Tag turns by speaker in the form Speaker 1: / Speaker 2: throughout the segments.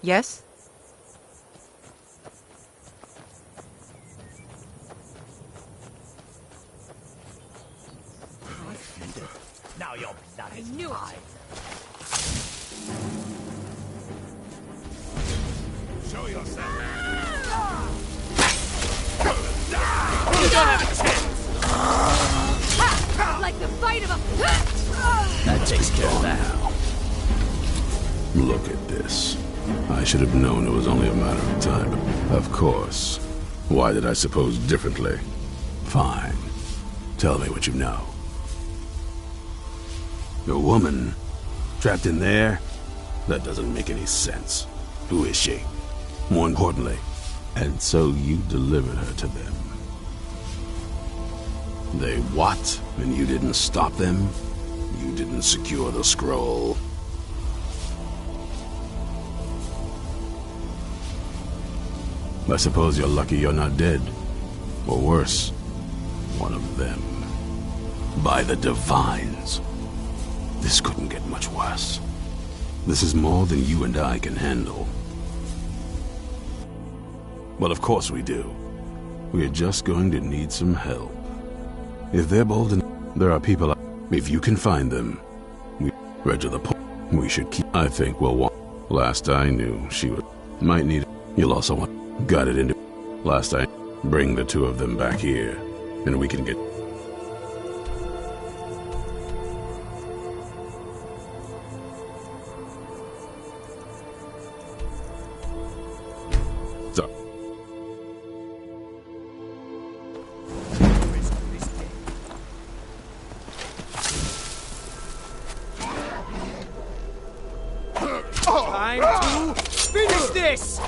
Speaker 1: Yes?
Speaker 2: Now your blood is mine. Show yourself. You don't have a chance.
Speaker 3: Like the fight of a...
Speaker 2: That takes care of that.
Speaker 4: Look at this. I should have known it was only a matter of time. Of course. Why did I suppose differently? Fine. Tell me what you know. A woman? Trapped in there? That doesn't make any sense. Who is she? More importantly, and so you delivered her to them. They what? And you didn't stop them? You didn't secure the scroll? I suppose you're lucky you're not dead. Or worse, one of them. By the Divines. This couldn't get much worse. This is more than you and I can handle. Well, of course we do. We're just going to need some help. If they're bold enough, there are people out. If you can find them, right to the point, we should keep. I think we'll want. Last I knew, she would. Might need it. You'll also want. Got it into. Last I. Bring the two of them back here, and we can get.
Speaker 2: Time to finish this!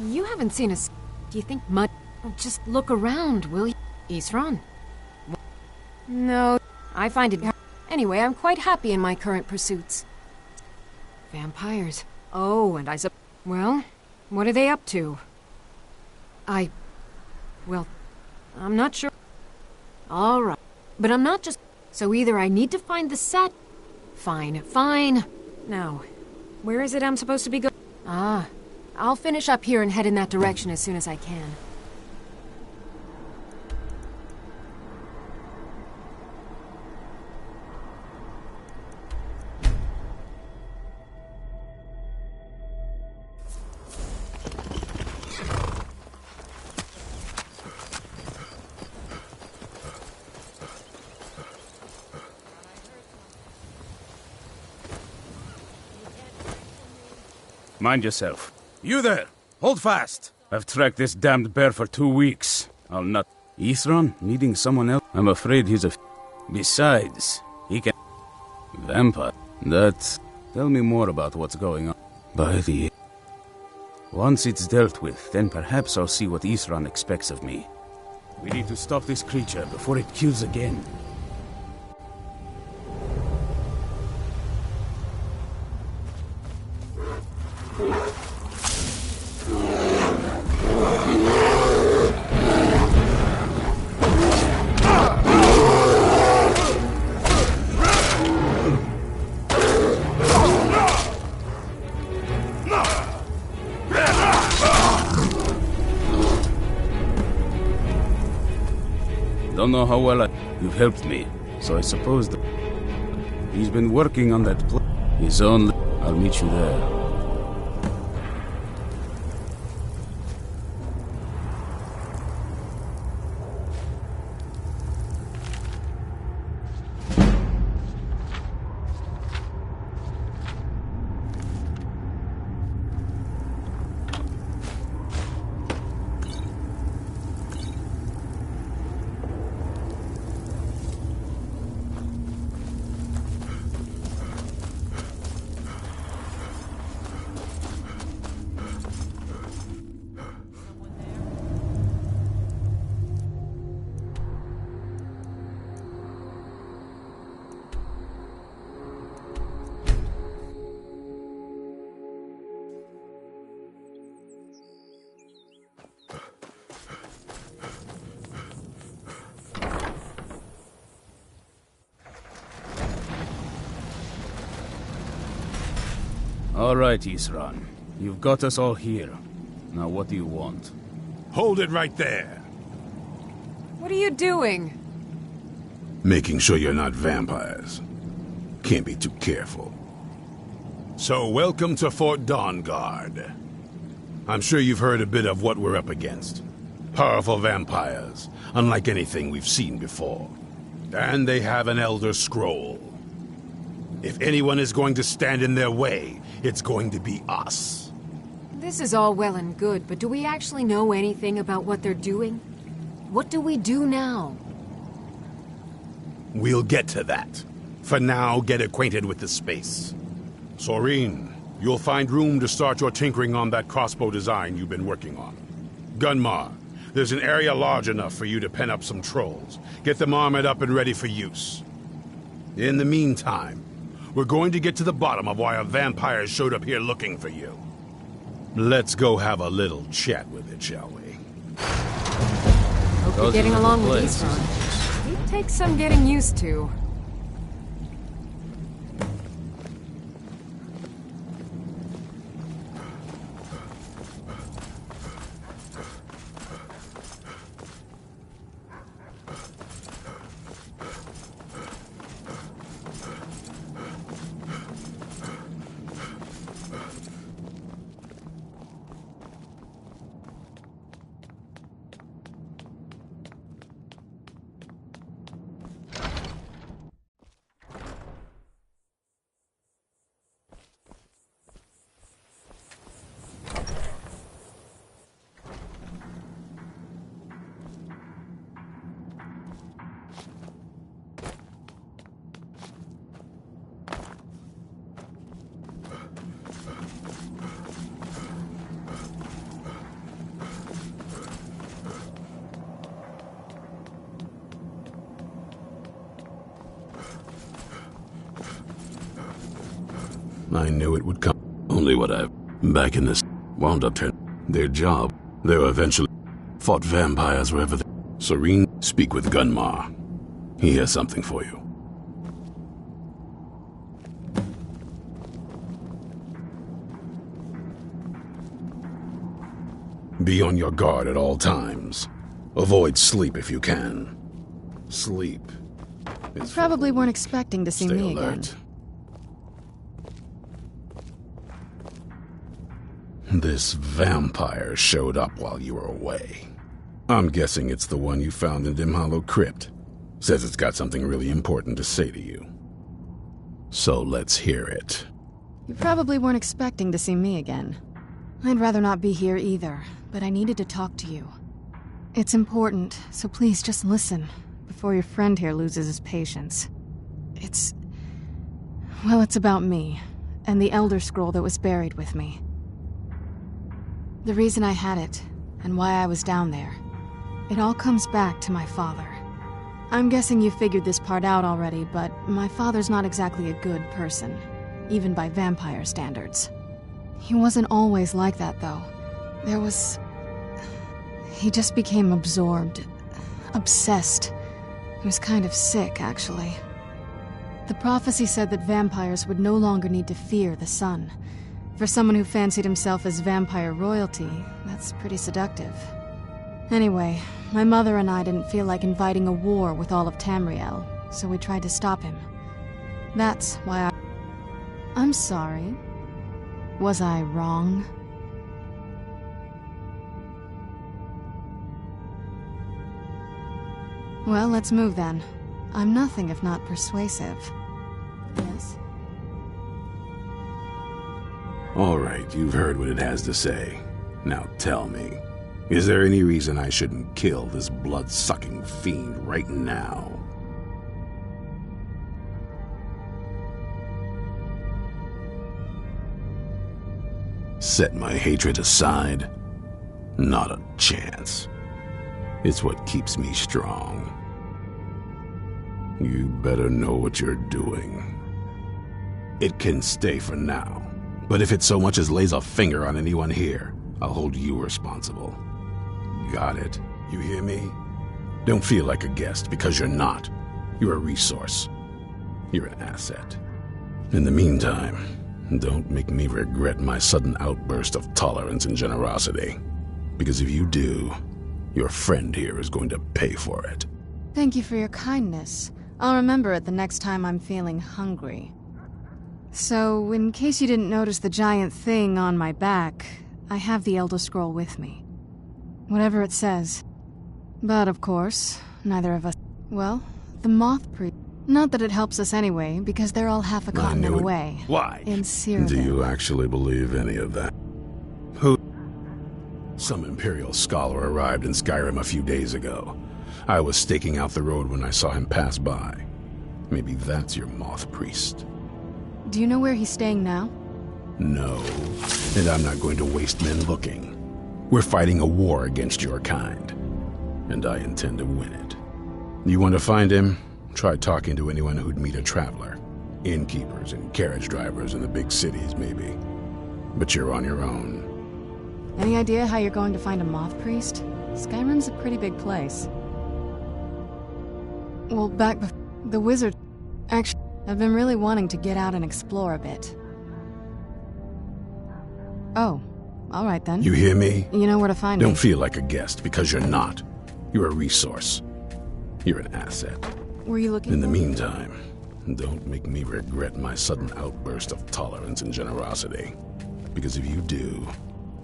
Speaker 3: You haven't seen us. Do you think much? Just look around, will you? Isran? No, I find it... Anyway, I'm quite happy in my current pursuits. Vampires. Oh, and I well, what are they up to? Well, I'm not sure. All right. But I'm not just... So either I need to find the set... Fine, fine. Now, where is it I'm supposed to be going? Ah, I'll finish up here and head in that direction as soon as I can.
Speaker 5: Mind yourself. You there! Hold fast! I've tracked this damned bear for 2 weeks. I'll not... Isran? Needing someone else? I'm afraid he's a... Besides, he can... Vampire? That... Tell me more about what's going on. By the... Once it's dealt with, then perhaps I'll see what Isran expects of me. We need to stop this creature before it kills again. Don't know how well you've helped me, so I suppose that he's been working on that his own. I'll meet you there. All right, Isran. You've got us all here. Now what do you want?
Speaker 4: Hold it right there.
Speaker 3: What are you doing?
Speaker 4: Making sure you're not vampires. Can't be too careful. So, welcome to Fort Dawnguard. I'm sure you've heard a bit of what we're up against. Powerful vampires, unlike anything we've seen before. And they have an Elder Scroll. If anyone is going to stand in their way, it's going to be us.
Speaker 3: This is all well and good, but do we actually know anything about what they're doing? What do we do now?
Speaker 4: We'll get to that. For now, get acquainted with the space. Soreen, you'll find room to start your tinkering on that crossbow design you've been working on. Gunmar, there's an area large enough for you to pen up some trolls. Get them armored up and ready for use. In the meantime, we're going to get to the bottom of why a vampire showed up here looking for you. Let's go have a little chat with it, shall we?
Speaker 3: Hope you're getting along with Isran. He takes some getting used to.
Speaker 4: I knew it would come. Only what I've back in this wound up turn. Their job. They were eventually fought vampires wherever they. Serene, speak with Gunmar. He has something for you. Be on your guard at all times. Avoid sleep if you can. Sleep.
Speaker 1: You probably weren't expecting to see
Speaker 4: Stay
Speaker 1: me
Speaker 4: alert.
Speaker 1: again.
Speaker 4: This vampire showed up while you were away. I'm guessing it's the one you found in Dim Hollow Crypt. Says it's got something really important to say to you. So let's hear it.
Speaker 1: You probably weren't expecting to see me again. I'd rather not be here either, but I needed to talk to you. It's important, so please just listen, before your friend here loses his patience. It's about me, and the Elder Scroll that was buried with me. The reason I had it, and why I was down there. It all comes back to my father. I'm guessing you figured this part out already, but my father's not exactly a good person, even by vampire standards. He wasn't always like that, though. He just became absorbed, obsessed. He was kind of sick, actually. The prophecy said that vampires would no longer need to fear the sun. For someone who fancied himself as vampire royalty, that's pretty seductive. Anyway, my mother and I didn't feel like inviting a war with all of Tamriel, so we tried to stop him. That's why I'm sorry. Was I wrong? Well, let's move then. I'm nothing if not persuasive. Yes?
Speaker 4: All right, you've heard what it has to say. Now tell me, is there any reason I shouldn't kill this blood-sucking fiend right now? Set my hatred aside? Not a chance. It's what keeps me strong. You better know what you're doing. It can stay for now, but if it so much as lays a finger on anyone here, I'll hold you responsible. Got it? You hear me? Don't feel like a guest, because you're not. You're a resource. You're an asset. In the meantime, Don't make me regret my sudden outburst of tolerance and generosity. Because if you do, your friend here is going to pay for it.
Speaker 1: Thank you for your kindness. I'll remember it the next time I'm feeling hungry. So, in case you didn't notice the giant thing on my back, I have the Elder Scroll with me. Whatever it says. But of course, neither of us... Well, the Moth Priest... Not that it helps us anyway, because they're all half a continent away.
Speaker 5: Why?
Speaker 1: In Skyrim.
Speaker 4: Do you actually believe any of that? Who? Some Imperial scholar arrived in Skyrim a few days ago. I was staking out the road when I saw him pass by. Maybe that's your Moth Priest.
Speaker 1: Do you know where he's staying now?
Speaker 4: No, and I'm not going to waste men looking. We're fighting a war against your kind, and I intend to win it. You want to find him? Try talking to anyone who'd meet a traveler. Innkeepers and carriage drivers in the big cities, maybe. But you're on your own.
Speaker 1: Any idea how you're going to find a Moth Priest? Skyrim's a pretty big place. Well, back before... The wizard... Actually, I've been really wanting to get out and explore a bit. Oh, alright then.
Speaker 4: You hear me?
Speaker 1: You know where to find me.
Speaker 4: Don't feel like a guest, because you're not. You're a resource. You're an asset.
Speaker 1: Were you looking
Speaker 4: In the
Speaker 1: for me?
Speaker 4: meantime, don't make me regret my sudden outburst of tolerance and generosity. Because if you do,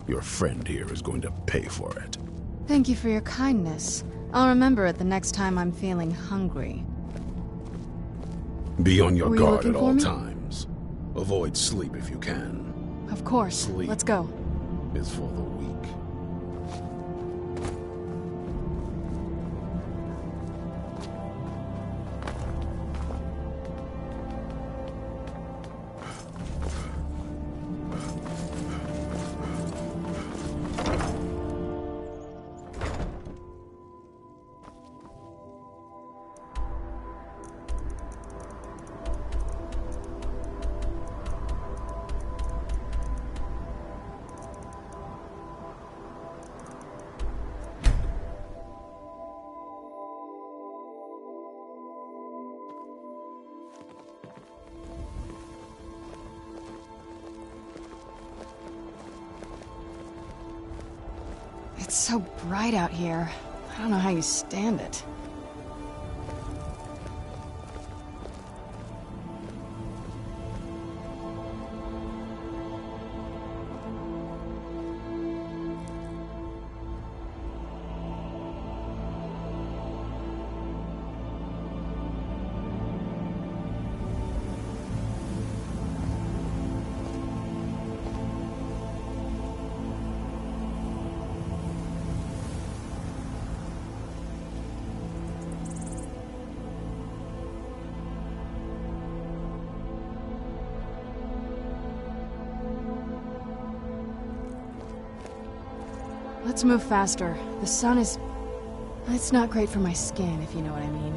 Speaker 4: your friend here is going to pay for it.
Speaker 1: Thank you for your kindness. I'll remember it the next time I'm feeling hungry.
Speaker 4: Be on your
Speaker 1: Were you
Speaker 4: guard
Speaker 1: looking
Speaker 4: at
Speaker 1: for
Speaker 4: all
Speaker 1: me?
Speaker 4: times. Avoid sleep if you can.
Speaker 1: Of course.
Speaker 4: Sleep.
Speaker 1: Let's go.
Speaker 4: Is for the weak.
Speaker 1: It's so bright out here. I don't know how you stand it. Let's move faster. The sun is... It's not great for my skin, if you know what I mean.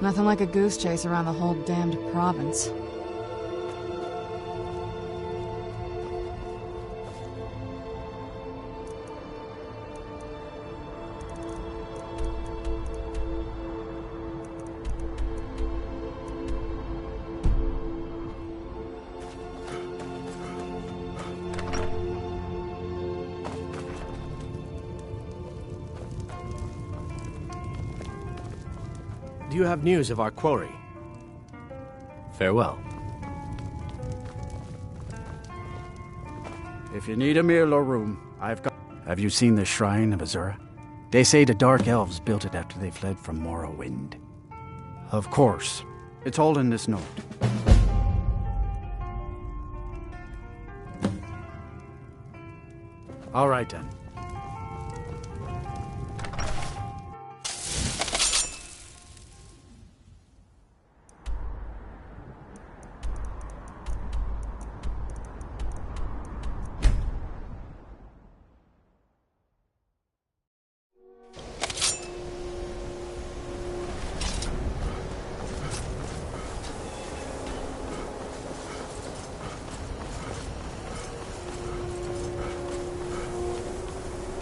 Speaker 1: Nothing like a goose chase around the whole damned province.
Speaker 6: Do you have news of our quarry?
Speaker 2: Farewell. If you need a meal or room, I've got... Have you seen the Shrine of Azura? They say the Dark Elves built it after they fled from Morrowind. Of course. It's all in this note. All right, then.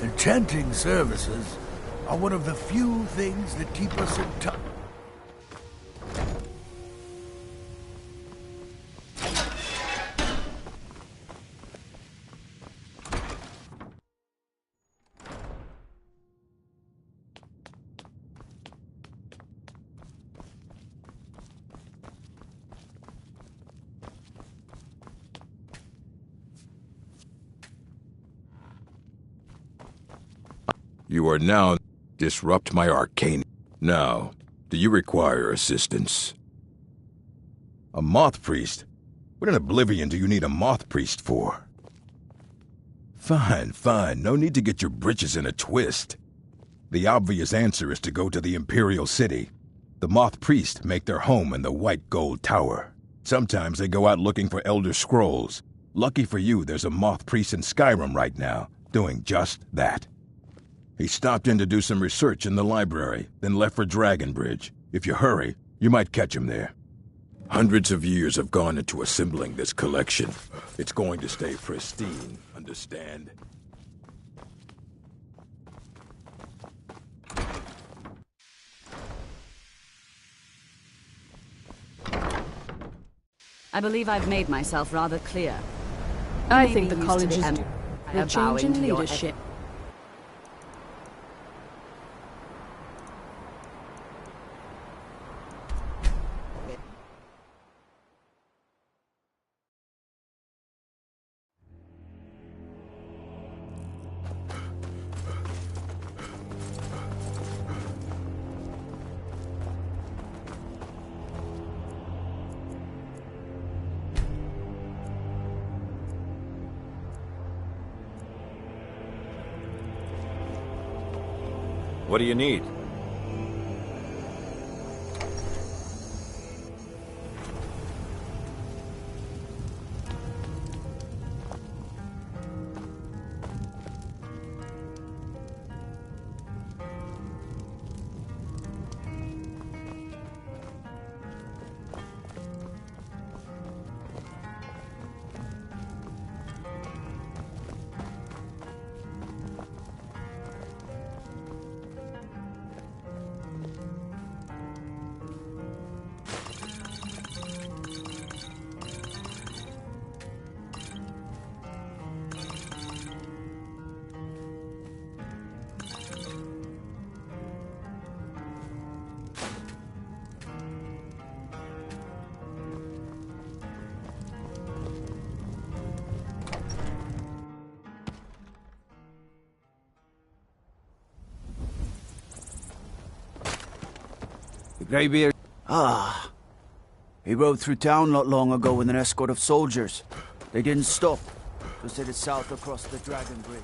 Speaker 7: Enchanting services are one of the few things that keep us in touch.
Speaker 8: You are now disrupt my arcane. Now, do you require assistance?
Speaker 9: A moth priest? What in Oblivion do you need a moth priest for? Fine, fine. No need to get your britches in a twist. The obvious answer is to go to the Imperial City. The moth priests make their home in the White Gold Tower. Sometimes they go out looking for Elder Scrolls. Lucky for you, there's a moth priest in Skyrim right now, doing just that. He stopped in to do some research in the library, then left for Dragonbridge. If you hurry, you might catch him there. Hundreds of years have gone into assembling this collection. It's going to stay pristine, understand?
Speaker 10: I believe I've made myself rather clear.
Speaker 11: I think the college is due a change in
Speaker 10: your
Speaker 11: leadership.
Speaker 12: What do you need?
Speaker 2: Greybeard. Ah. He rode through town not long ago with an escort of soldiers. They didn't stop. Just headed south across the Dragon Bridge.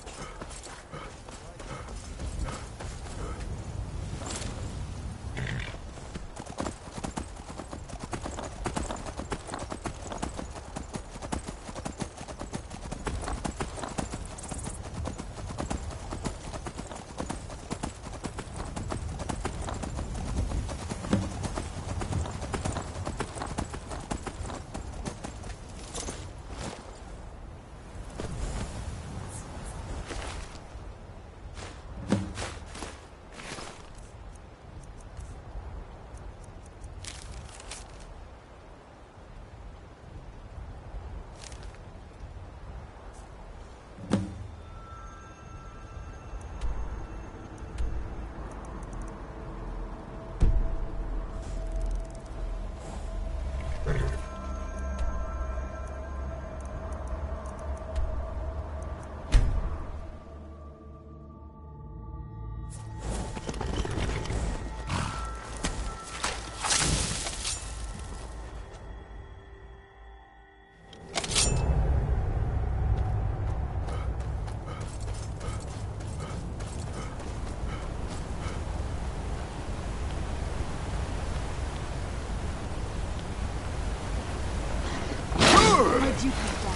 Speaker 11: Where'd you come from?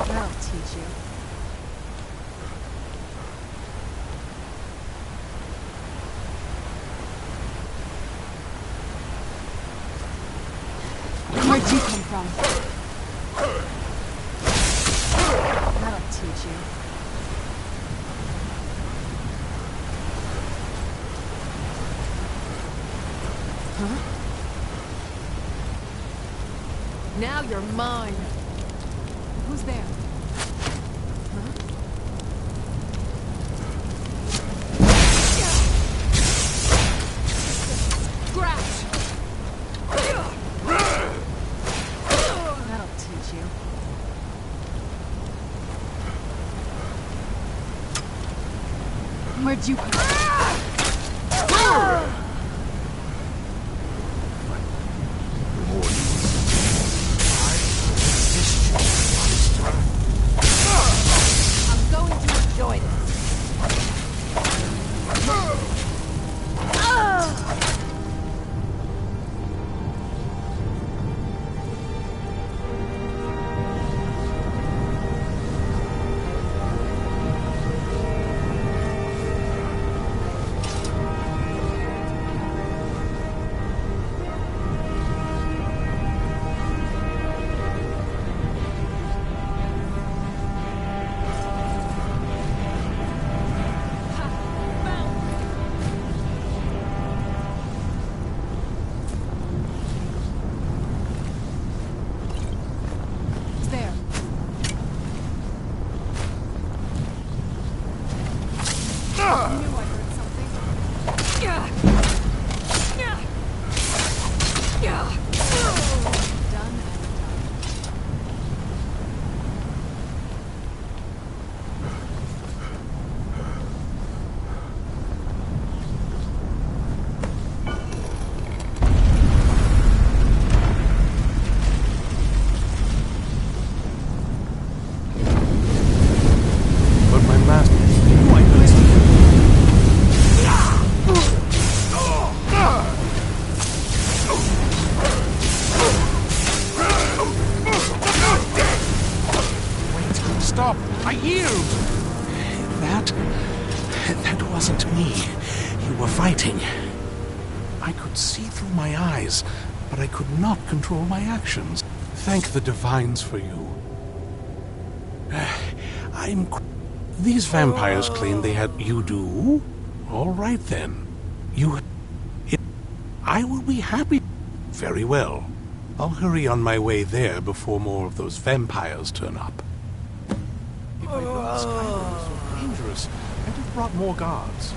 Speaker 11: That'll teach you. Where'd you come from? That'll teach you. Huh?
Speaker 3: Now you're mine.
Speaker 11: Who's there?
Speaker 3: Scratch!
Speaker 11: That'll teach you.
Speaker 1: Where'd you...
Speaker 11: I'm going to enjoy this.
Speaker 12: Stop! I yield! That wasn't me. You were fighting. I could see through my eyes, but I could not control my actions. Thank the divines for you. These vampires claim they had... You do? All right, then. I will be happy. Very well. I'll hurry on my way there before more of those vampires turn up. If I'd known Skyrim was so dangerous, I'd have brought more guards.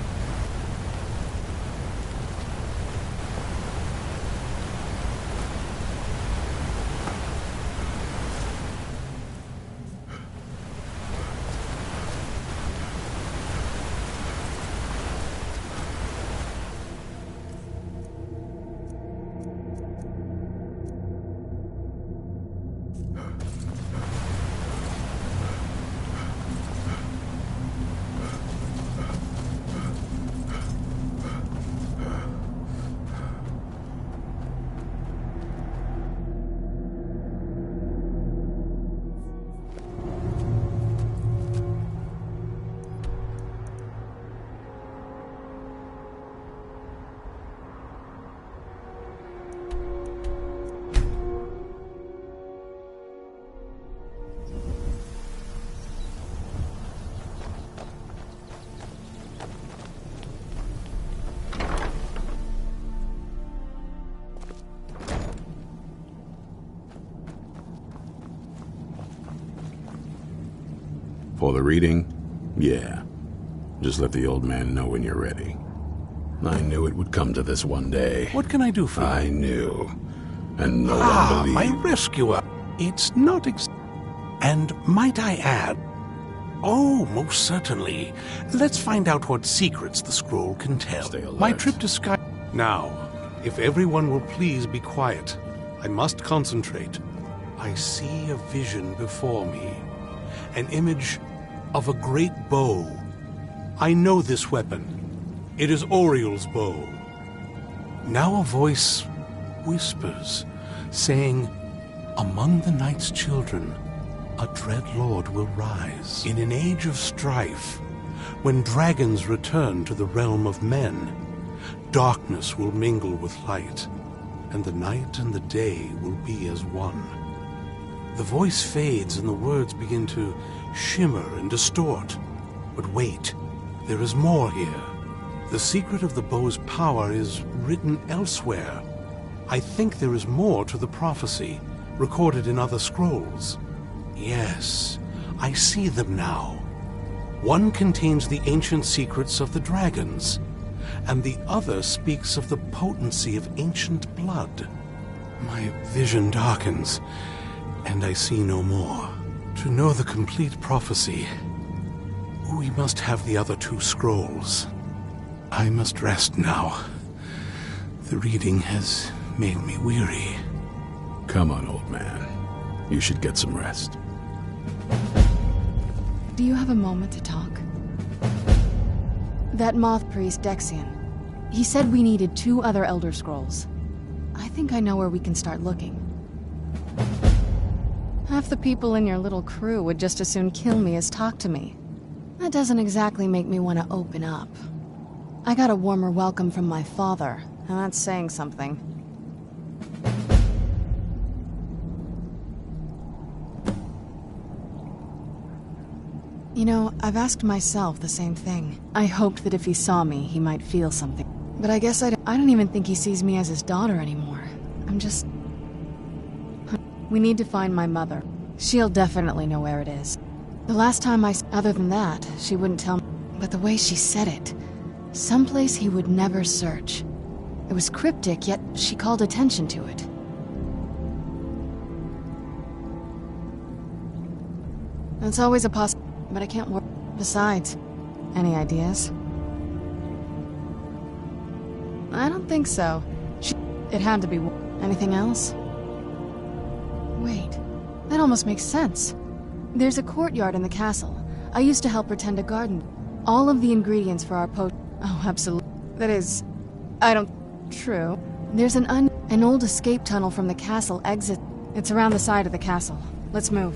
Speaker 4: For the reading? Yeah. Just let the old man know when you're ready. I knew it would come to this one day.
Speaker 12: What can I do for you?
Speaker 4: I knew. And no one believed.
Speaker 12: My rescuer. It's not And might I add... Oh, most certainly. Let's find out what secrets the scroll can tell.
Speaker 4: Stay alert.
Speaker 12: My trip to Sky... Now, if everyone will please be quiet. I must concentrate. I see a vision before me. An image of a great bow. I know this weapon. It is Oriel's bow. Now a voice whispers, saying, among the night's children, a dread lord will rise. In an age of strife, when dragons return to the realm of men, darkness will mingle with light, and the night and the day will be as one. The voice fades and the words begin to shimmer and distort. But wait, there is more here. The secret of the bow's power is written elsewhere. I think there is more to the prophecy, recorded in other scrolls. Yes, I see them now. One contains the ancient secrets of the dragons, and the other speaks of the potency of ancient blood. My vision darkens, and I see no more. To know the complete prophecy, We must have the other 2 scrolls. I must rest now. The reading has made me weary.
Speaker 4: Come on, old man. You should get some rest.
Speaker 1: Do you have a moment to talk? That moth priest, Dexian. He said we needed 2 other Elder Scrolls. I think I know where we can start looking. Half the people in your little crew would just as soon kill me as talk to me. That doesn't exactly make me want to open up. I got a warmer welcome from my father, and that's saying something. You know, I've asked myself the same thing. I hoped that if he saw me, he might feel something. But I guess I don't even think he sees me as his daughter anymore. I'm just... We need to find my mother. She'll definitely know where it is. The last time other than that, she wouldn't tell me. But the way she said it, someplace he would never search. It was cryptic, yet she called attention to it. It's always a possibility, but I can't work. Besides, any ideas? I don't think so. It had to be... Anything else? Wait, that almost makes sense. There's a courtyard in the castle. I used to help her tend a garden. All of the ingredients for our potion... Oh, absolutely. That is... I don't... True. There's an old escape tunnel from the castle exit. It's around the side of the castle. Let's move.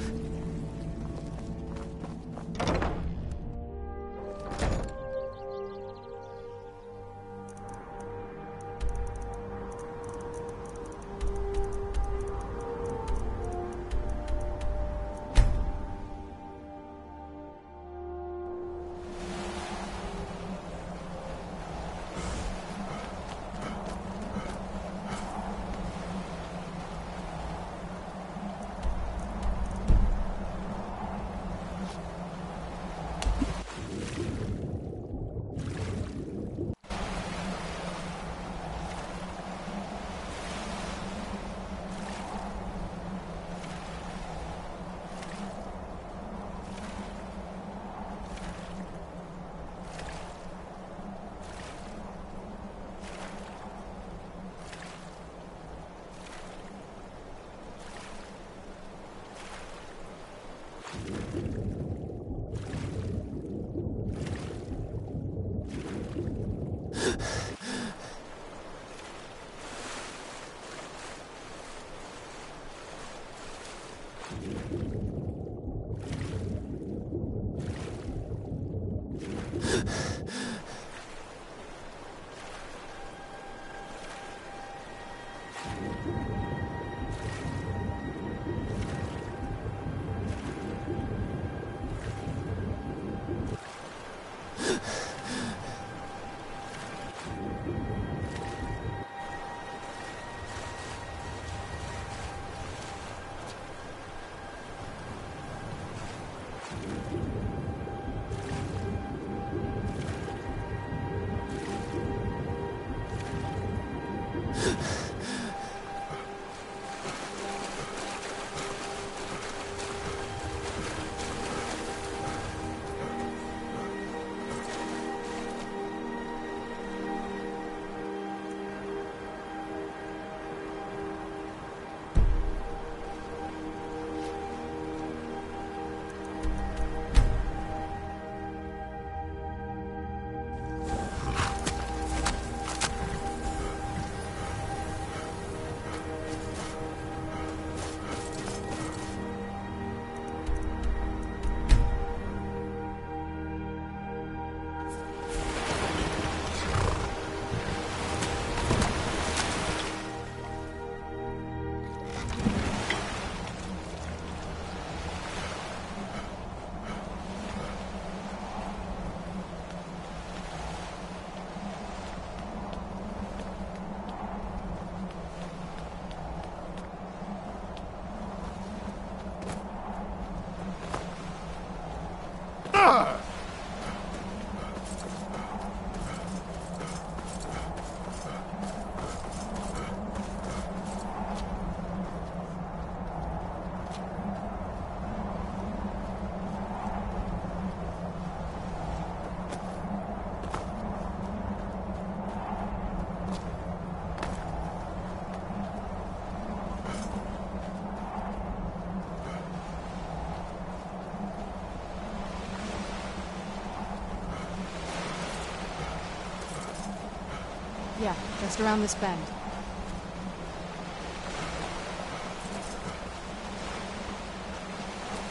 Speaker 1: Yeah, just around this bend.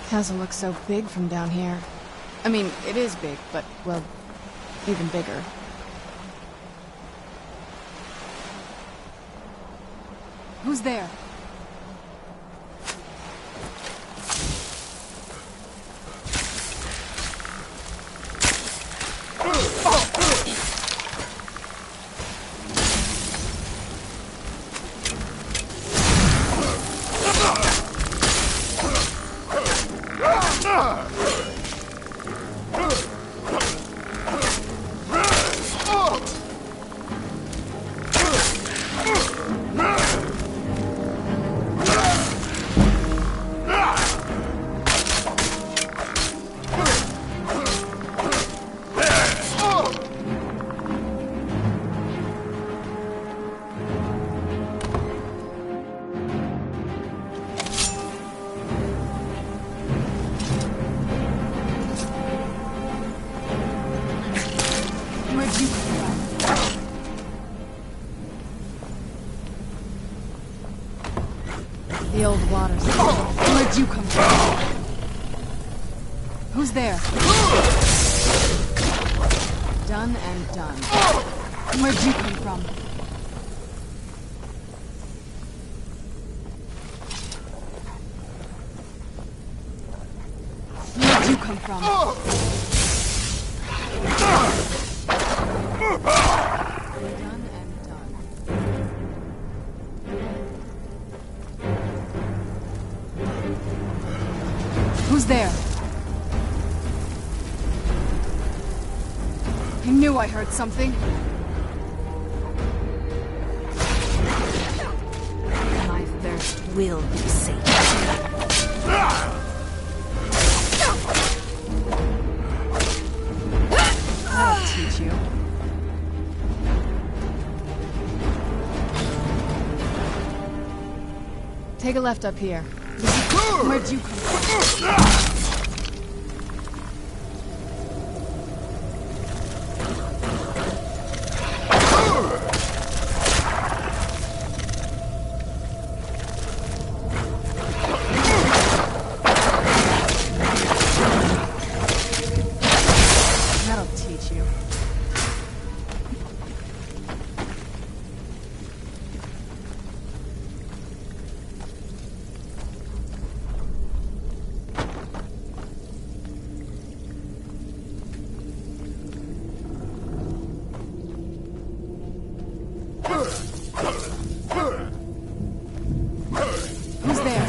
Speaker 1: Castle looks so big from down here. I mean, it is big, but, well, even bigger. Who's there? The old waters. Where'd you come from? Who's there? Done and done. Where'd you come from? Where'd you come from? Done and done. Who's there? I knew I heard something.
Speaker 11: My thirst will be sated.
Speaker 1: I'll teach you. Take a left up here. Where'd you come from? That'll teach you. Who's there?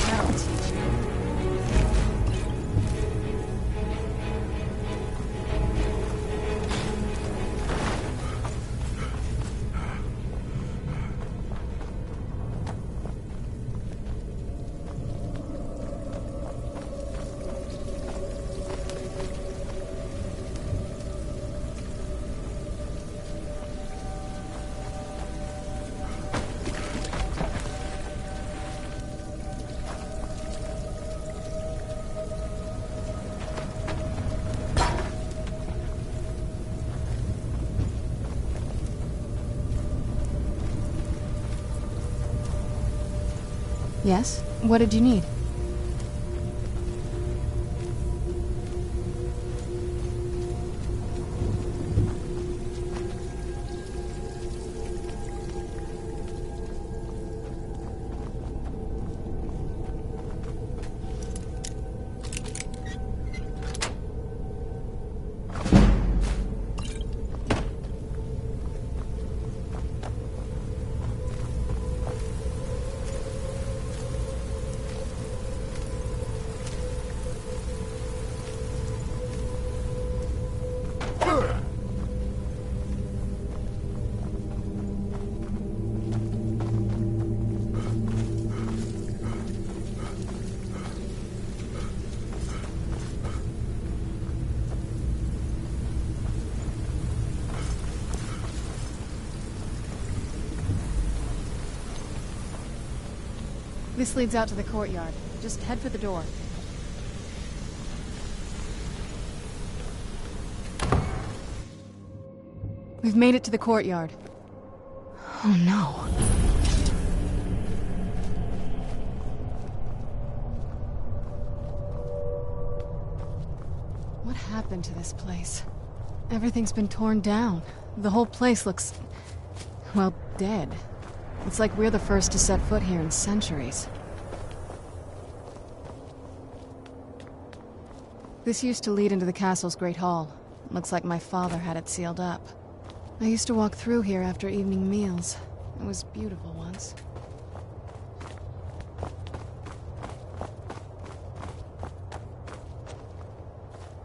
Speaker 1: That'll teach you. Yes? What did you need? This leads out to the courtyard. Just head for the door. We've made it to the courtyard. Oh no. What happened to this place? Everything's been torn down. The whole place looks, well, dead. It's like we're the first to set foot here in centuries. This used to lead into the castle's great hall. Looks like my father had it sealed up. I used to walk through here after evening meals. It was beautiful once.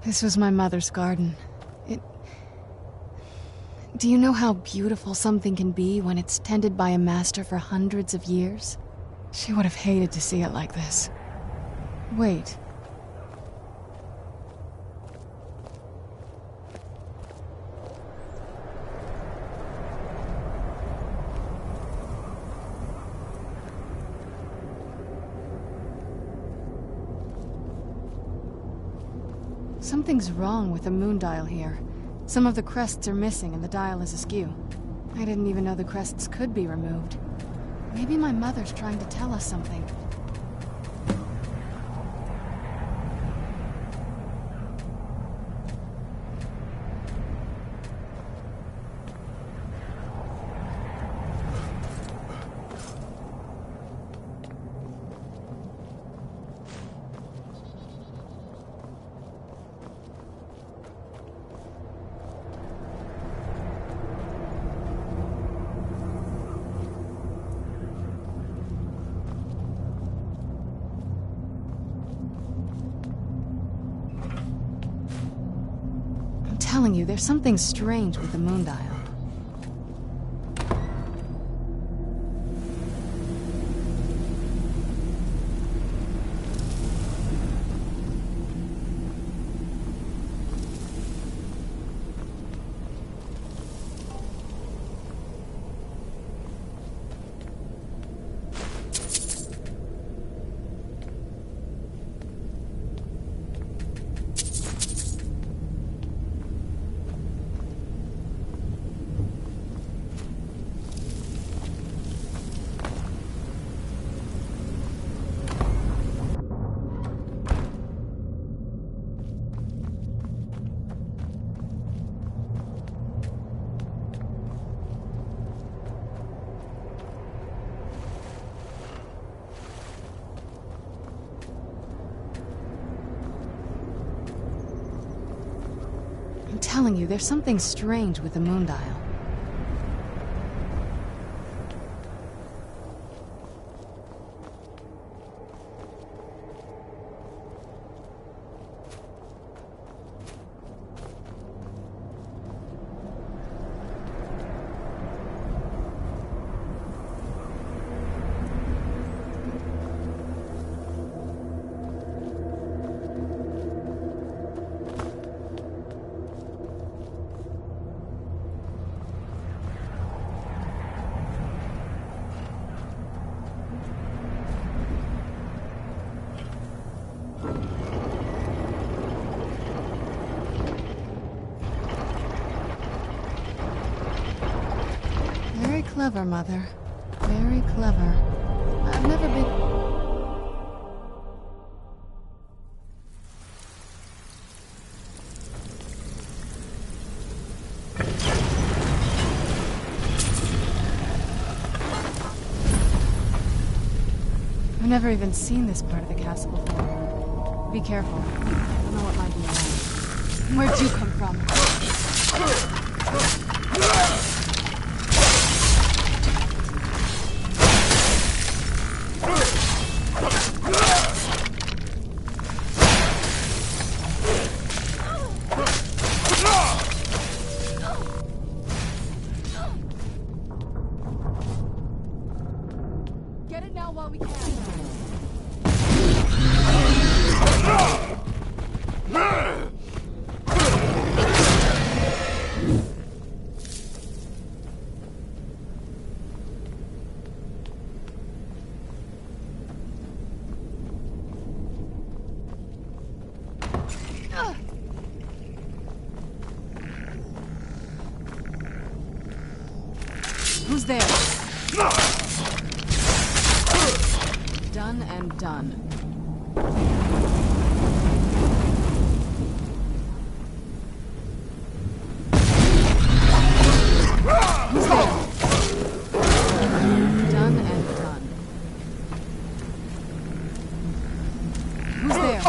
Speaker 1: This was my mother's garden. Do you know how beautiful something can be when it's tended by a master for hundreds of years? She would have hated to see it like this. Wait. Something's wrong with the moon dial here. Some of the crests are missing and the dial is askew. I didn't even know the crests could be removed. Maybe my mother's trying to tell us something. I'm telling you, there's something strange with the moon dial. I'm telling you, there's something strange with the moon dial. Very clever, Mother. Very clever. I've never been... I've never even seen this part of the castle before. Be careful. I don't know what might be around. Where'd you come from? Get it now while we can. there? Done and done. Who's there? Done and done. Who's there?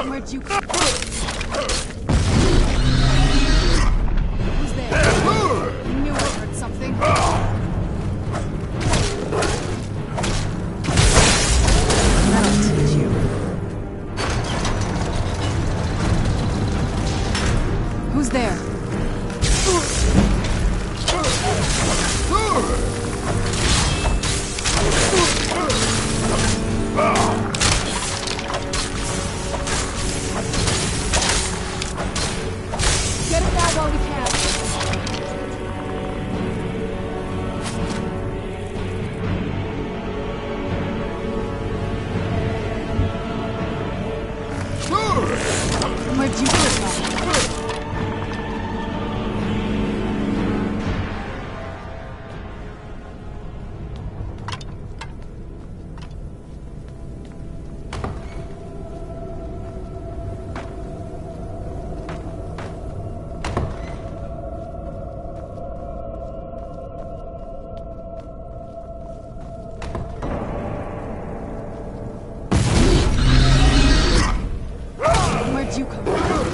Speaker 1: Where'd you come? Who's there? You knew I heard something. That'll teach you. Who's there? Get it out while we can. Where'd you get that? Where'd you come from?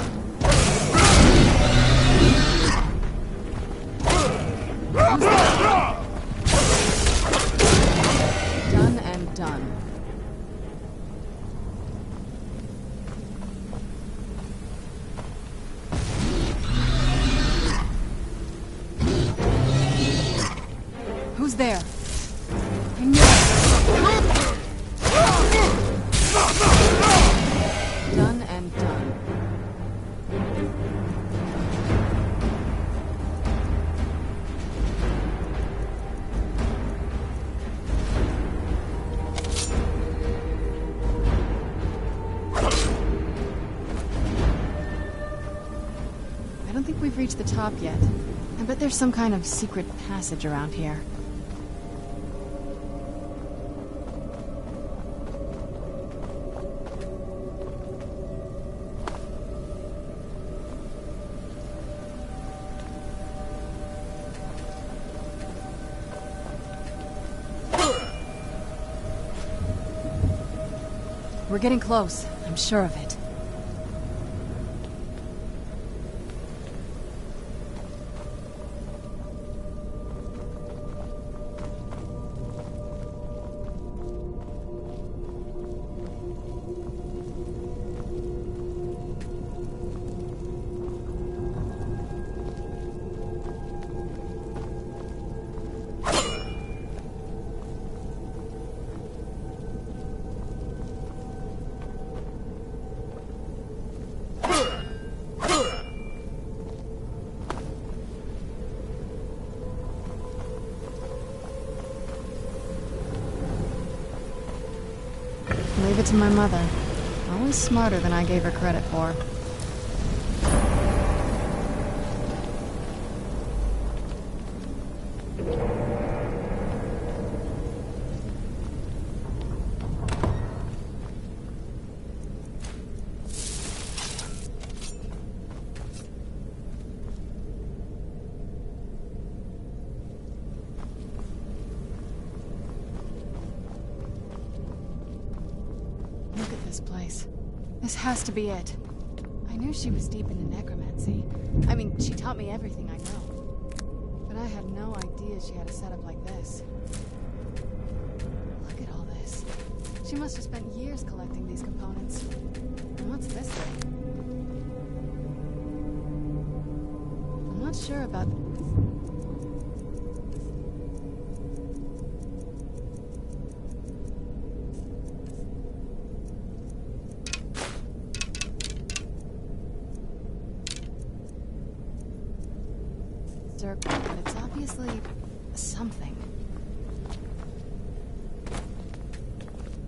Speaker 1: Done and done. Who's there? I knew it. Done and done. I don't think we've reached the top yet. I bet there's some kind of secret passage around here. We're getting close. I'm sure of it. Leave it to my mother. Always smarter than I gave her credit for. This place. This has to be it. I knew she was deep into necromancy. I mean, she taught me everything I know. But I had no idea she had a setup like this. Look at all this. She must have spent years collecting these components. And what's this thing? I'm not sure about... but it's obviously something.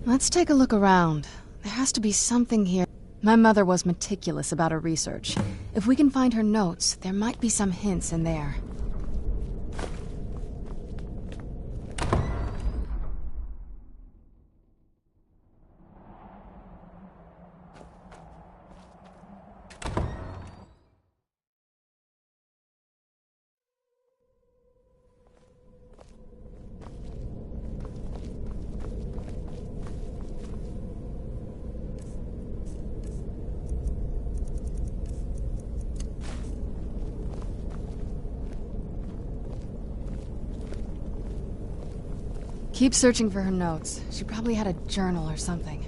Speaker 1: Let's take a look around. There has to be something here. My mother was meticulous about her research. If we can find her notes, there might be some hints in there. Keep searching for her notes. She probably had a journal or something.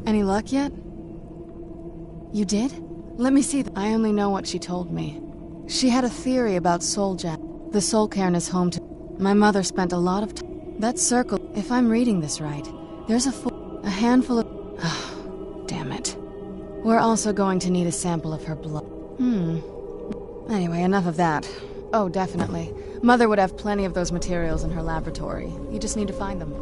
Speaker 1: Any luck yet? You did? Let me see. I only know what she told me. She had a theory about soul gem. The soul cairn is home to... My mother spent a lot of time... That circle, if I'm reading this right, there's a handful of... Oh, damn it. We're also going to need a sample of her blood. Anyway, enough of that. Oh, definitely. Mother would have plenty of those materials in her laboratory. You just need to find them.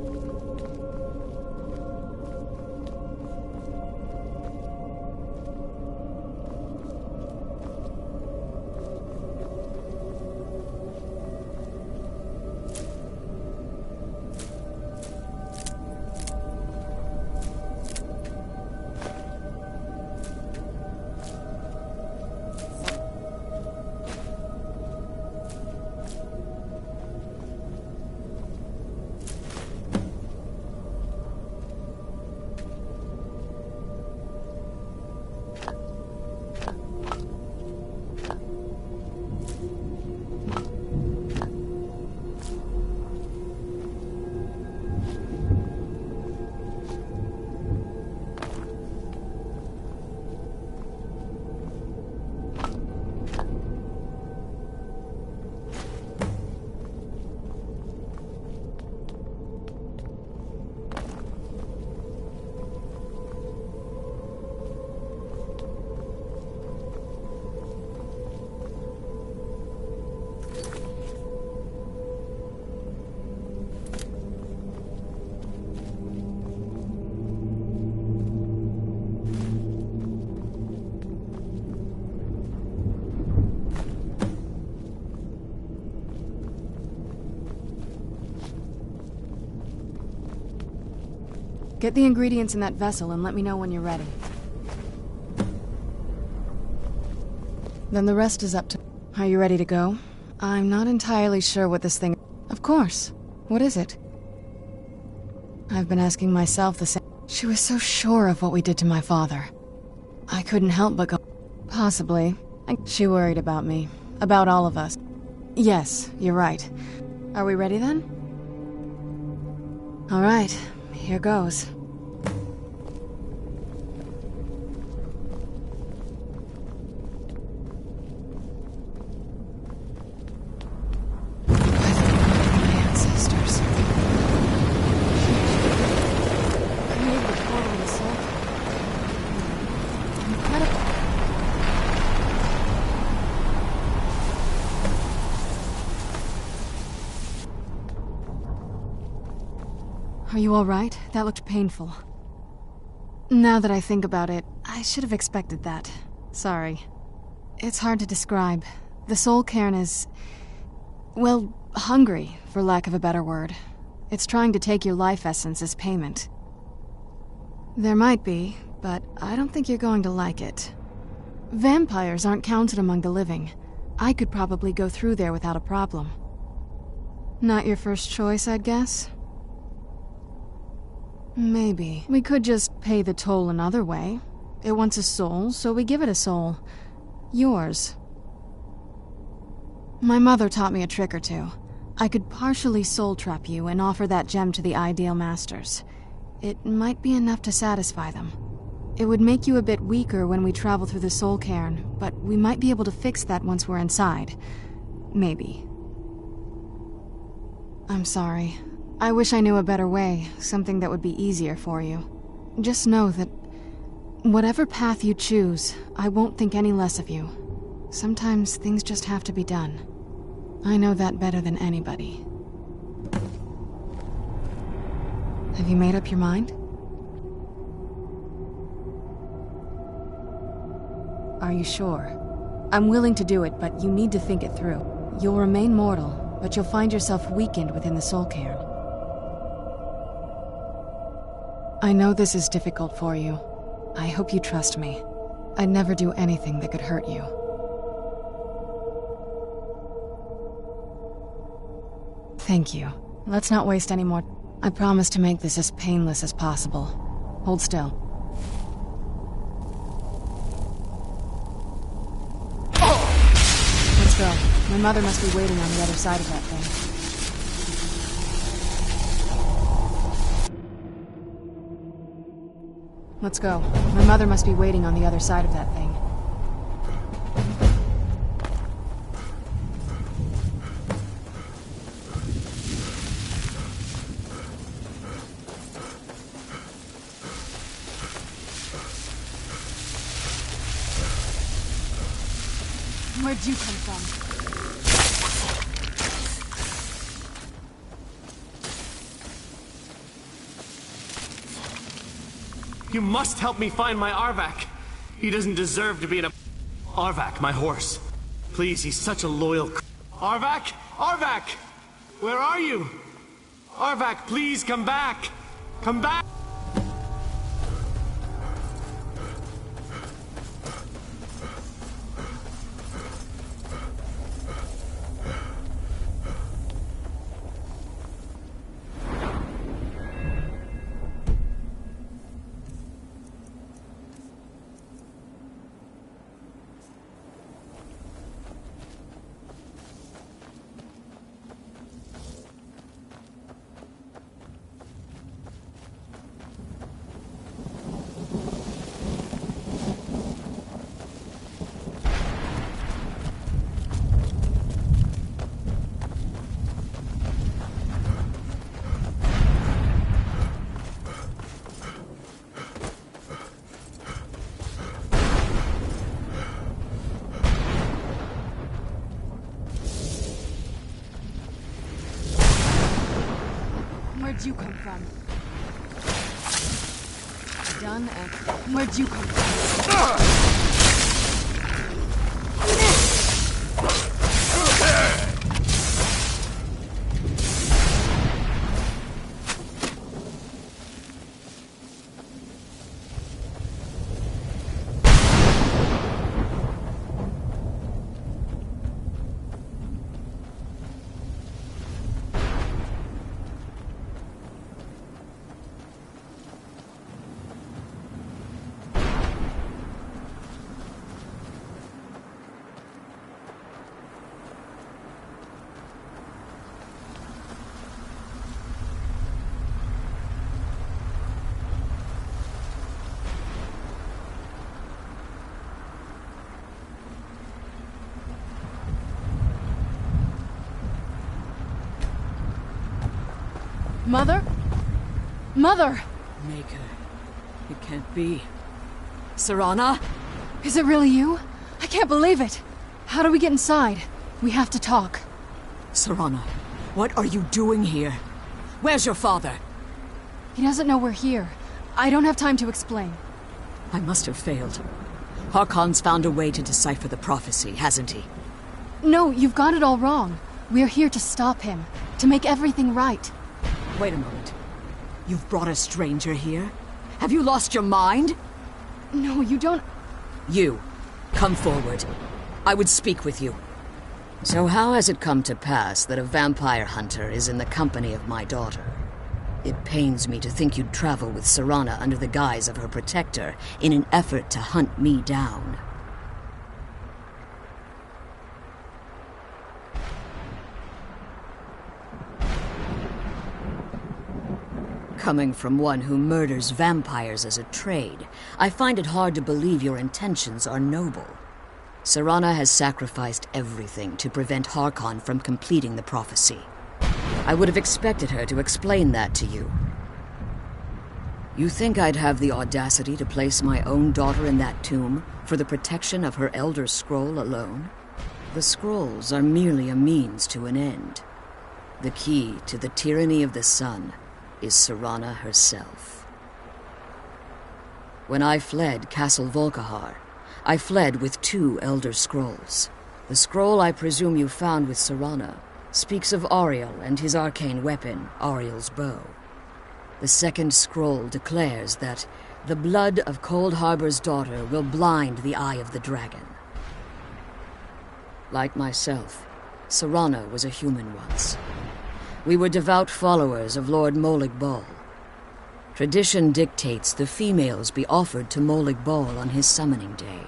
Speaker 1: Get the ingredients in that vessel and let me know when you're ready. Then the rest is up to... Are you ready to go? I'm not entirely sure what this thing... Of course. What is it? I've been asking myself the same... She was so sure of what we did to my father. I couldn't help but go... Possibly. She worried about me. About all of us. Yes, you're right. Are we ready then? All right, here goes. Are you all right? That looked painful. Now that I think about it, I should have expected that. Sorry. It's hard to describe. The soul cairn is... well, hungry, for lack of a better word. It's trying to take your life essence as payment. There might be, but I don't think you're going to like it. Vampires aren't counted among the living. I could probably go through there without a problem. Not your first choice, I'd guess? Maybe. We could just pay the toll another way. It wants a soul, so we give it a soul. Yours. My mother taught me a trick or two. I could partially soul trap you and offer that gem to the ideal masters. It might be enough to satisfy them. It would make you a bit weaker when we travel through the soul cairn, but we might be able to fix that once we're inside. Maybe. I'm sorry. I wish I knew a better way, something that would be easier for you. Just know that whatever path you choose, I won't think any less of you. Sometimes things just have to be done. I know that better than anybody. Have you made up your mind? Are you sure? I'm willing to do it, but you need to think it through. You'll remain mortal, but you'll find yourself weakened within the soul cairn. I know this is difficult for you. I hope you trust me. I'd never do anything that could hurt you. Thank you. Let's not waste any more... I promise to make this as painless as possible. Hold still. Let's go. My mother must be waiting on the other side of that thing. Let's go. My mother must be waiting on the other side of that thing. Where'd you come from?
Speaker 13: You must help me find my Arvak. He doesn't deserve to be in a... Arvak, my horse. Please, he's such a loyal... Arvak? Arvak! Where are you? Arvak, please come back! Come back!
Speaker 1: Where'd you come from? Done and... Where'd you come from? Mother? Mother!
Speaker 10: Maker. It can't be. Serana?
Speaker 1: Is it really you? I can't believe it. How do we get inside? We have to talk.
Speaker 10: Serana, what are you doing here? Where's your father?
Speaker 1: He doesn't know we're here. I don't have time to explain.
Speaker 10: I must have failed. Harkon's found a way to decipher the prophecy, hasn't he?
Speaker 1: No, you've got it all wrong. We're here to stop him, to make everything right.
Speaker 10: Wait a moment. You've brought a stranger here? Have you lost your mind?
Speaker 1: No, you don't...
Speaker 10: You, come forward. I would speak with you. So how has it come to pass that a vampire hunter is in the company of my daughter? It pains me to think you'd travel with Serana under the guise of her protector in an effort to hunt me down. Coming from one who murders vampires as a trade, I find it hard to believe your intentions are noble. Serana has sacrificed everything to prevent Harkon from completing the prophecy. I would have expected her to explain that to you. You think I'd have the audacity to place my own daughter in that tomb for the protection of her Elder Scroll alone? The scrolls are merely a means to an end. The key to the tyranny of the sun is Serana herself. When I fled Castle Volkihar, I fled with 2 Elder Scrolls. The scroll I presume you found with Serana speaks of Auriel and his arcane weapon, Auriel's bow. The second scroll declares that the blood of Cold Harbor's daughter will blind the eye of the dragon. Like myself, Serana was a human once. We were devout followers of Lord Molig Bal. Tradition dictates the females be offered to Molig Bal on his summoning day.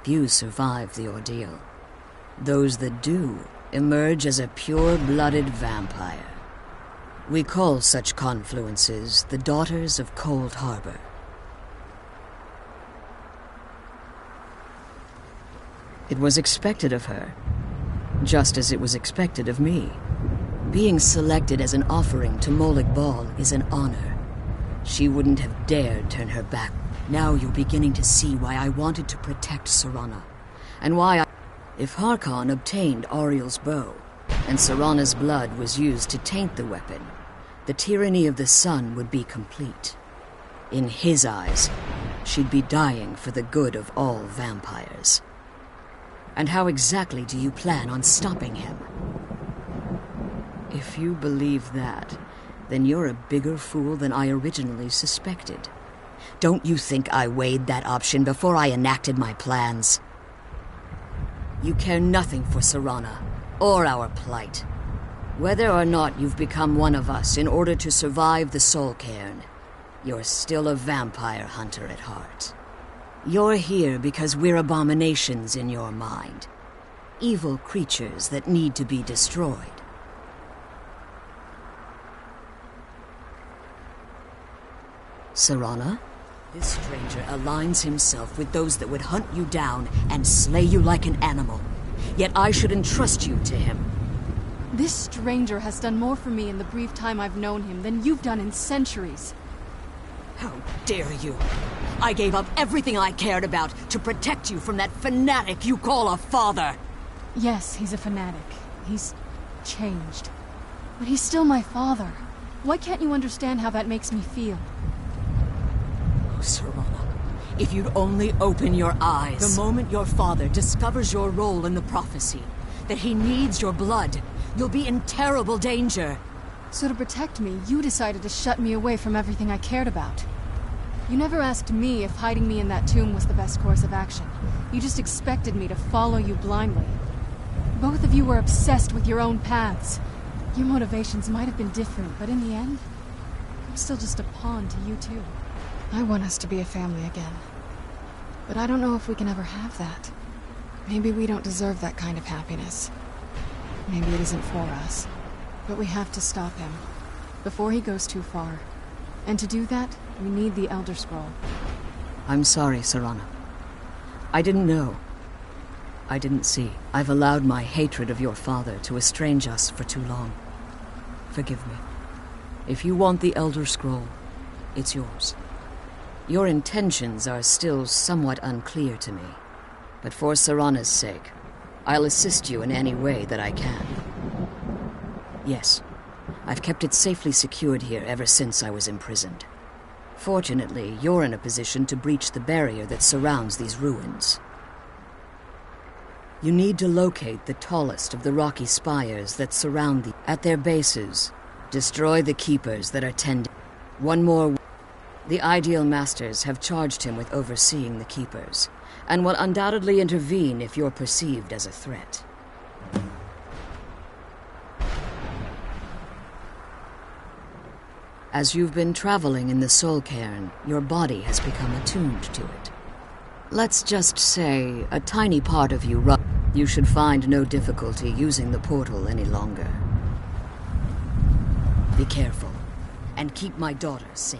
Speaker 10: Few survive the ordeal. Those that do emerge as a pure-blooded vampire. We call such confluences the Daughters of Cold Harbor. It was expected of her, just as it was expected of me. Being selected as an offering to Molig Bal is an honor. She wouldn't have dared turn her back. Now you're beginning to see why I wanted to protect Serana, and why If Harkon obtained Auriel's bow, and Serana's blood was used to taint the weapon, the tyranny of the sun would be complete. In his eyes, she'd be dying for the good of all vampires. And how exactly do you plan on stopping him? If you believe that, then you're a bigger fool than I originally suspected. Don't you think I weighed that option before I enacted my plans? You care nothing for Serana, or our plight. Whether or not you've become one of us in order to survive the Soul Cairn, you're still a vampire hunter at heart. You're here because we're abominations in your mind. Evil creatures that need to be destroyed. Serana, this stranger aligns himself with those that would hunt you down and slay you like an animal. Yet I should entrust you to him.
Speaker 1: This stranger has done more for me in the brief time I've known him than you've done in centuries.
Speaker 10: How dare you! I gave up everything I cared about to protect you from that fanatic you call a father!
Speaker 1: Yes, he's a fanatic. He's changed. But he's still my father. Why can't you understand how that makes me feel?
Speaker 10: Oh, Serana, if you'd only open your eyes. The moment your father discovers your role in the prophecy, that he needs your blood, you'll be in terrible danger.
Speaker 1: So to protect me, you decided to shut me away from everything I cared about. You never asked me if hiding me in that tomb was the best course of action. You just expected me to follow you blindly. Both of you were obsessed with your own paths. Your motivations might have been different, but in the end, I'm still just a pawn to you two. I want us to be a family again. But I don't know if we can ever have that. Maybe we don't deserve that kind of happiness. Maybe it isn't for us. But we have to stop him, before he goes too far. And to do that, we need the Elder Scroll.
Speaker 10: I'm sorry, Serana. I didn't know. I didn't see. I've allowed my hatred of your father to estrange us for too long. Forgive me. If you want the Elder Scroll, it's yours. Your intentions are still somewhat unclear to me, but for Serana's sake, I'll assist you in any way that I can. Yes, I've kept it safely secured here ever since I was imprisoned. Fortunately, you're in a position to breach the barrier that surrounds these ruins. You need to locate the tallest of the rocky spires that surround the... At their bases, destroy the keepers that are tending. One more... The Ideal Masters have charged him with overseeing the keepers, and will undoubtedly intervene if you're perceived as a threat. As you've been traveling in the Soul Cairn, your body has become attuned to it. Let's just say a tiny part of you... You should find no difficulty using the portal any longer. Be careful, and keep my daughter safe.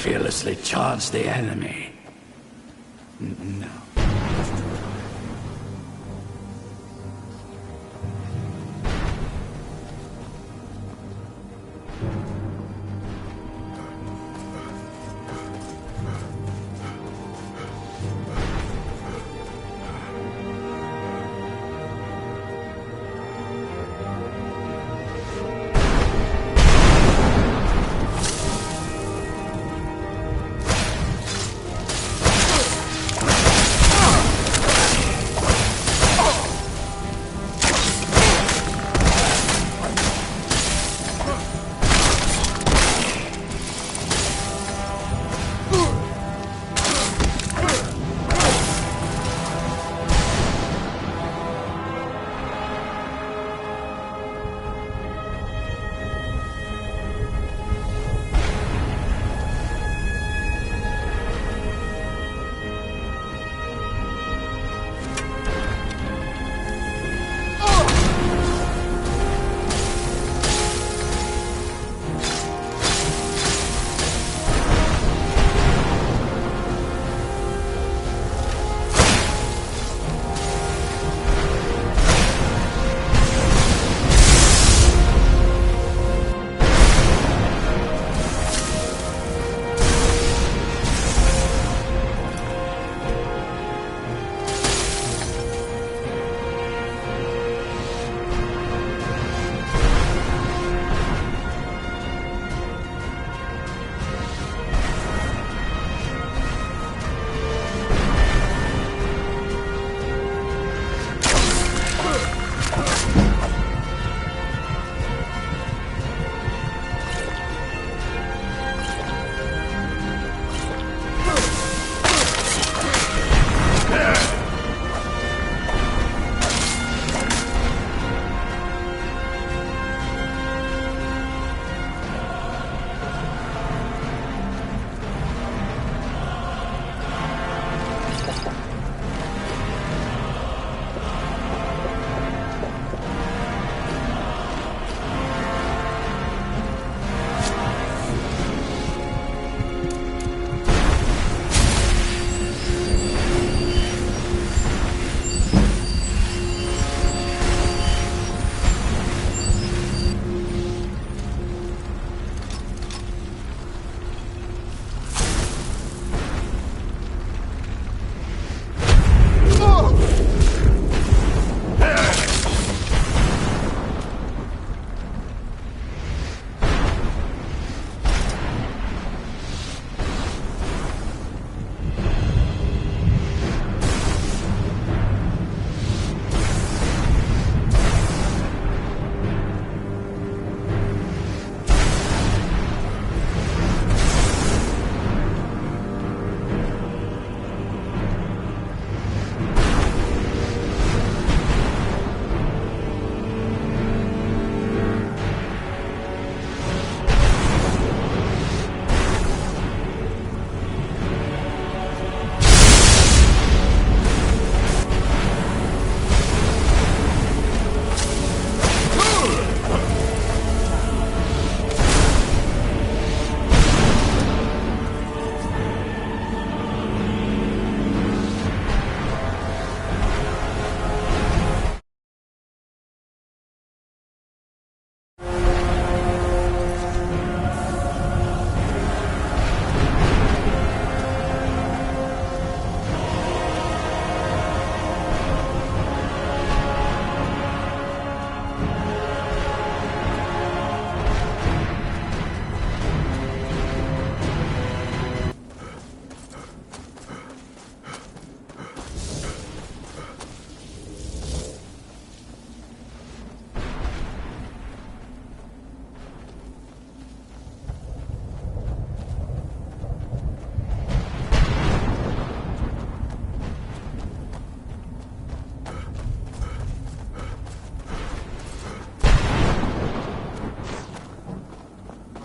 Speaker 14: Fearlessly charge the enemy. No.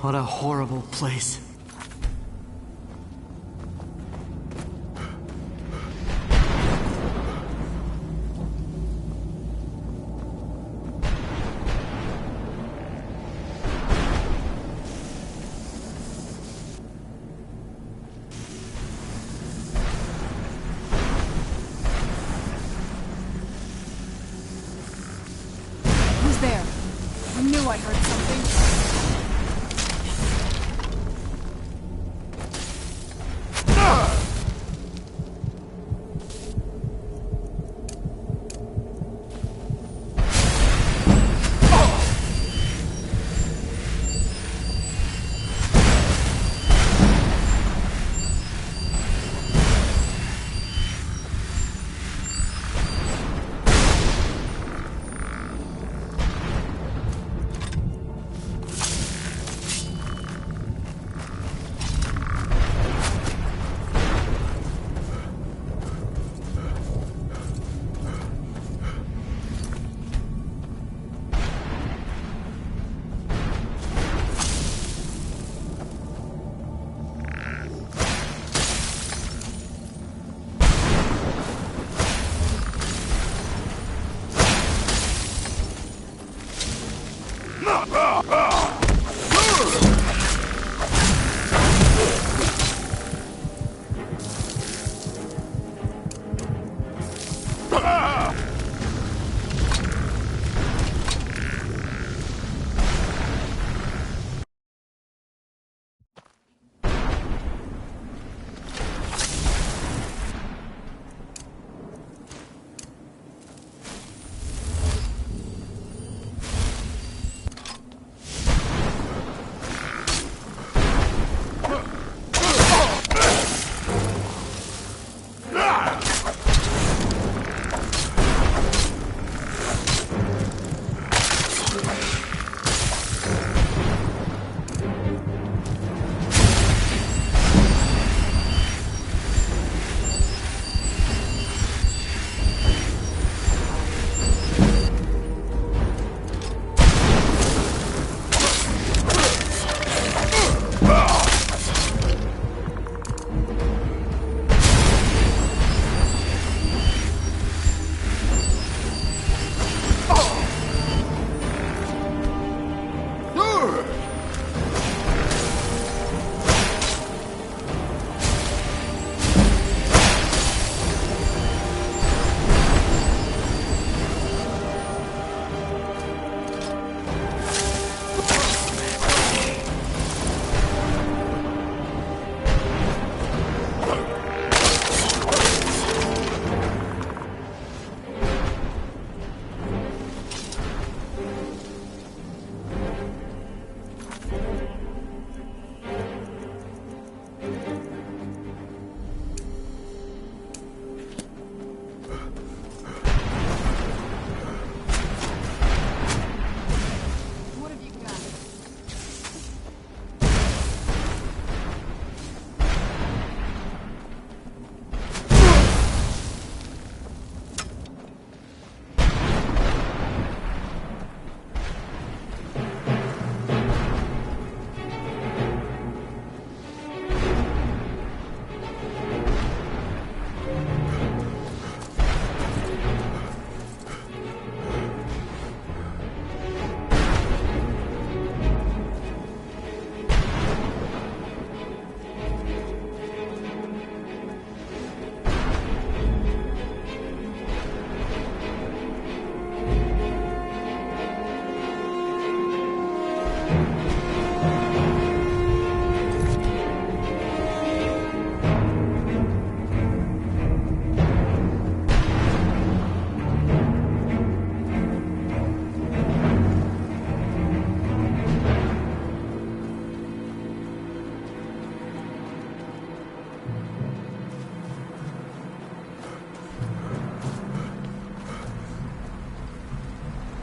Speaker 13: What a horrible place.
Speaker 1: There. I knew I heard something.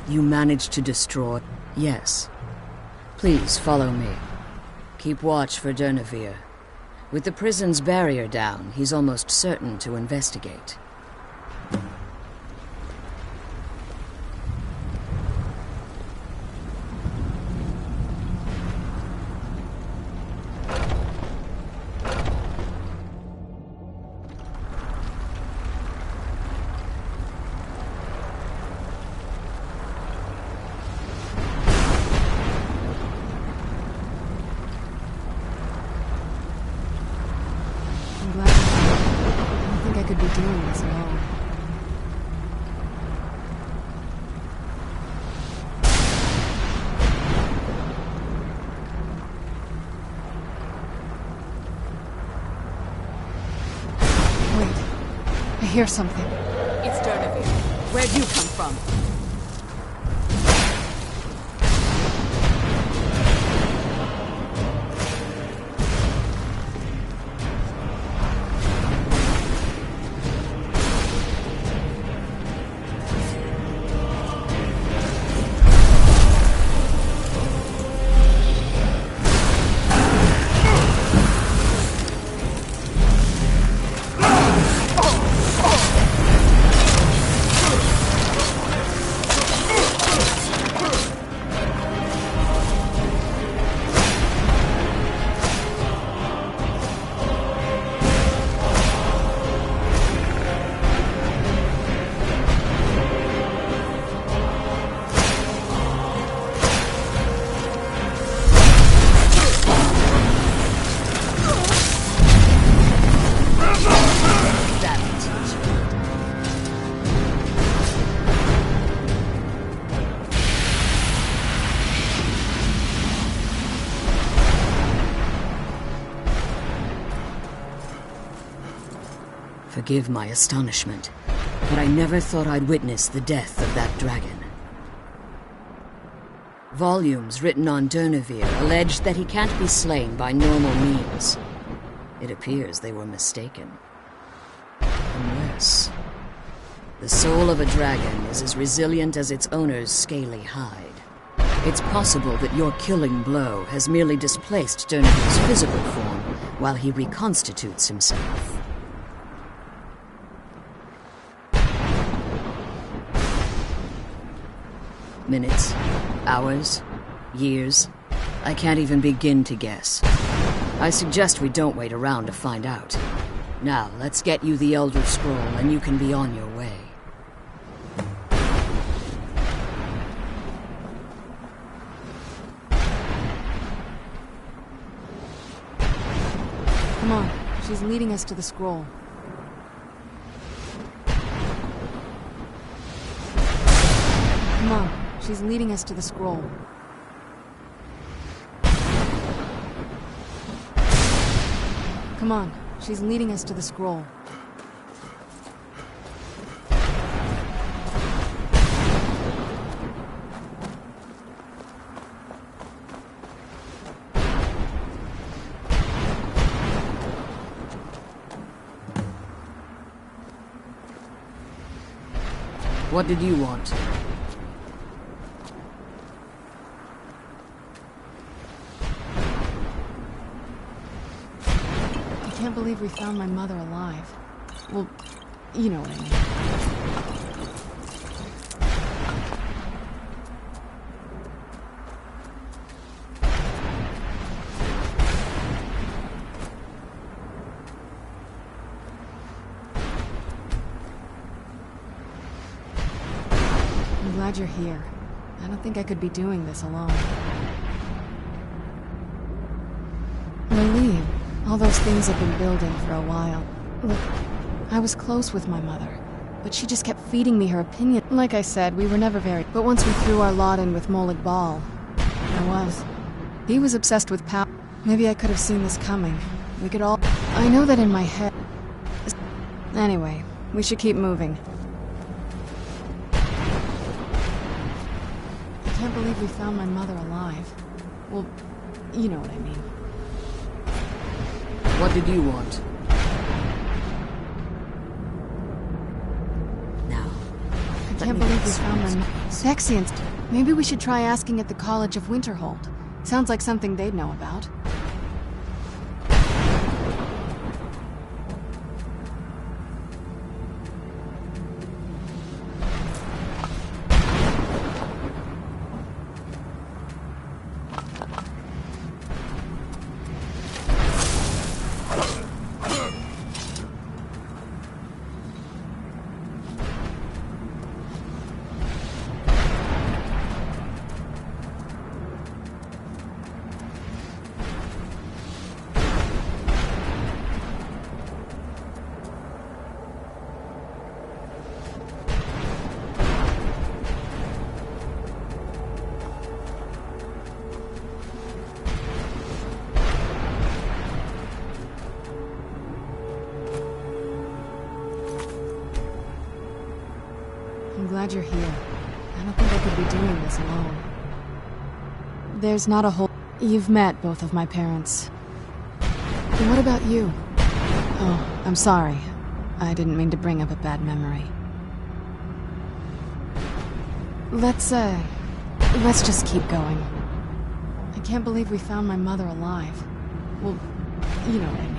Speaker 10: You managed to destroy... Yes. Please, follow me. Keep watch for Durnevere. With the prison's barrier down, he's almost certain to investigate.
Speaker 1: could be doing this alone. Wait. I hear something.
Speaker 11: It's Durnavir. Where'd you come from?
Speaker 10: Forgive my astonishment, but I never thought I'd witness the death of that dragon. Volumes written on Durnavir allege that he can't be slain by normal means. It appears they were mistaken. Unless the soul of a dragon is as resilient as its owner's scaly hide. It's possible that your killing blow has merely displaced Durnavir's physical form while he reconstitutes himself. Minutes, hours, years. I can't even begin to guess. I suggest we don't wait around to find out. Now, let's get you the Elder Scroll and you can be on your way.
Speaker 1: Come on, she's leading us to the scroll. Come on. She's leading us to the scroll. Come on. She's leading us to the scroll.
Speaker 10: What did you want?
Speaker 1: I can't believe we found my mother alive. Well, you know what I mean. I'm glad you're here. I don't think I could be doing this alone. Relieved. All those things have been building for a while. Look, I was close with my mother, but she just kept feeding me her opinion. Like I said, we were never very... But once we threw our lot in with Molig Bal, I was. He was obsessed with power. Maybe I could have seen this coming. We could all... I know that in my head... Anyway, we should keep moving. I can't believe we found my mother alive. Well, you know what I mean.
Speaker 10: What did you want? Now.
Speaker 1: I can't believe we found my Sexians. Maybe we should try asking at the College of Winterhold. Sounds like something they'd know about. glad you're here. I don't think I could be doing this alone. There's not a whole... You've met both of my parents. And what about you? Oh, I'm sorry. I didn't mean to bring up a bad memory. Let's just keep going. I can't believe we found my mother alive. Well, you know what I mean.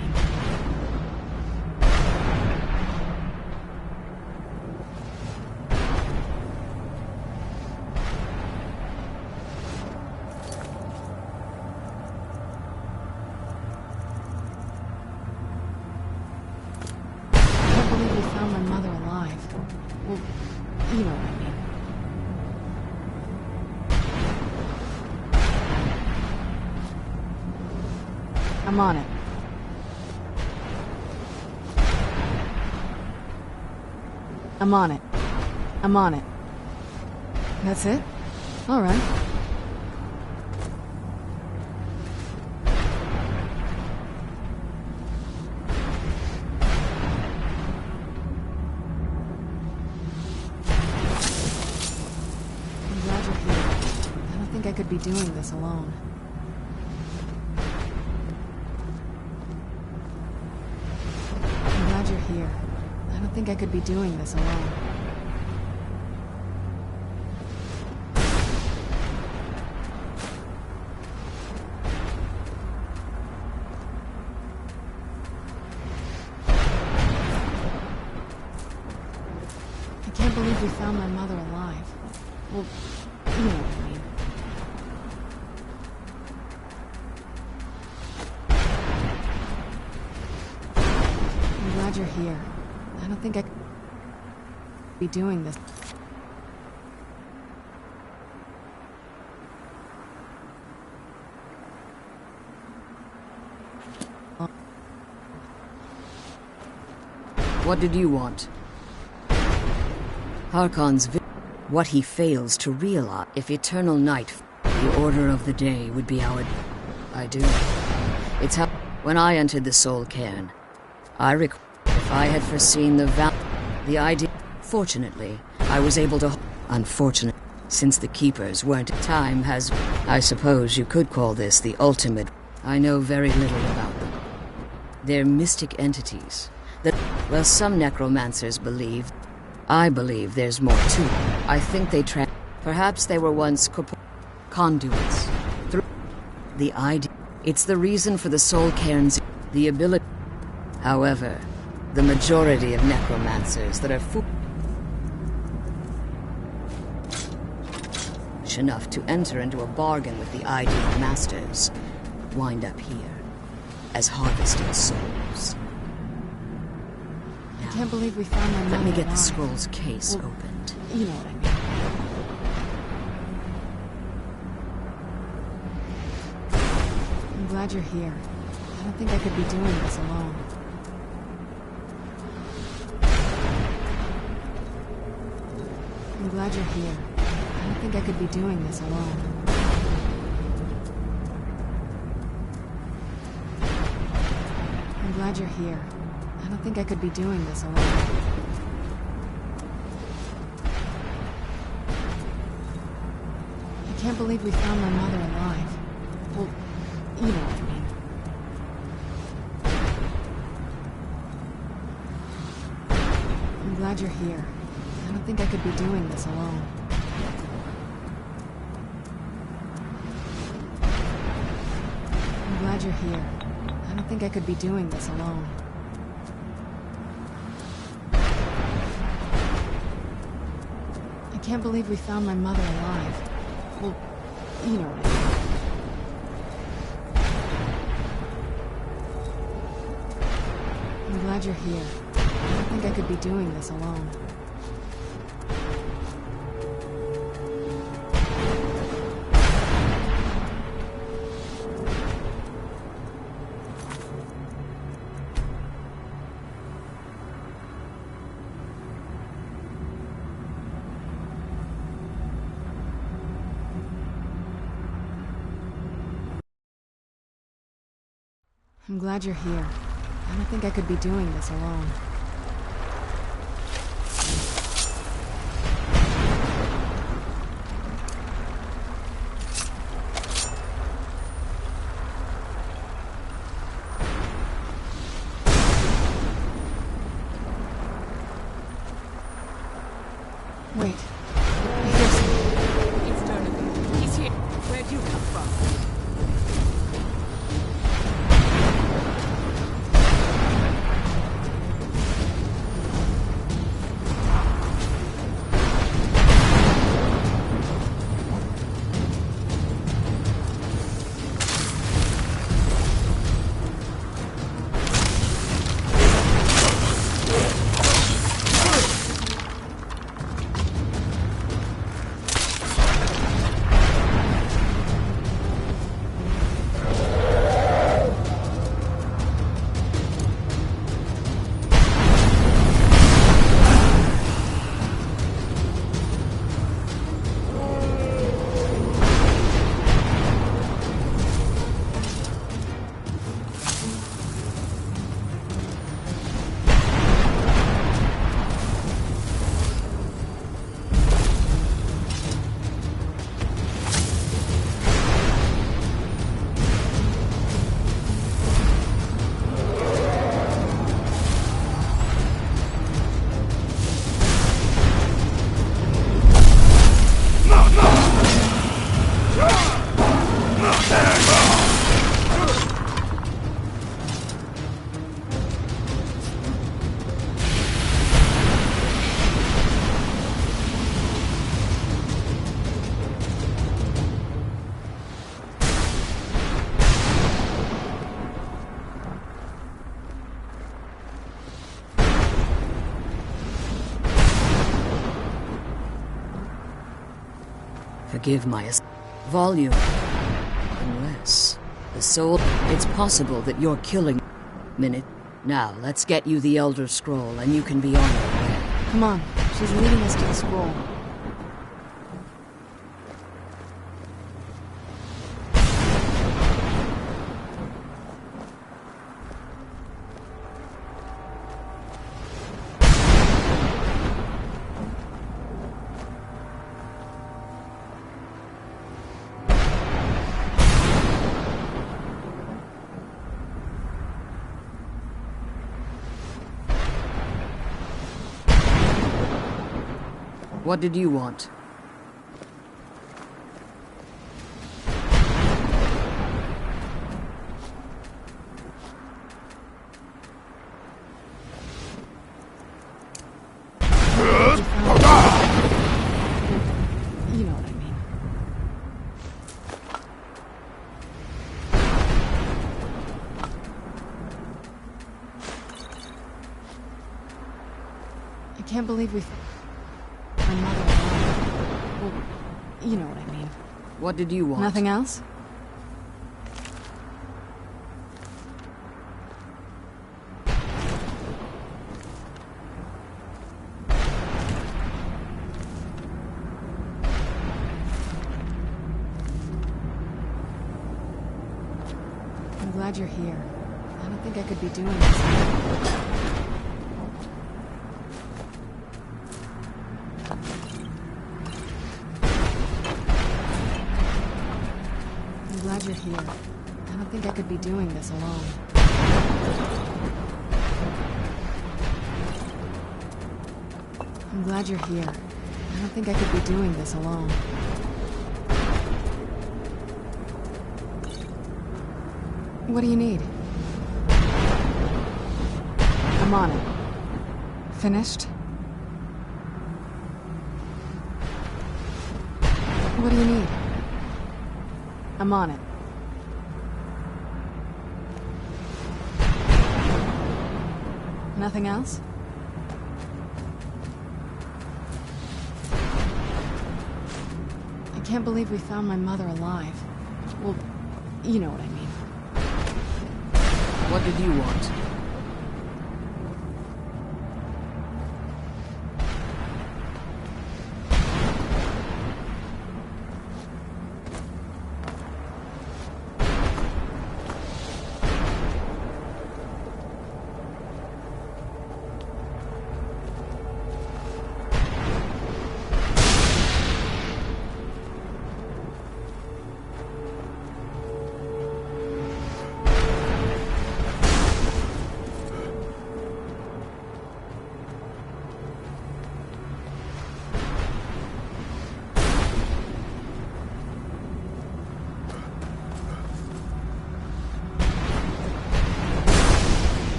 Speaker 1: I'm on it. I'm on it. I'm on it. That's it? All right. I'm glad you're here. I don't think I could be doing this alone. Here. I don't think I could be doing this alone. I can't believe we found my mother alive. Well, you know what I mean. I'm glad you're here. I don't think I could be doing this.
Speaker 10: What did you want? Harkon's what he fails to realize. If eternal night, the order of the day would be our... I do. It's how... When I entered the Soul Cairn, if I had foreseen the idea... Fortunately, I was able to... Unfortunately, since the Keepers weren't... Time has... I suppose you could call this the ultimate... I know very little about them. They're mystic entities that... Well, some necromancers believe... I believe there's more to them. I think they Perhaps they were once conduits. Through the idea... It's the reason for the Soul Cairn's... The ability... However, the majority of necromancers that are foolish enough to enter into a bargain with the ideal masters wind up here as harvested souls.
Speaker 1: I can't believe we found my mother.
Speaker 10: Let me get the
Speaker 1: alive.
Speaker 10: scroll's case opened.
Speaker 1: You know what I mean. I'm glad you're here. I don't think I could be doing this alone. I'm glad you're here. I don't think I could be doing this alone. I'm glad you're here. I don't think I could be doing this alone. I can't believe we found my mother alive. Well, you know what I mean. I'm glad you're here. I don't think I could be doing this alone. I'm glad you're here. I don't think I could be doing this alone. I can't believe we found my mother alive. Well, you know what I mean. I'm glad you're here. I don't think I could be doing this alone. I'm glad you're here. I don't think I could be doing this alone.
Speaker 10: Forgive my volume. Unless the soul... It's possible that you're killing... Minute. Now, let's get you the Elder Scroll, and you can be on your way.
Speaker 1: Come on. She's leading us to the scroll.
Speaker 10: What did you want?
Speaker 1: You know what I mean. I can't believe we... My mother alive. Well, you know what I mean.
Speaker 10: What did you want?
Speaker 1: Nothing else? I'm glad you're here. I don't think I could be doing this. I'm glad you're here. I don't think I could be doing this alone. I'm glad you're here. I don't think I could be doing this alone. What do you need? I'm on it. Finished? What do you need? I'm on it. Nothing else? I can't believe we found my mother alive. Well, you know what I mean.
Speaker 10: What did you want?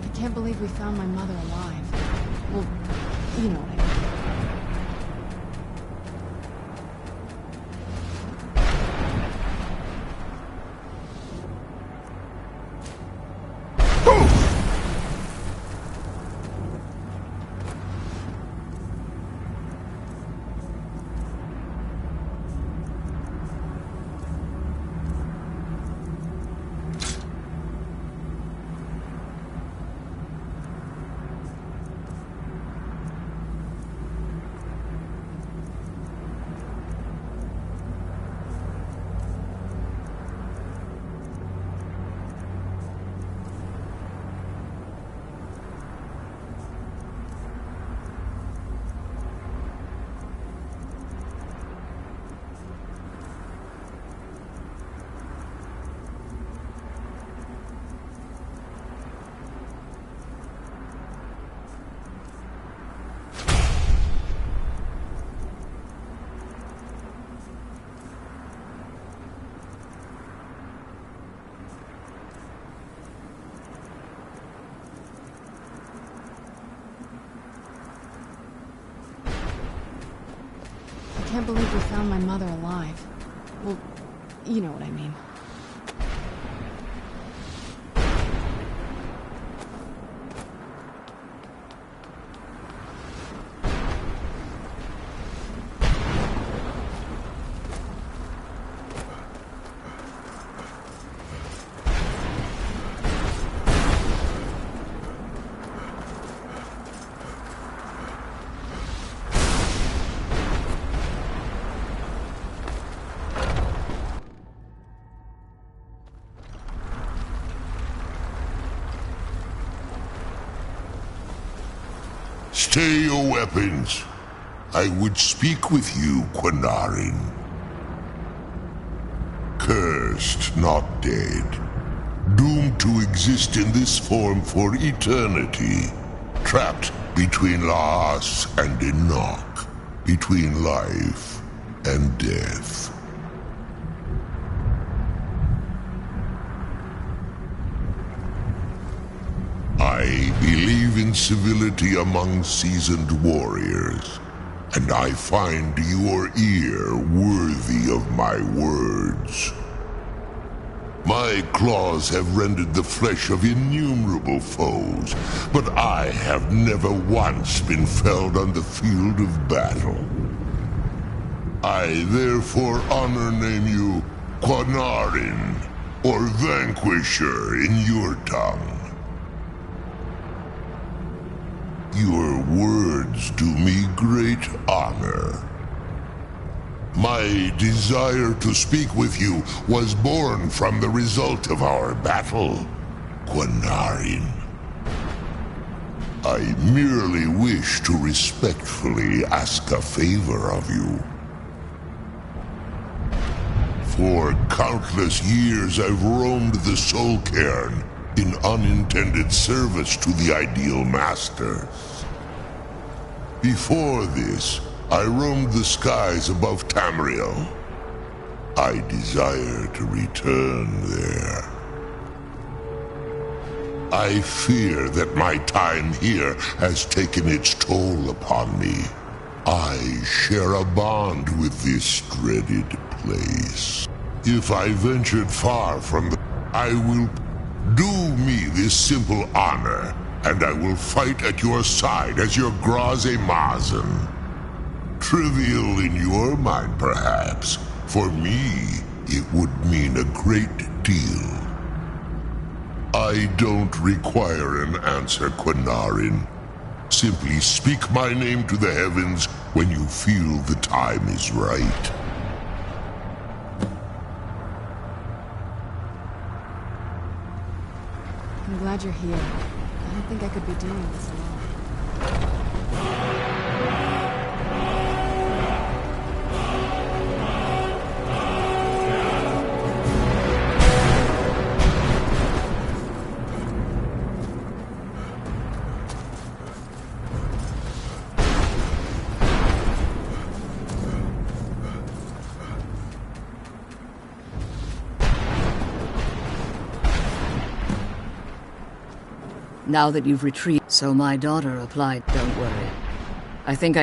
Speaker 1: I can't believe we found my mother alive. Well, you know what I mean. can't believe we found my mother alive. Well, you know what I mean.
Speaker 15: Stay your weapons. I would speak with you, Quinarin. Cursed, not dead. Doomed to exist in this form for eternity. Trapped between Laas and Enoch. Between life and death. I believe in civility among seasoned warriors, and I find your ear worthy of my words. My claws have rendered the flesh of innumerable foes, but I have never once been felled on the field of battle. I therefore honor name you Quinarin, or Vanquisher in your tongue. Your words do me great honor. My desire to speak with you was born from the result of our battle, Quinarin. I merely wish to respectfully ask a favor of you. For countless years I've roamed the Soul Cairn in unintended service to the Ideal Masters. Before this, I roamed the skies above Tamriel. I desire to return there. I fear that my time here has taken its toll upon me. I share a bond with this dreaded place. If I ventured far from the... I will... Do me this simple honor, and I will fight at your side as your Graze Mazen. Trivial in your mind, perhaps. For me, it would mean a great deal. I don't require an answer, Quinarin. Simply speak my name to the heavens when you feel the time is right.
Speaker 1: I'm glad you're here. I don't think I could be doing this alone.
Speaker 10: Now that you've retrieved, so my daughter applied. Don't worry. I think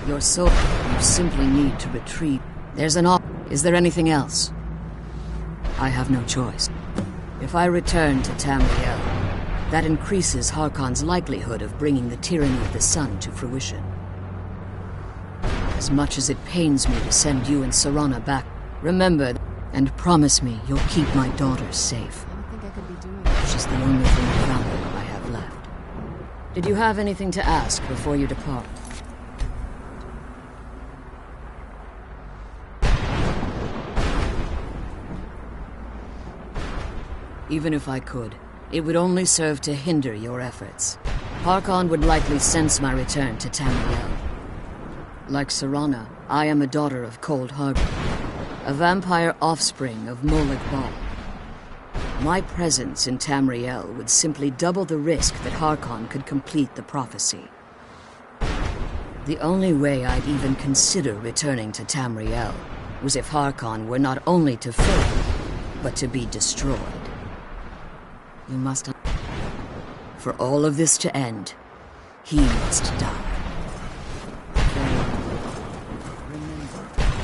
Speaker 10: your soul, you simply need to retrieve. There's an Is there anything else? I have no choice. If I return to Tamriel, that increases Harkon's likelihood of bringing the tyranny of the sun to fruition. As much as it pains me to send you and Serana back, remember and promise me you'll keep my daughter safe.
Speaker 1: I don't think I could be doing this.
Speaker 10: She's the only thing valuable I have left. Did you have anything to ask before you depart? Even if I could, it would only serve to hinder your efforts. Harkon would likely sense my return to Tamriel. Like Serana, I am a daughter of Cold Harbor, a vampire offspring of Molag Bal. My presence in Tamriel would simply double the risk that Harkon could complete the prophecy. The only way I'd even consider returning to Tamriel was if Harkon were not only to fail, but to be destroyed. You must... For all of this to end, he must die. Remember,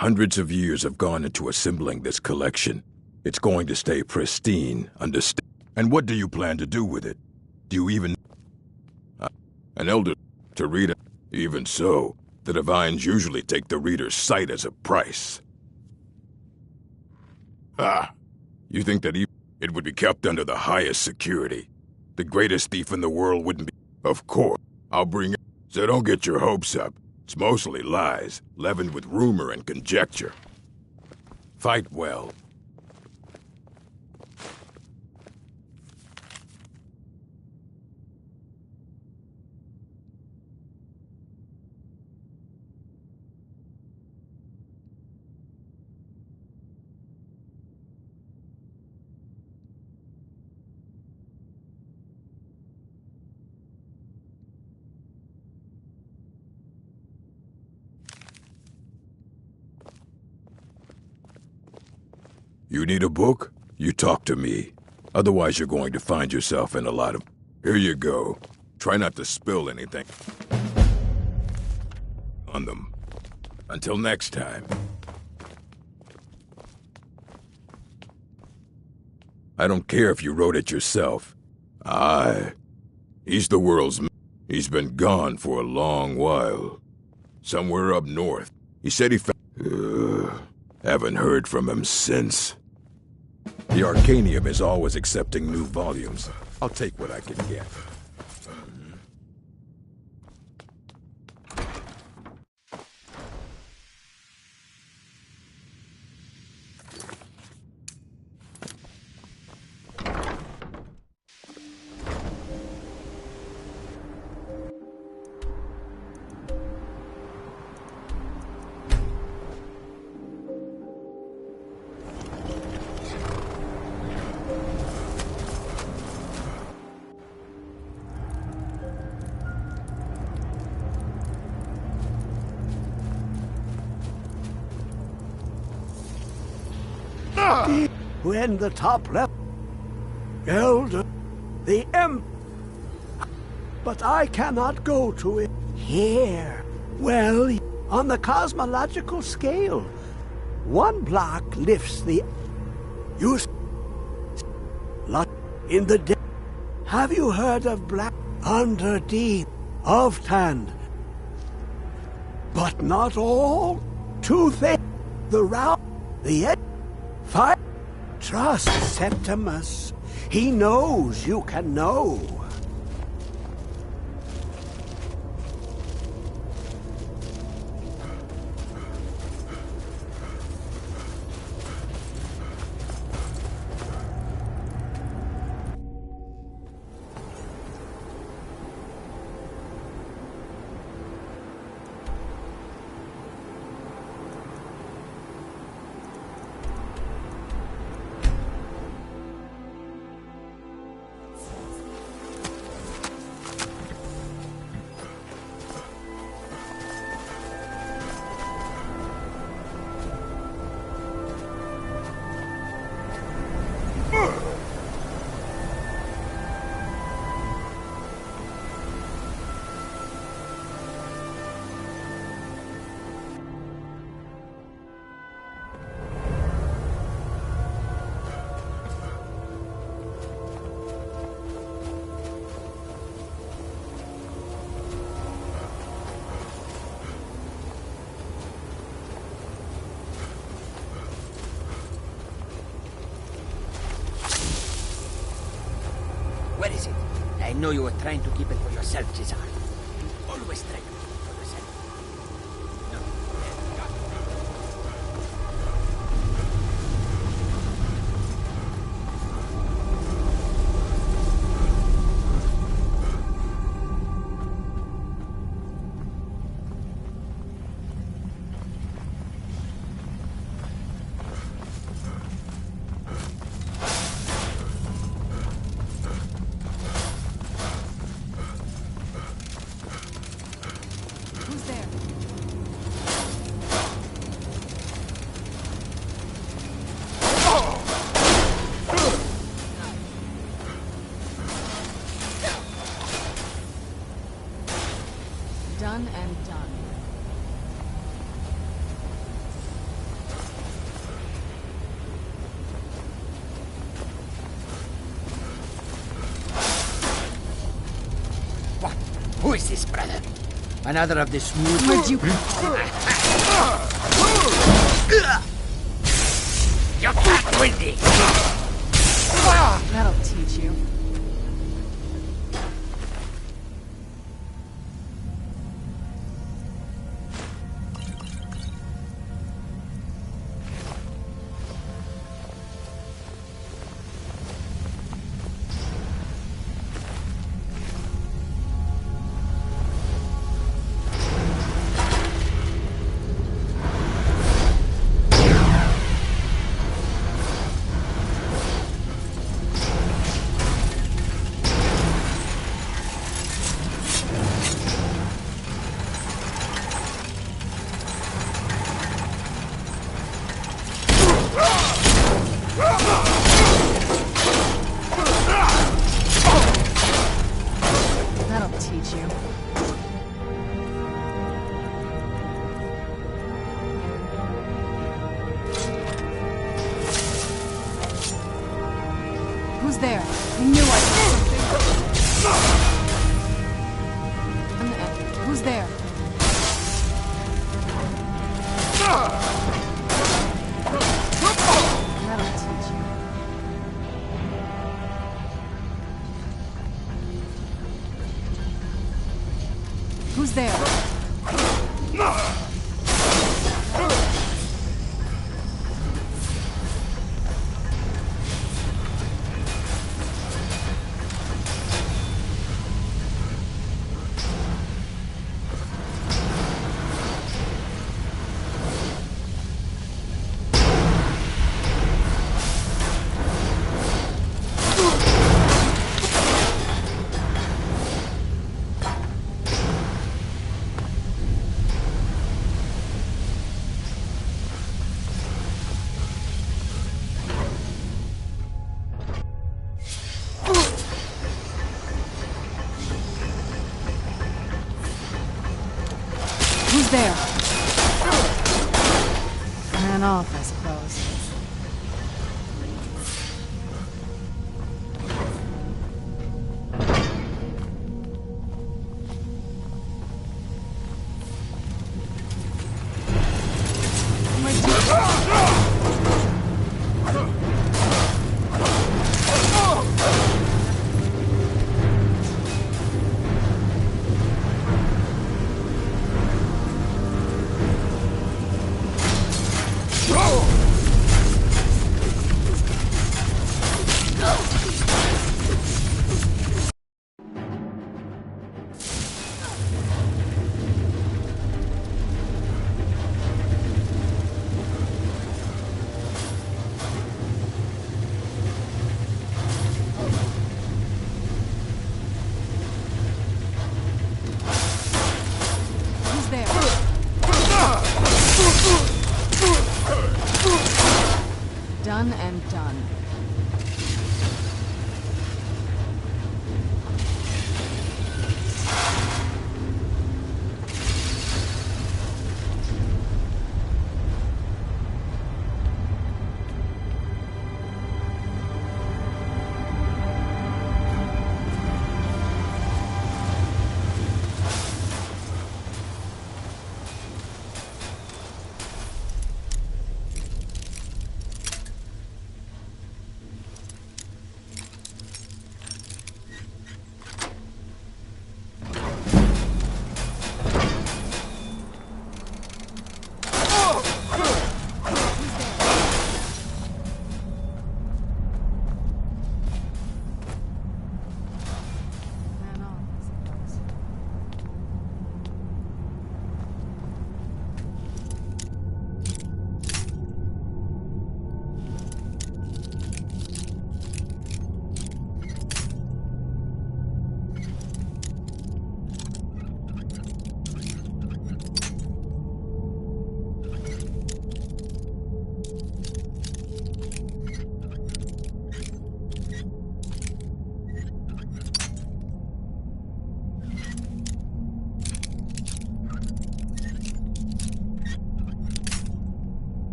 Speaker 8: Hundreds of years have gone into assembling this collection. It's going to stay pristine, understand? And what do you plan to do with it? Do you even... An elder to read it? Even so, the divines usually take the reader's sight as a price. You think that it would be kept under the highest security? The greatest thief in the world wouldn't be... Of course, I'll bring it. So don't get your hopes up. It's mostly lies, leavened with rumor and conjecture. Fight well. You need a book? You talk to me. Otherwise you're going to find yourself in a lot of... Here you go. Try not to spill anything on them. Until next time. I don't care if you wrote it yourself. He's the world's... He's been gone for a long while. Somewhere up north. He said he found... haven't heard from him since. The Arcanium is always accepting new volumes. I'll take what I can get.
Speaker 7: When the top left, Elder, the but I cannot go to it here. Well, on the cosmological scale, one block lifts the lot in the day. Have you heard of Black under deep of Tand? But not all. Two things: the round, the edge, fire. Trust Septimus. He knows you can know.
Speaker 16: Where is it? I know you were trying to keep it for yourself, Cesar. Always try to keep it for yourself.
Speaker 1: Done and done.
Speaker 16: Another of the smooth...
Speaker 3: Where'd you...
Speaker 16: You're fat windy!
Speaker 1: That'll teach you. That'll teach you. Who's there? I knew I saw something. Who's there? That'll teach you. Who's there? Who's there? Ran off, I suppose. Done and done.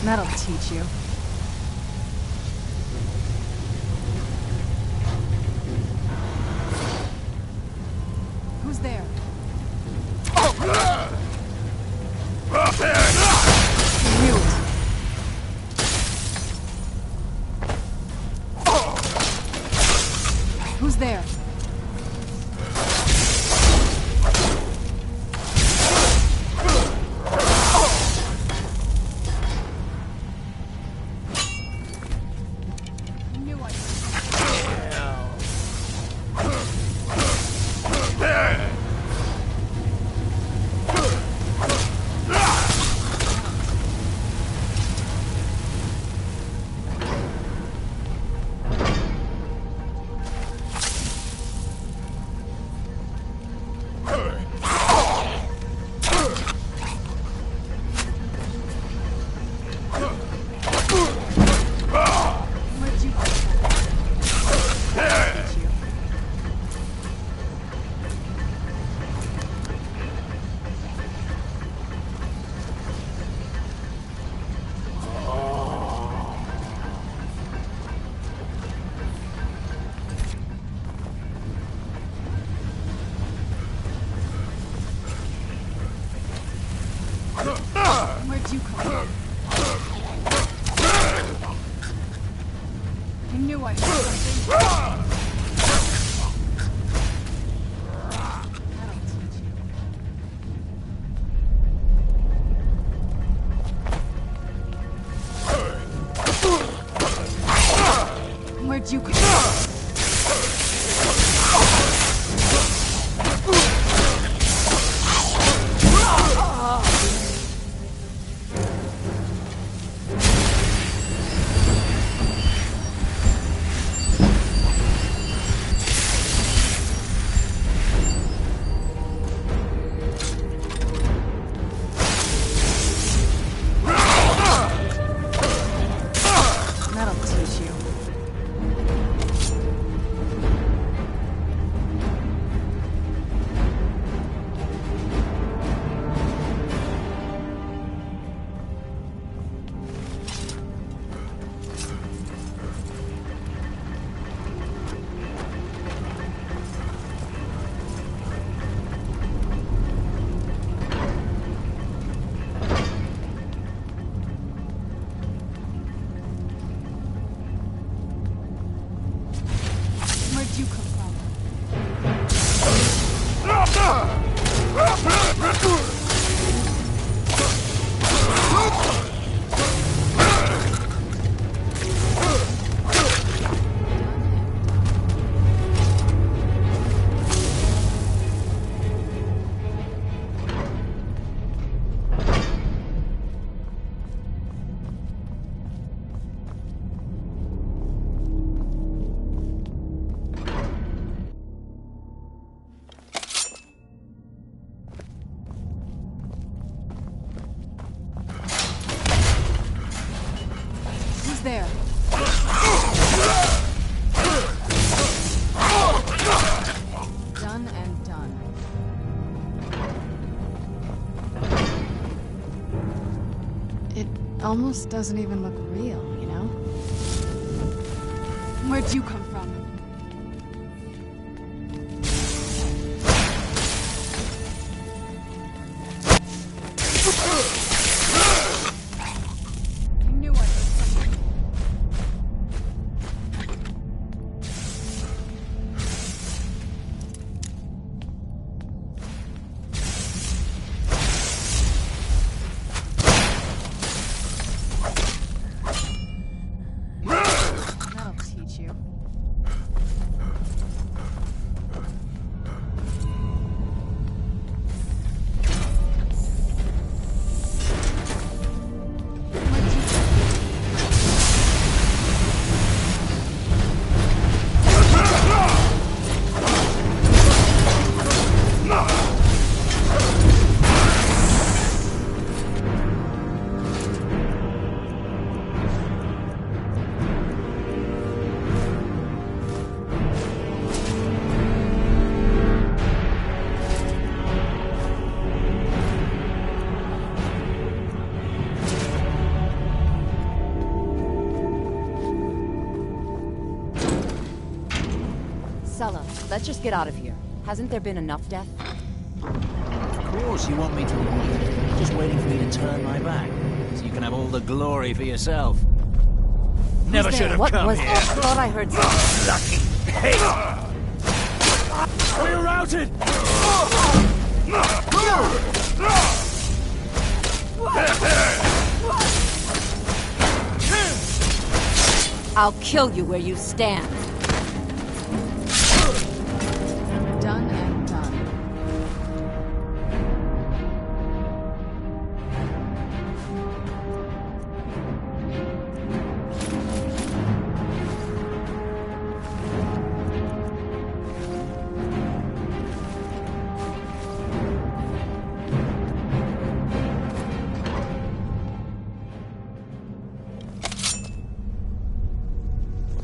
Speaker 1: That'll teach you. Who's there? Knew it. Who's there? Where'd you come from? I knew I heard something. Where'd you come from? Where'd you come from? Who's there? Done and done. It almost doesn't even look real, you know? Where'd you come from? I knew I heard something. That'll teach you.
Speaker 17: Marcella, let's just get out of here. Hasn't there been enough death?
Speaker 18: Of course you want me to leave. Just waiting for me to turn my back, so you can have all the glory for yourself. Never should have come here.
Speaker 17: I thought I heard something.
Speaker 18: Lucky. Hey!
Speaker 7: We're routed!
Speaker 17: I'll kill you where you stand.
Speaker 1: Done and done.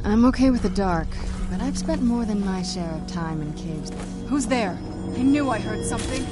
Speaker 1: I'm okay with the dark, but I've spent more than my share of time in caves. Who's there? I knew I heard something.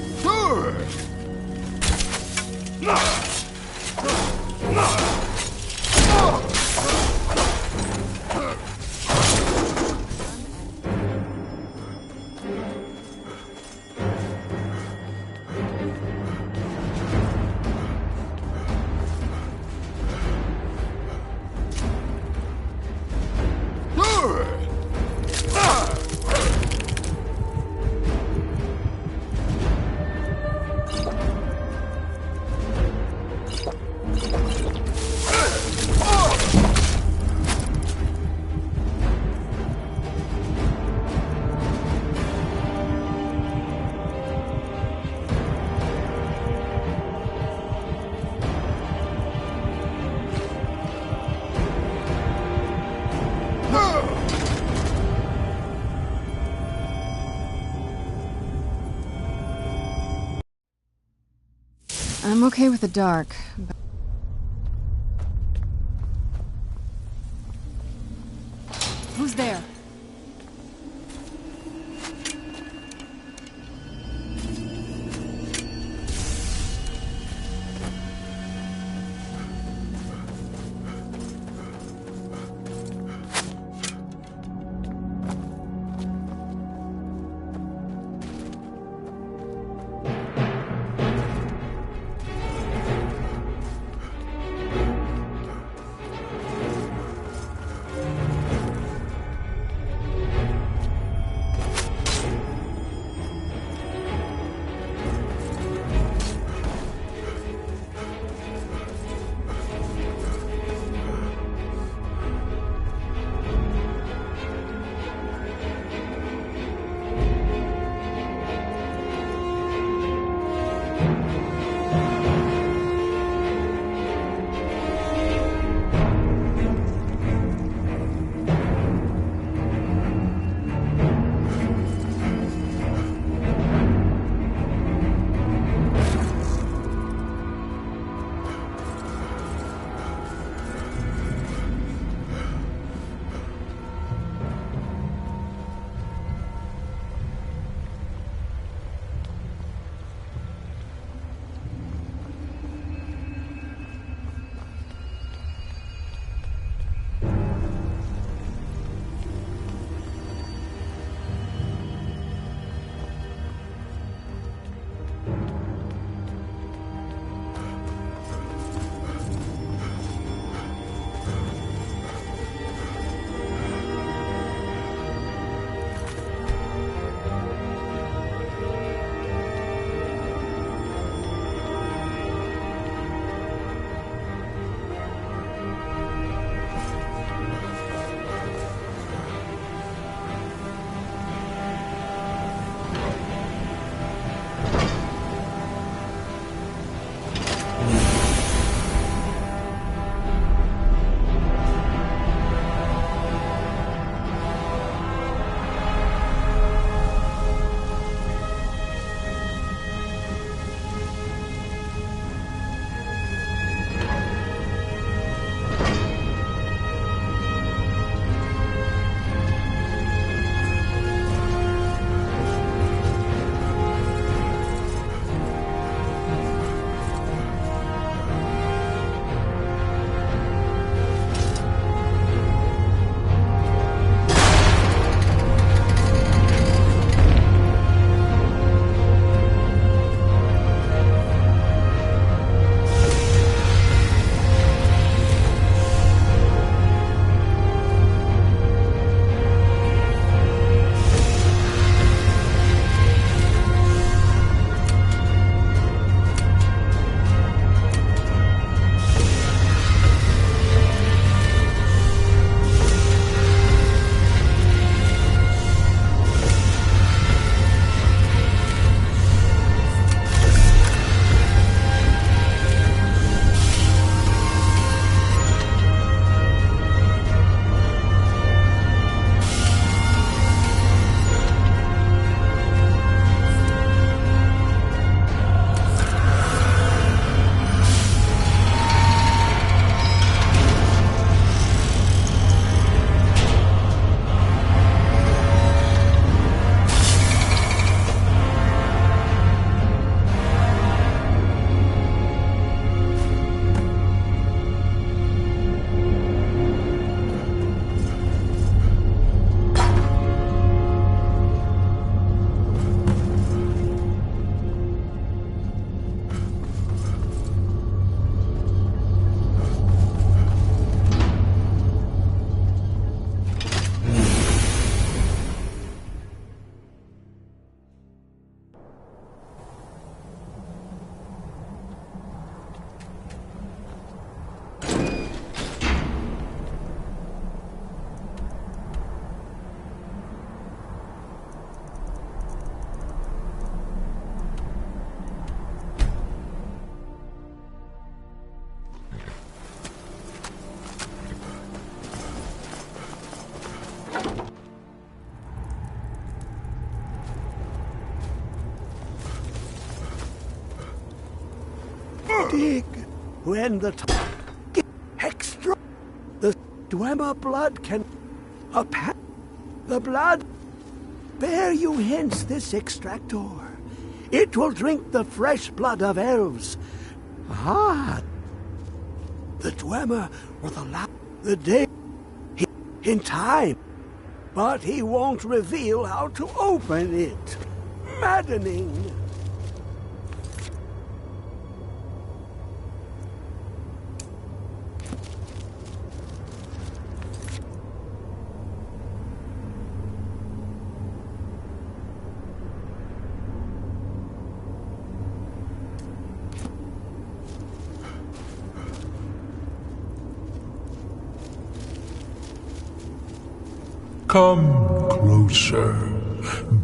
Speaker 1: I'm okay with the dark, but... Who's there?
Speaker 7: dig when the extra. The Dwemer blood can the blood bear you hence this extractor. It will drink the fresh blood of elves. The Dwemer will allow the day in time, but he won't reveal how to open it. Maddening.
Speaker 19: Come closer,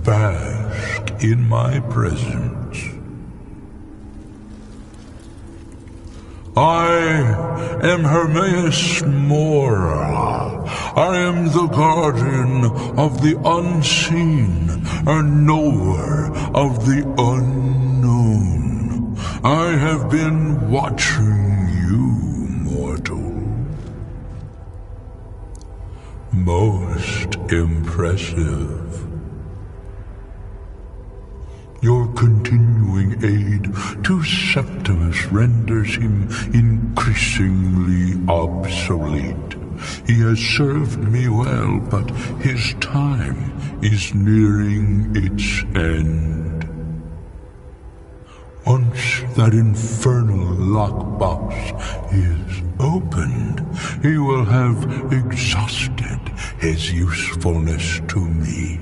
Speaker 19: bask in my presence. I am Hermaeus Mora. I am the guardian of the unseen, a knower of the unknown. I have been watching you, mortal. Most impressive. Your continuing aid to Septimus renders him increasingly obsolete. He has served me well, but his time is nearing its end. Once that infernal lockbox is opened, he will have exhausted his usefulness to me.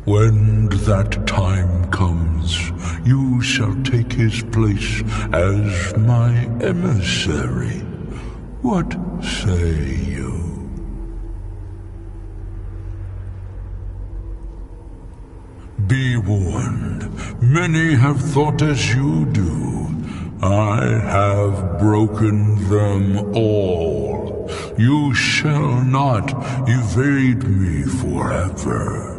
Speaker 19: When that time comes, you shall take his place as my emissary. What say you? Be warned, many have thought as you do. I have broken them all. You shall not evade me forever.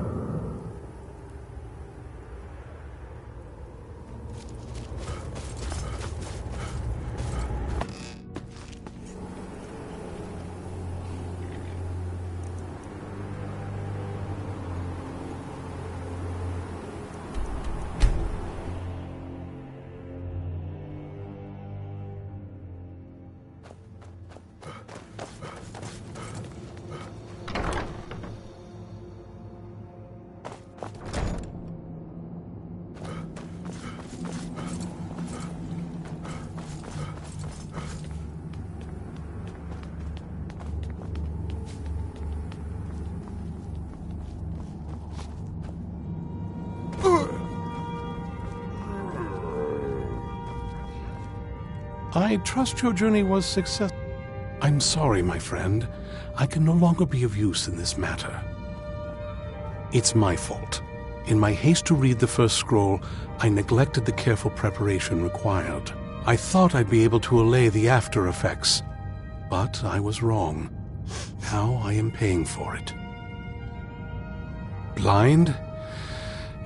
Speaker 12: I trust your journey was successful. I'm sorry, my friend. I can no longer be of use in this matter. It's my fault. In my haste to read the first scroll, I neglected the careful preparation required. I thought I'd be able to allay the after effects, but I was wrong. Now I am paying for it. Blind?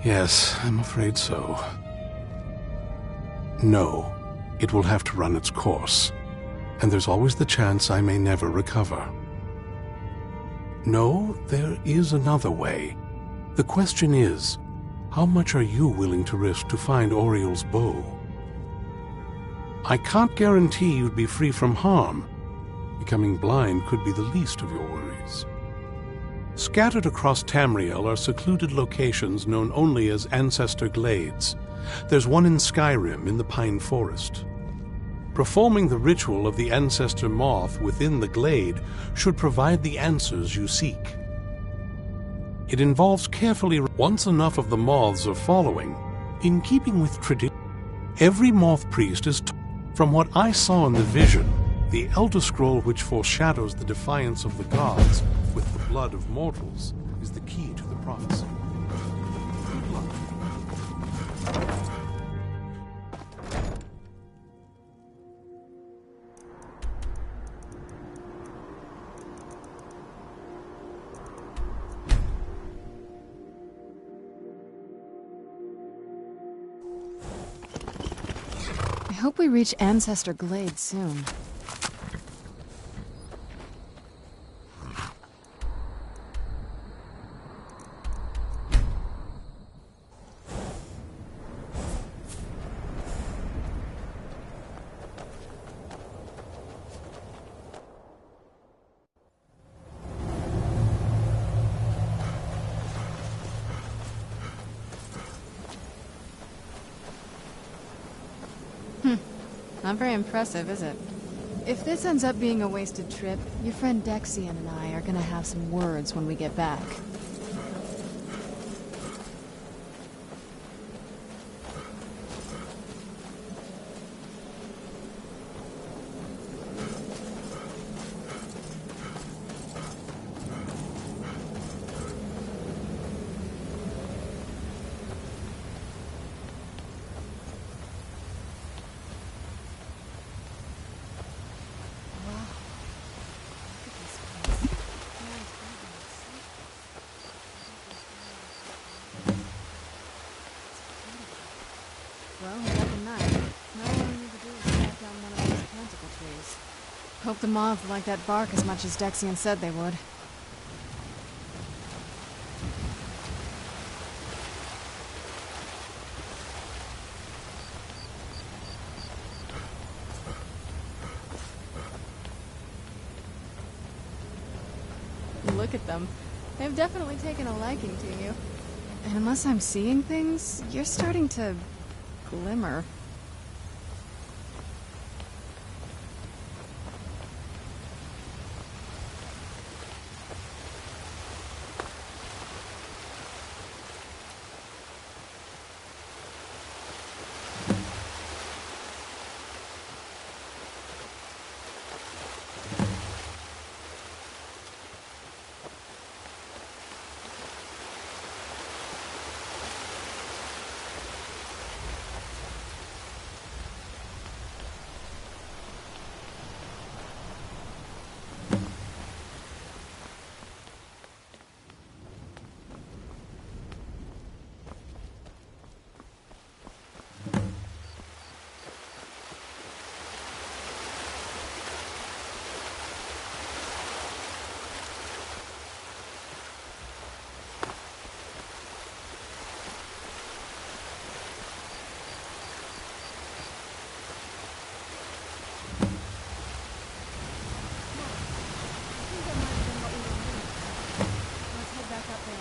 Speaker 12: Yes, I'm afraid so. No. It will have to run its course, and there's always the chance I may never recover. No, there is another way. The question is, how much are you willing to risk to find Oriel's bow? I can't guarantee you'd be free from harm. Becoming blind could be the least of your worries. Scattered across Tamriel are secluded locations known only as Ancestor Glades. There's one in Skyrim in the Pine Forest. Performing the ritual of the Ancestor Moth within the glade should provide the answers you seek. It involves carefully... Once enough of the moths are following, in keeping with tradition, every moth priest is... From what I saw in the vision, the Elder Scroll which foreshadows the defiance of the gods with the blood of mortals is the key to the prophecy. Good luck.
Speaker 1: hope we reach Ancestor Glade soon. Not very impressive, is it? If this ends up being a wasted trip, your friend Dexian and I are gonna have some words when we get back. Well, we got the knife. Now all we need to do is cut down one of those tentacle trees. Hope the moths like that bark as much as Dexian said they would. Look at them. They've definitely taken a liking to you. And unless I'm seeing things, you're starting to glimmer.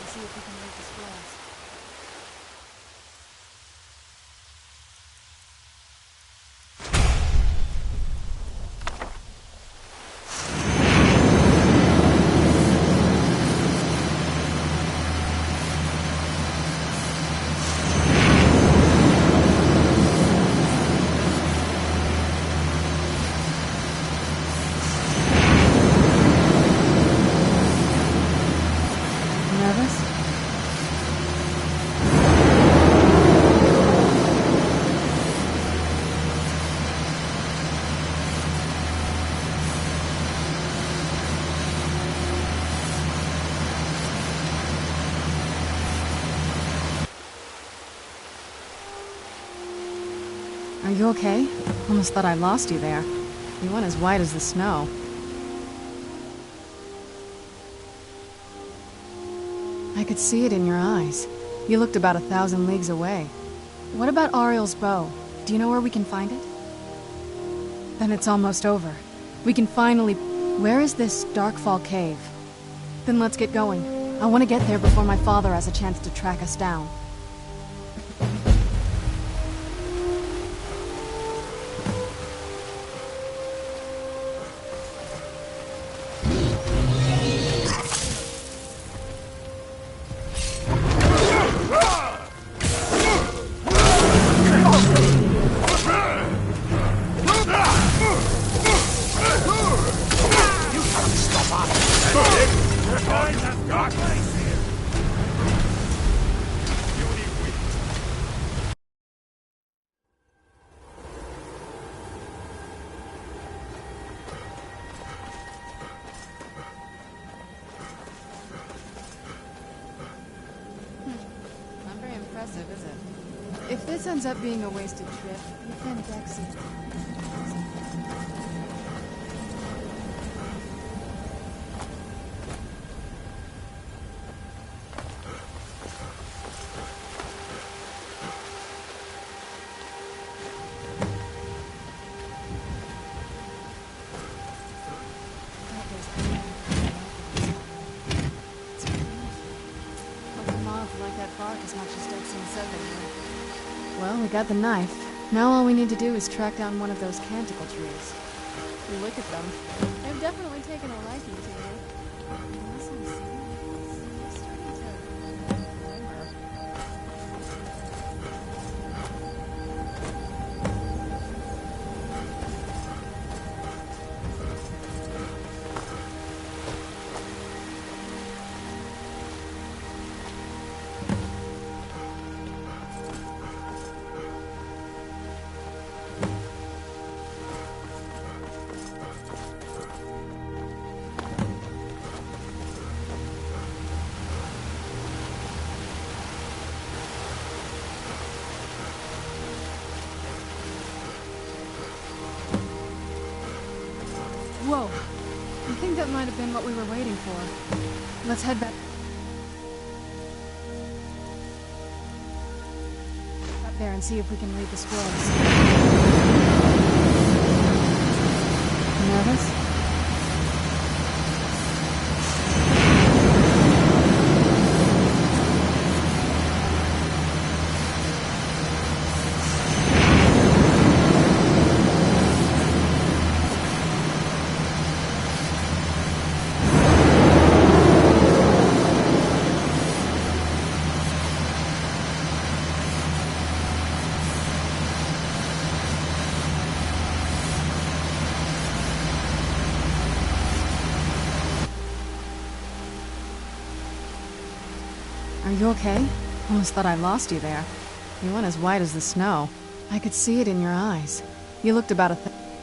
Speaker 1: See if we can make this blast. Nervous? Are you okay? Almost thought I lost you there. You went as white as the snow. I could see it in your eyes. You looked about 1,000 leagues away. What about Ariel's bow? Do you know where we can find it? Then it's almost over. We can finally... Where is this Darkfall cave? Then let's get going. I want to get there before my father has a chance to track us down. If this this ends up being a wasted trip. You've been Dexy. Well, we got the knife. Now all we need to do is track down one of those canticle trees.
Speaker 11: Look at them. They've definitely taken a liking to you.
Speaker 1: Whoa. I think that might have been what we were waiting for. Let's head back. Up there and see if we can read the scrolls. Nervous? Are you okay? Almost thought I lost you there. You went as white as the snow. I could see it in your eyes. You looked about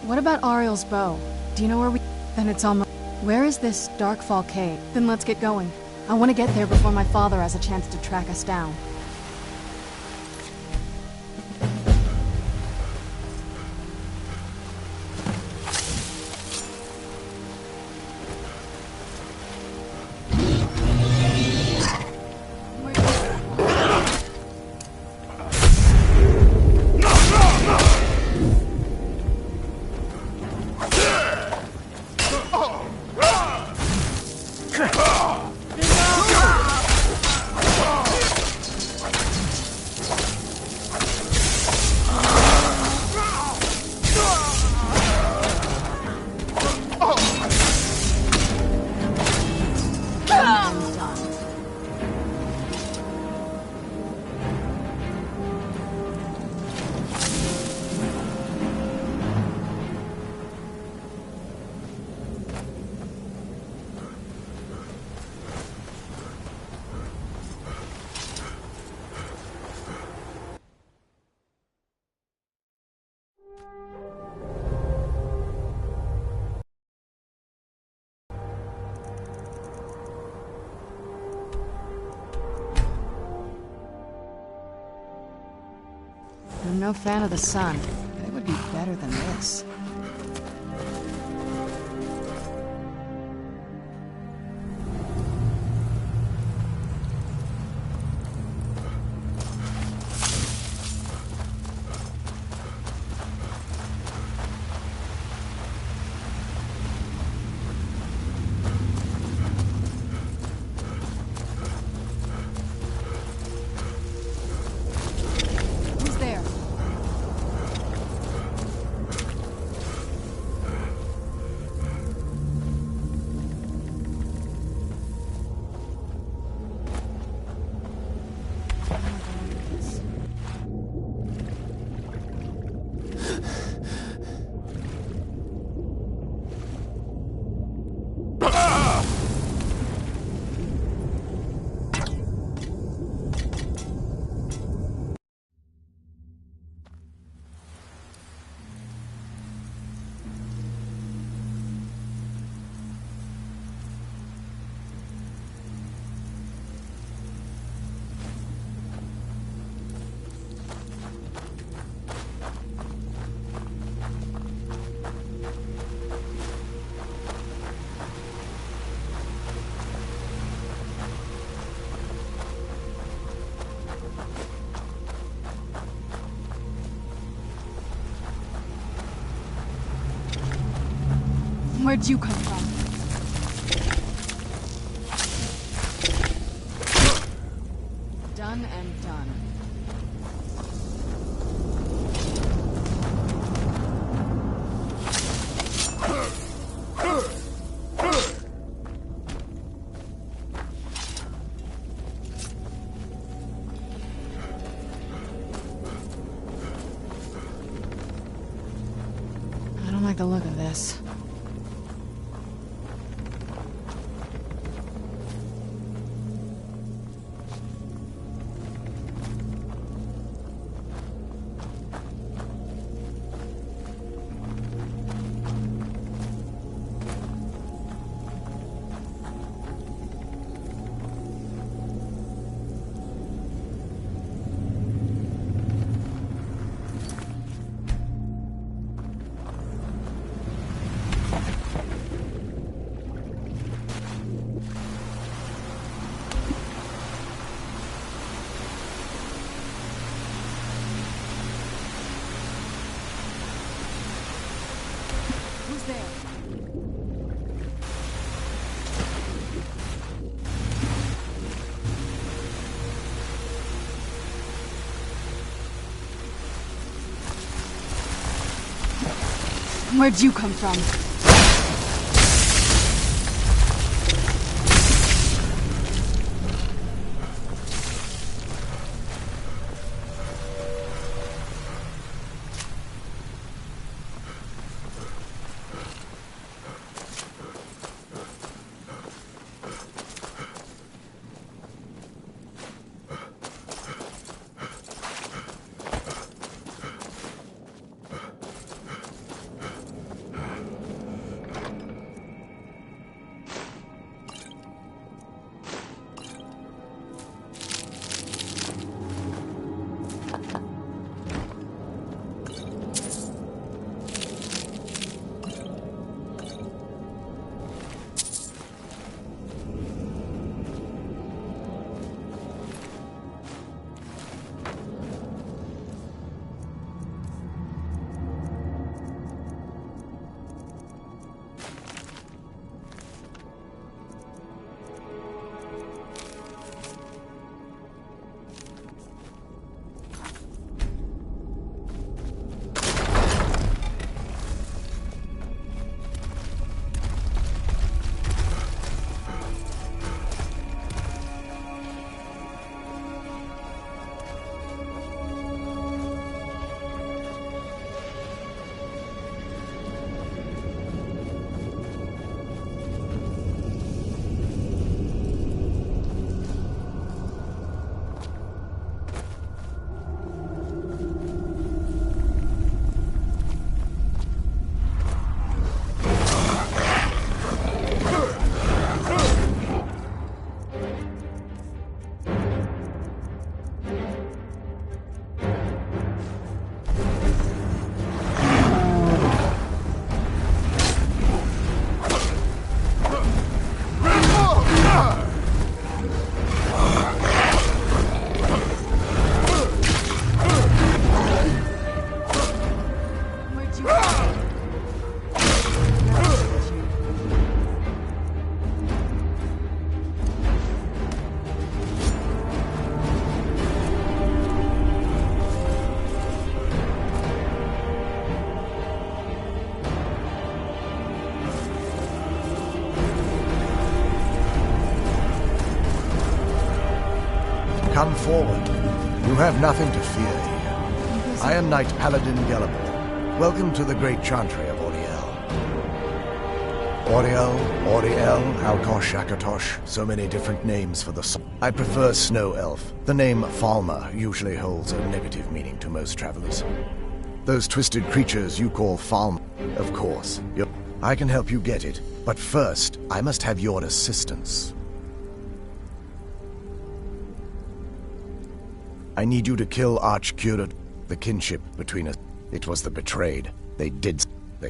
Speaker 1: What about Ariel's bow? Do you know where we... Then it's almost... Where is this Darkfall cave? Then let's get going. I want to get there before my father has a chance to track us down. I'm no fan of the sun, but it would be better than this. Where'd you come from? Done and done. I don't like the look of this. Who's there? Where'd you come from?
Speaker 7: Come forward. You have nothing to fear here. I am Knight Paladin Gelabor. Welcome to the great chantry of Auriel. Auriel, Alkosh, Akatosh, so many different names for the sun. I prefer Snow Elf. The name Falmer usually holds a negative meaning to most travelers. Those twisted creatures you call Falmer, of course. I can help you get it, but first, I must have your assistance. I need you to kill Archcurate. The kinship between us. It was the betrayed. They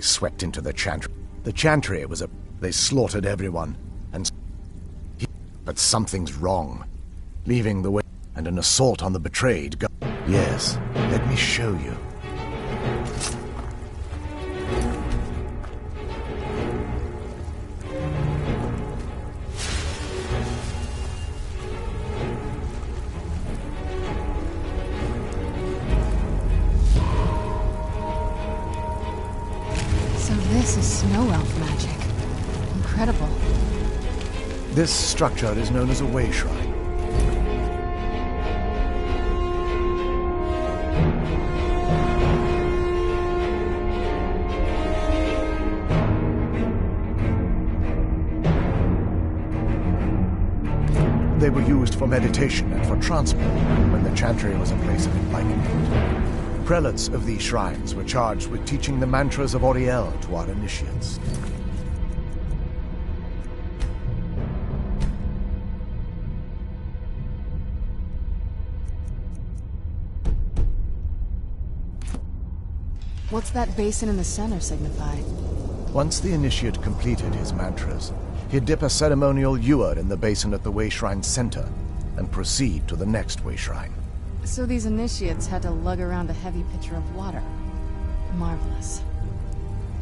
Speaker 7: swept into the chantry. The chantry was they slaughtered everyone, but something's wrong. Leaving the way, and an assault on the betrayed. Yes, let me show you.
Speaker 20: This structure is known as a way shrine. They were used for meditation and for transport when the chantry was a place of enlightenment. Prelates of these shrines were charged with teaching the mantras of Oriel to our initiates.
Speaker 1: What's that basin in the center signify?
Speaker 20: Once the initiate completed his mantras, he'd dip a ceremonial ewer in the basin at the way shrine's center and proceed to the next way shrine.
Speaker 1: So these initiates had to lug around a heavy pitcher of water. Marvelous.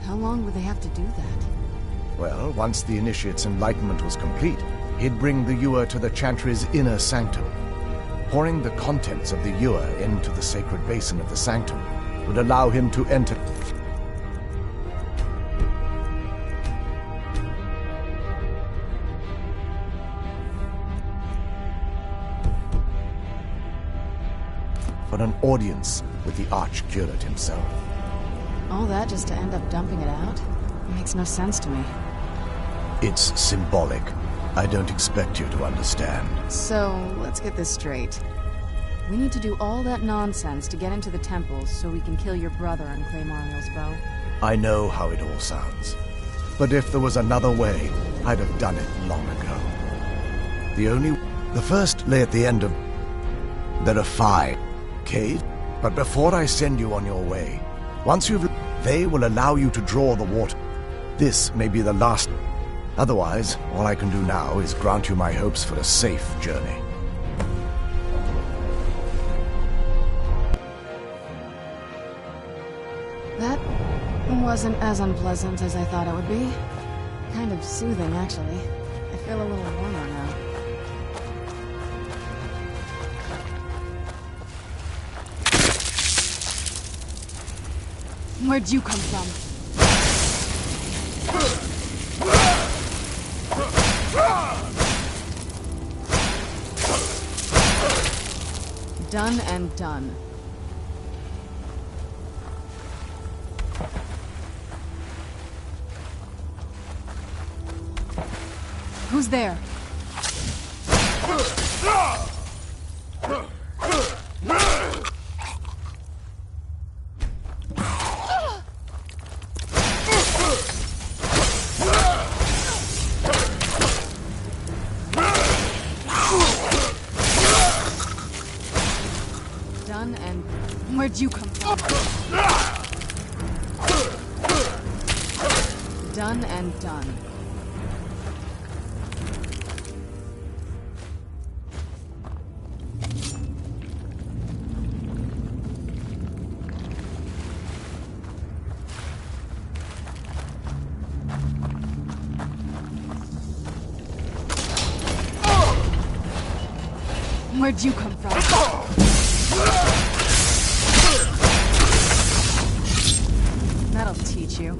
Speaker 1: How long would they have to do that?
Speaker 20: Well, once the initiate's enlightenment was complete, he'd bring the ewer to the chantry's inner sanctum. Pouring the contents of the ewer into the sacred basin of the sanctum would allow him to enter. For an audience with the Archcurate himself.
Speaker 1: All that just to end up dumping it out? It makes no sense to me.
Speaker 20: It's symbolic. I don't expect you to understand.
Speaker 1: So, let's get this straight. We need to do all that nonsense to get into the temples so we can kill your brother and claim Ariel's bow.
Speaker 20: I know how it all sounds. But if there was another way, I'd have done it long ago. The first lay at the end of... There are 5 caves, but before I send you on your way, they will allow you to draw the water. This may be the last. Otherwise, all I can do now is grant you my hopes for a safe journey.
Speaker 1: That wasn't as unpleasant as I thought it would be. Kind of soothing, actually. I feel a little warmer now. Where'd you come from? Done and done. Who's there? Done and... Where'd you come from? Done and done. Where'd you come from? That'll teach you.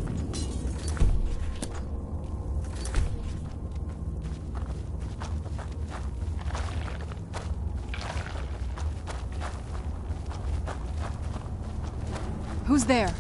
Speaker 1: Who's there?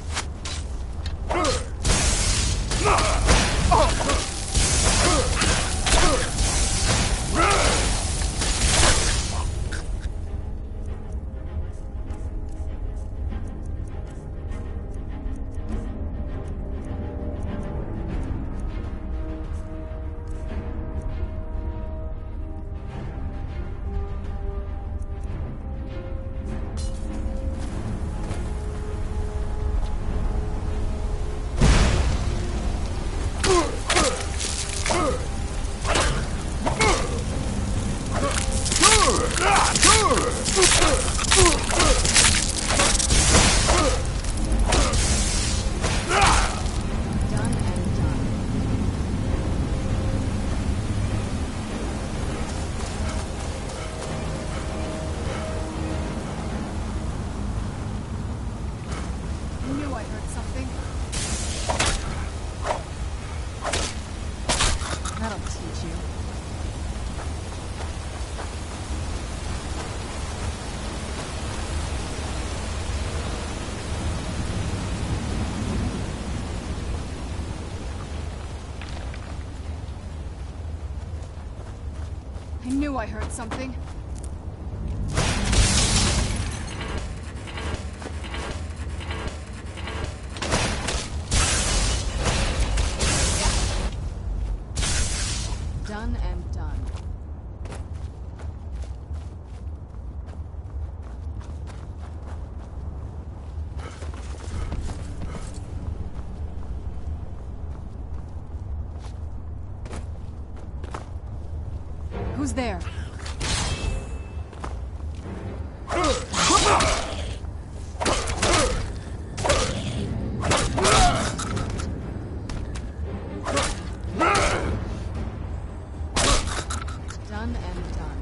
Speaker 1: That'll teach you. I knew I heard something. Done and done. Who's there? Done and done.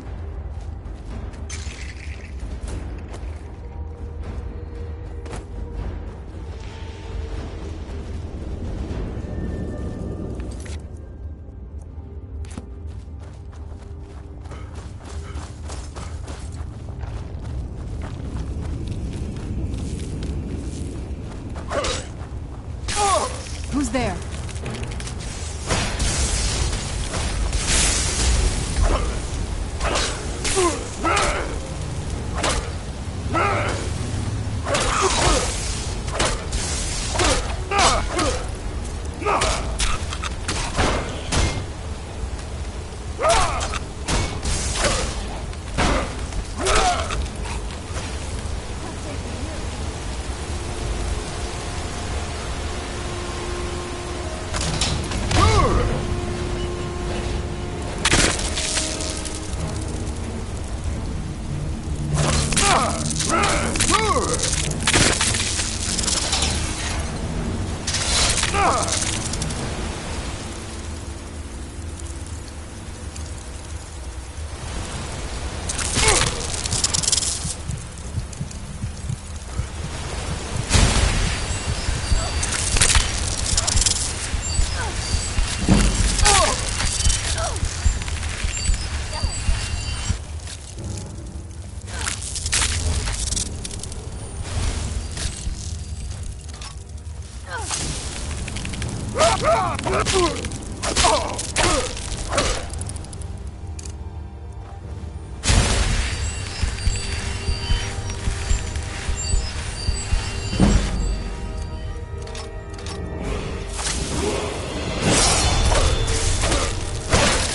Speaker 1: Who's there?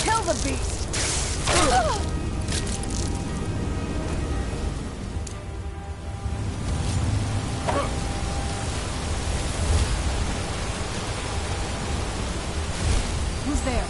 Speaker 1: Kill the beast! Who's there?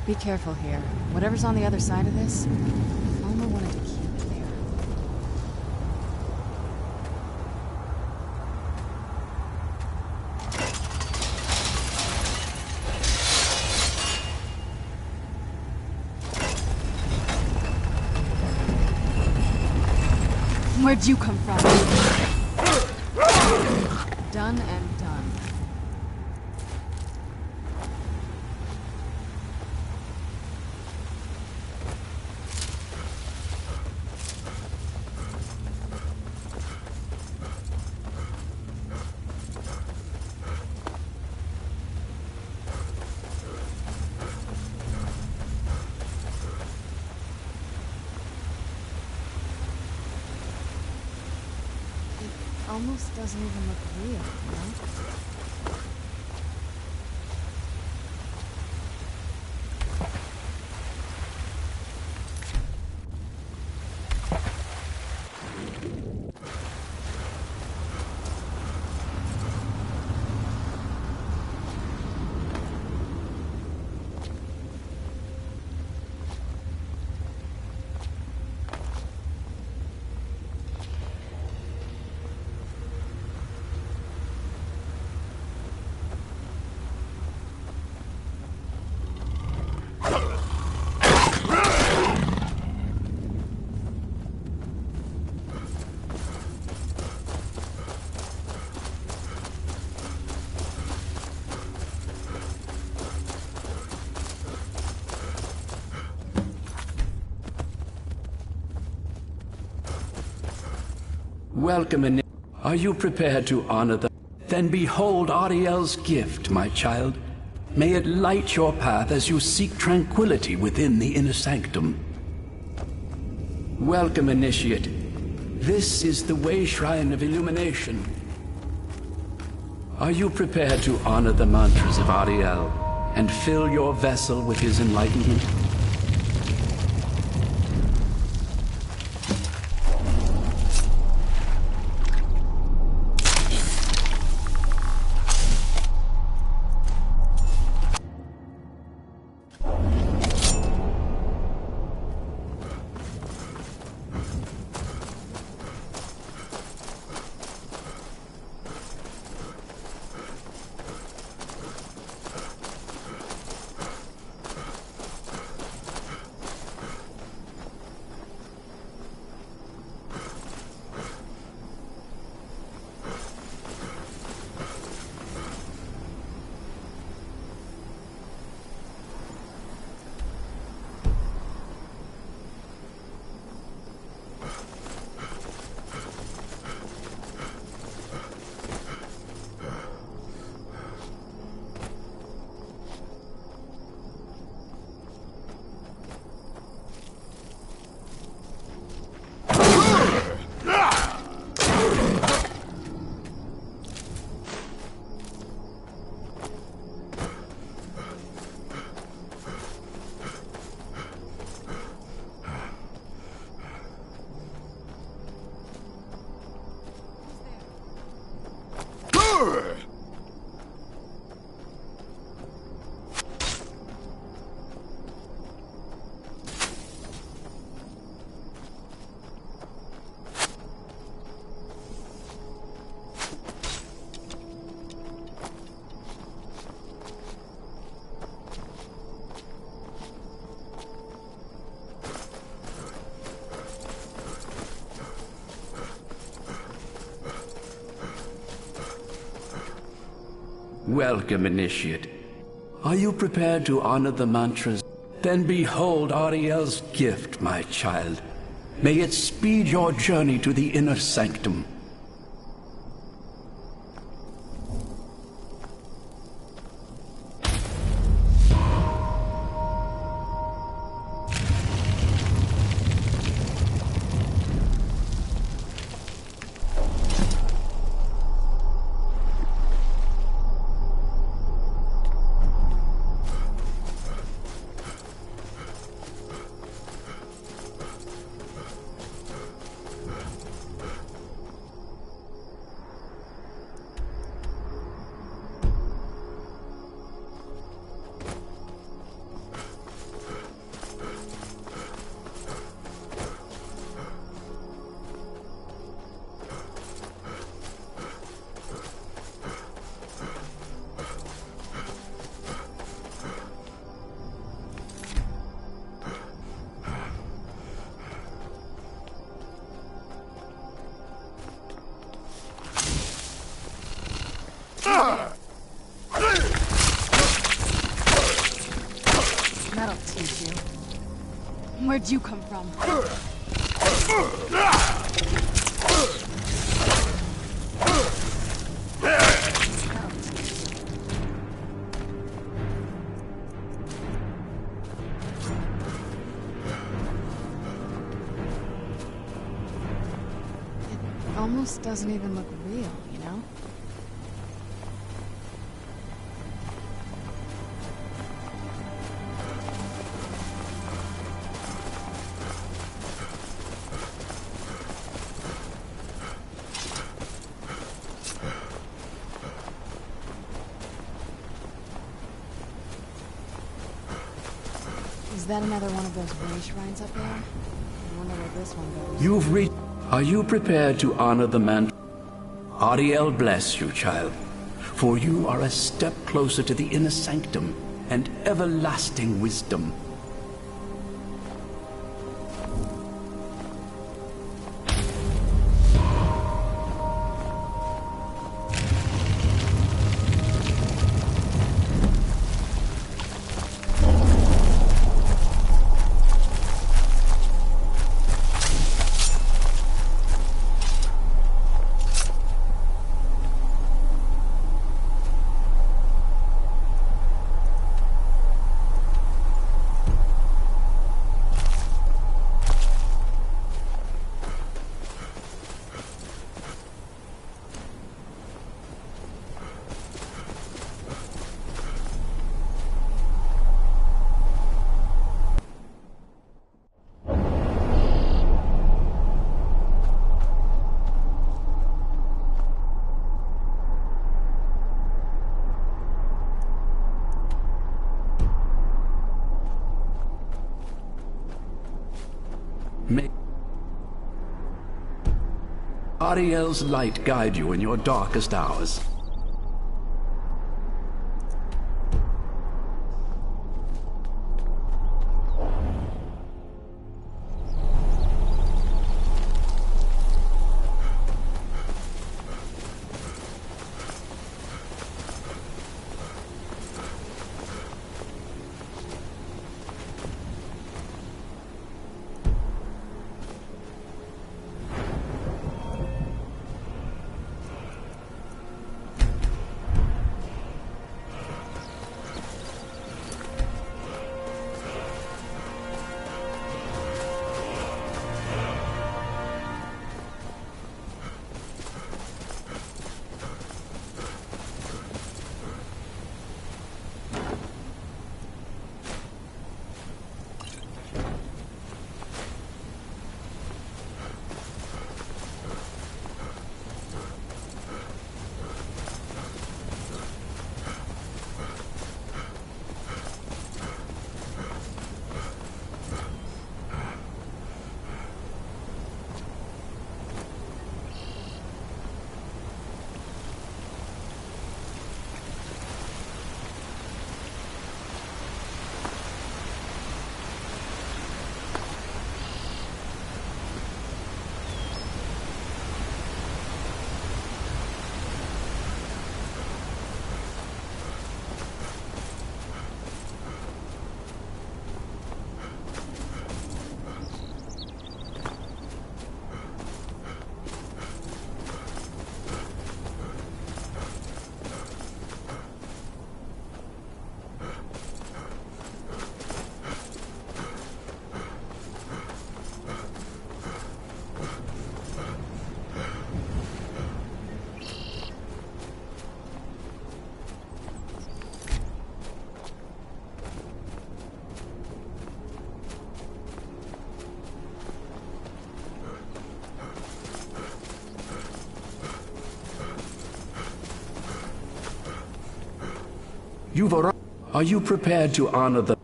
Speaker 1: Be careful here. Whatever's on the other side of this, Alma wanted to keep it there. Where'd you come from? Done and done. almost doesn't even look real, you know?
Speaker 14: Welcome, and are you prepared to honor them? Then behold Ariel's gift, my child. May it light your path as you seek tranquility within the inner sanctum. Welcome, Initiate. This is the Way Shrine of Illumination. Are you prepared to honor the mantras of Ariel and fill your vessel with his enlightenment? Welcome, Initiate. Are you prepared to honor the mantras? Then behold Ariel's gift, my child. May it speed your journey to the inner sanctum.
Speaker 1: That'll teach you. Where'd you come from? It almost doesn't even look real, you Is that another one of those way shrines up there? I wonder where this one goes.
Speaker 14: You've reached... Are you prepared to honor the man? Ariel bless you, child, for you are a step closer to the inner sanctum and everlasting wisdom. May Ariel's light guide you in your darkest hours. You've arrived. Are you prepared to honor the...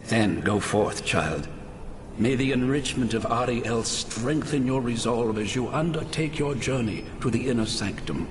Speaker 14: Then go forth, child. May the enrichment of Ariel strengthen your resolve as you undertake your journey to the inner sanctum.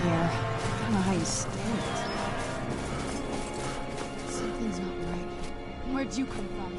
Speaker 1: here. I don't know how you stand it. Something's not right. Where'd you come from?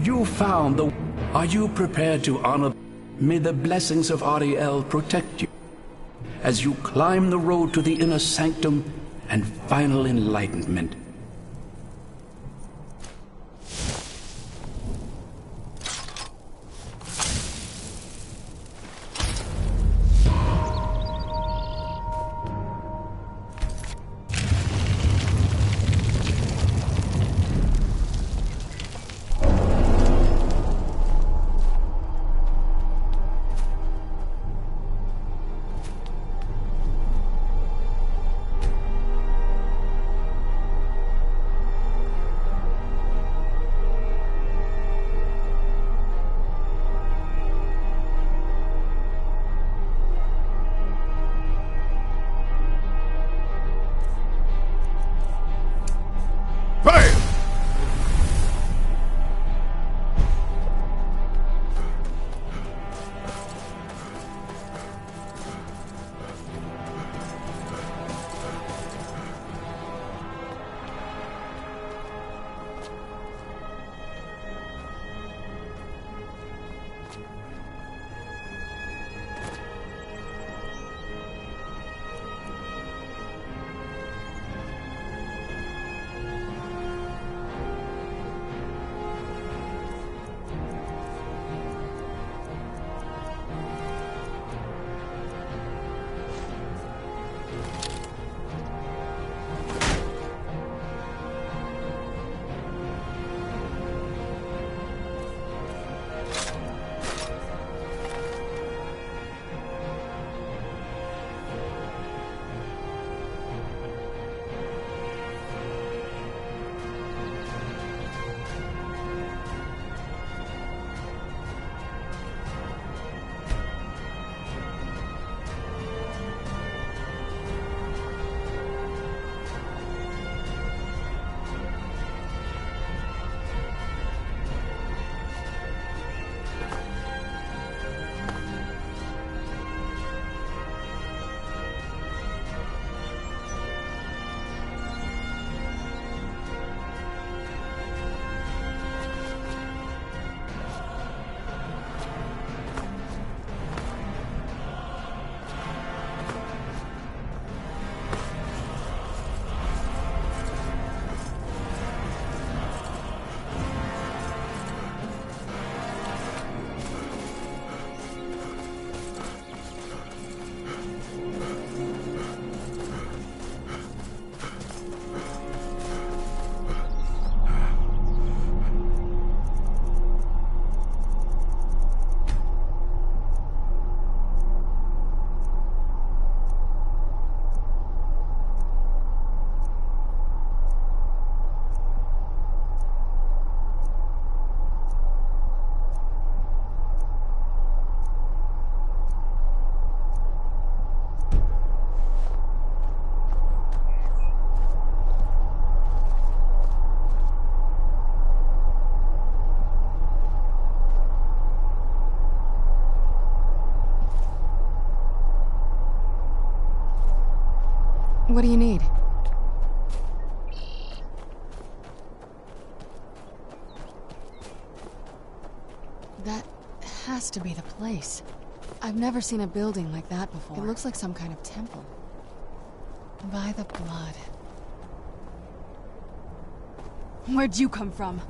Speaker 14: You found the... Are you prepared to honor... May the blessings of Ariel protect you as you climb the road to the inner sanctum and final enlightenment.
Speaker 1: What do you need? That has to be the place. I've never seen a building like that before. It looks like some kind of temple. By the blood. Where'd you come from?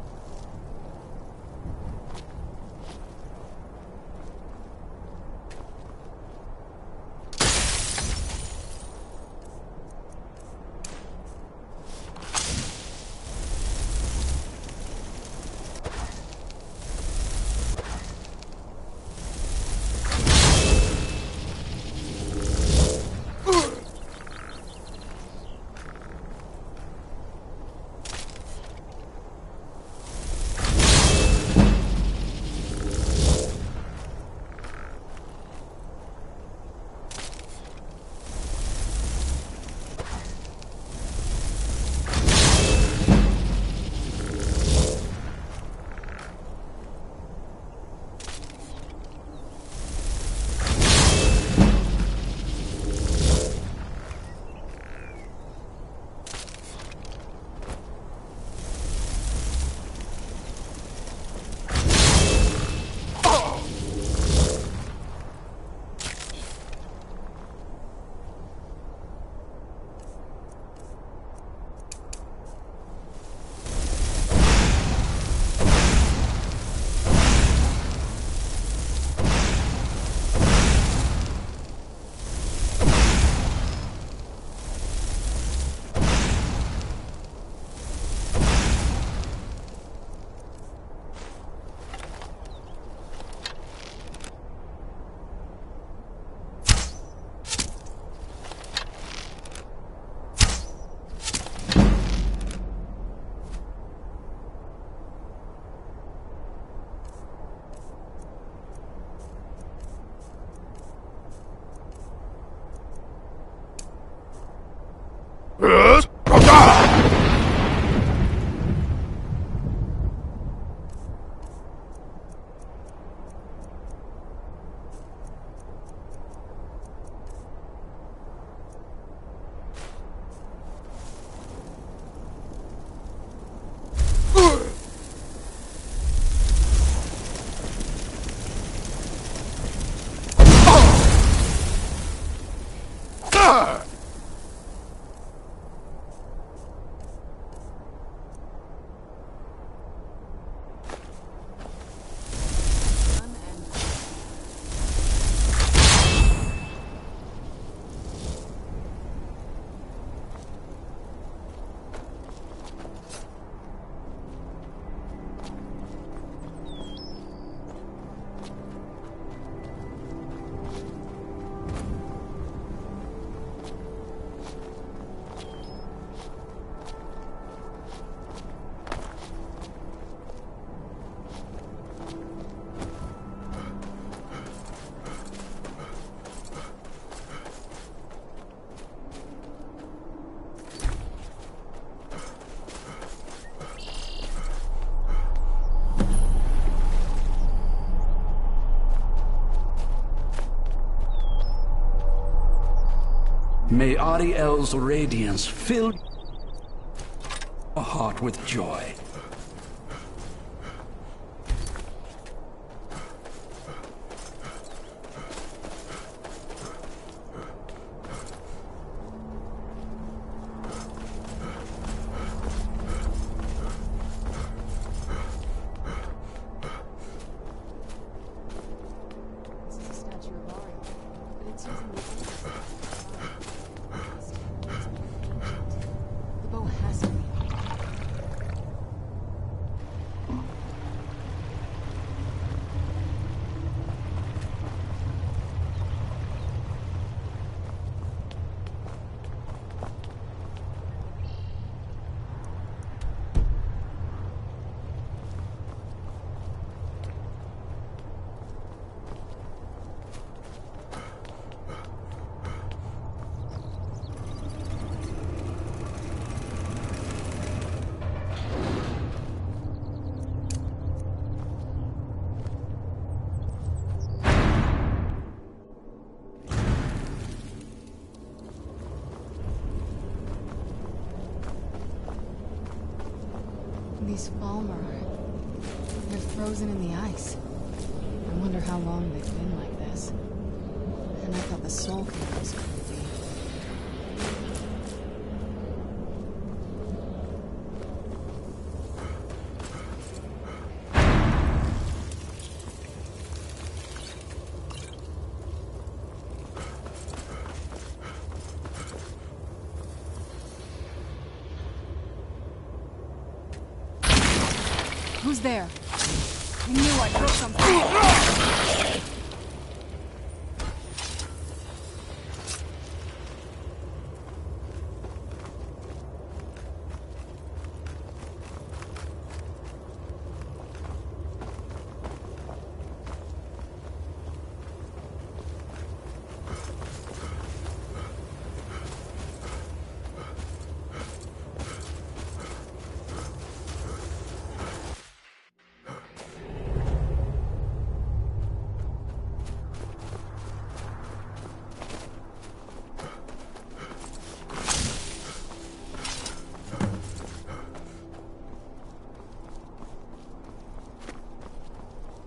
Speaker 14: May Ariel's radiance fill your heart with joy.
Speaker 1: These Falmer, they're frozen in the ice. I wonder how long they've been like this. And I thought the Soul King was creepy. Who's there? I knew I'd heard something.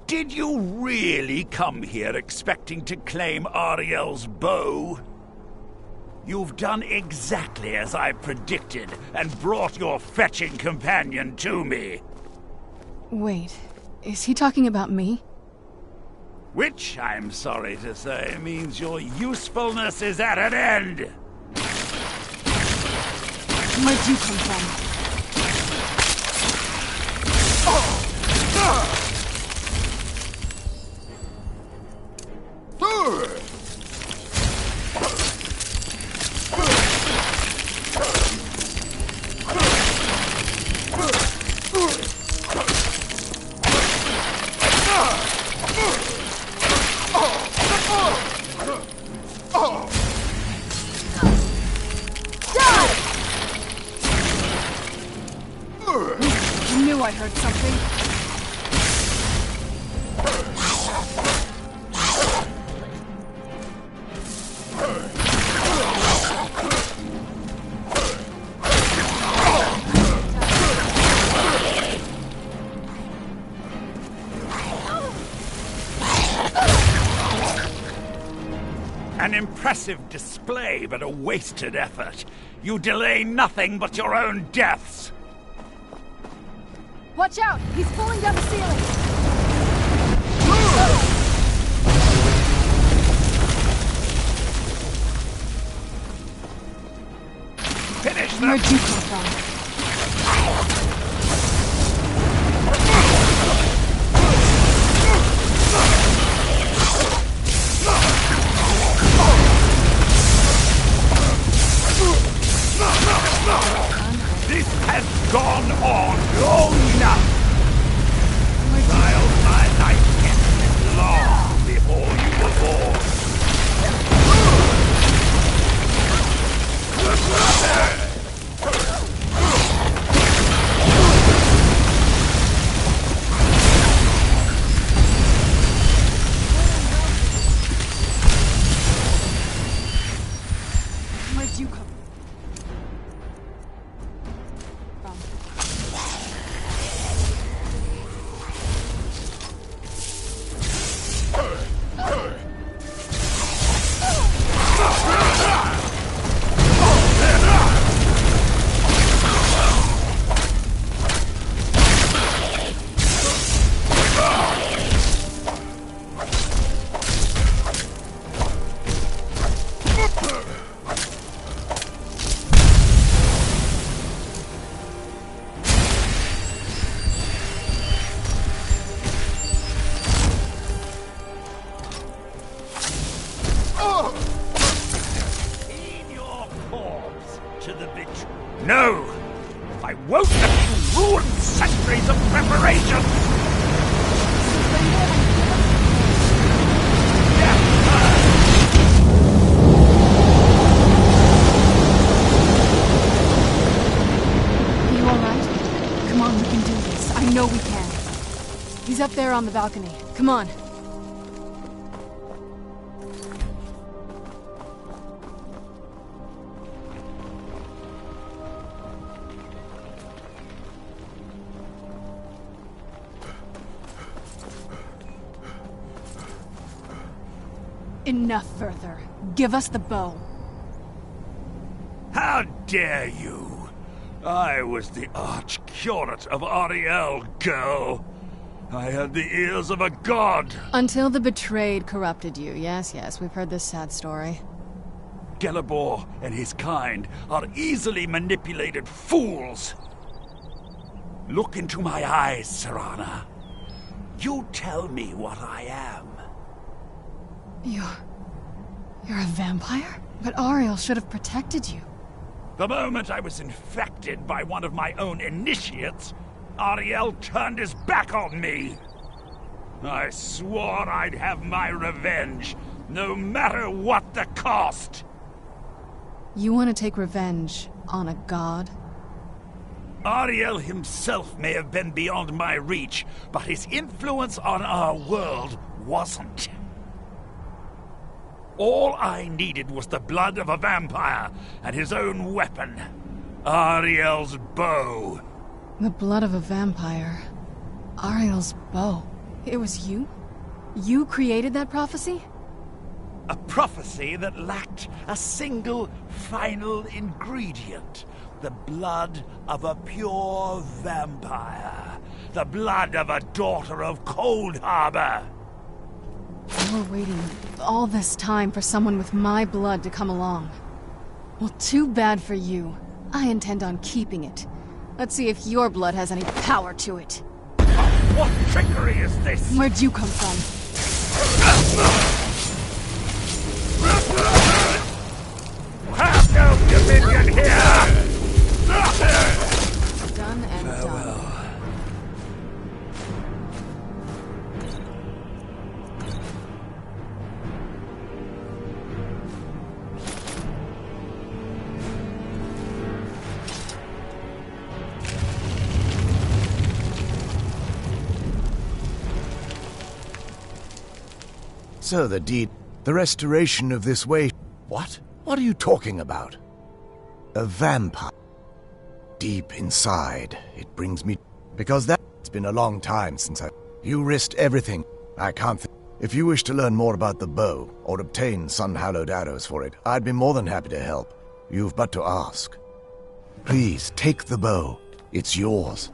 Speaker 21: Did you really come here expecting to claim Ariel's bow? You've done exactly as I predicted, and brought your fetching companion to me.
Speaker 1: Wait, is he talking about me?
Speaker 21: Which, I'm sorry to say, means your usefulness is at an end.
Speaker 1: Where'd you come from? I knew I heard something.
Speaker 21: An impressive display, but a wasted effort. You delay nothing but your own deaths.
Speaker 17: Watch out! He's pulling down the ceiling!
Speaker 21: Finish them!
Speaker 1: Where'd you come from?
Speaker 21: This has gone on long enough. While my life ended long before you were born.
Speaker 1: Where'd you come from?
Speaker 21: No! I won't let you ruin centuries of preparation!
Speaker 1: You alright? Come on, we can do this. I know we can. He's up there on the balcony. Come on. Enough further. Give us the bow.
Speaker 21: How dare you? I was the arch-curate of Ariel, girl. I had the ears of a god.
Speaker 1: Until the betrayed corrupted you. Yes, we've heard this sad story.
Speaker 21: Gelibor and his kind are easily manipulated fools. Look into my eyes, Serana. You tell me what I am.
Speaker 1: You're a vampire? But Ariel should have protected you.
Speaker 21: The moment I was infected by one of my own initiates, Ariel turned his back on me. I swore I'd have my revenge, no matter what the cost.
Speaker 1: You want to take revenge on a god?
Speaker 21: Ariel himself may have been beyond my reach, but his influence on our world wasn't. All I needed was the blood of a vampire and his own weapon, Ariel's bow.
Speaker 1: The blood of a vampire. Ariel's bow. It was you? You created that prophecy?
Speaker 21: A prophecy that lacked a single final ingredient. The blood of a pure vampire. The blood of a daughter of Cold Harbor.
Speaker 1: You were waiting all this time for someone with my blood to come along. Well, too bad for you. I intend on keeping it. Let's see if your blood has any power to it.
Speaker 21: What trickery is this?
Speaker 1: Where'd you come from?
Speaker 21: Have no dominion here!
Speaker 1: Done and done.
Speaker 20: So the restoration of this way... What? What are you talking about? A vampire. Deep inside, it brings me... Because that's been a long time since You risked everything. I can't think... If you wish to learn more about the bow, or obtain sun-hallowed arrows for it, I'd be more than happy to help. You've but to ask. Please, take the bow. It's yours.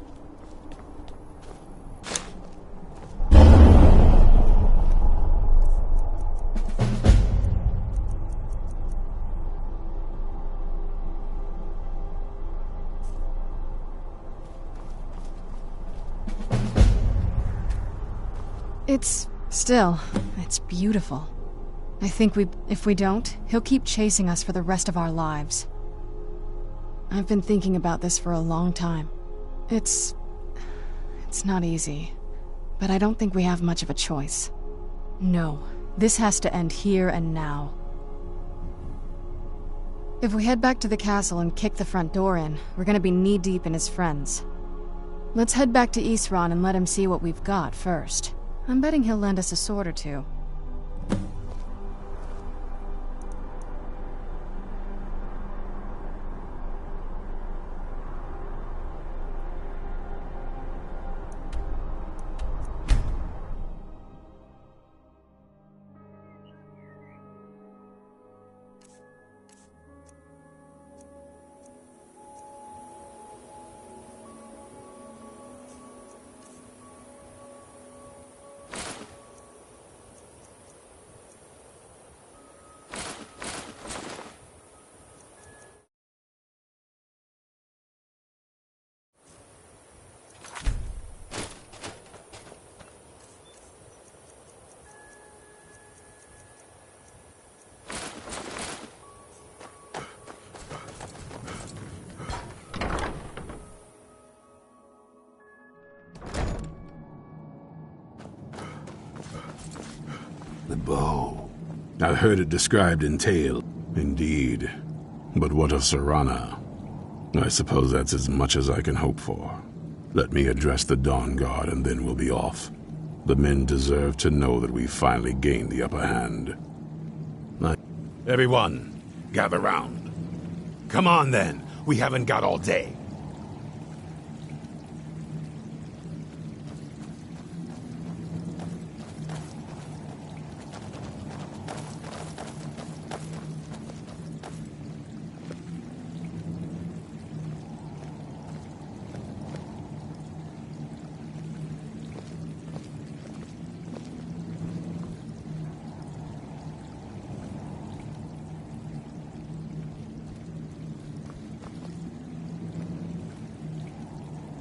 Speaker 1: It's beautiful. I think if we don't, he'll keep chasing us for the rest of our lives. I've been thinking about this for a long time. It's not easy, but I don't think we have much of a choice. No, this has to end here and now. If we head back to the castle and kick the front door in, we're gonna be knee-deep in his friends. Let's head back to Isran and let him see what we've got first. I'm betting he'll lend us a sword or two.
Speaker 4: The bow. I've heard it described in tale. Indeed. But what of Serana? I suppose that's as much as I can hope for. Let me address the Dawn Guard and then we'll be off. The men deserve to know that we've finally gained the upper hand.
Speaker 9: Everyone, gather round. Come on then, we haven't got all day.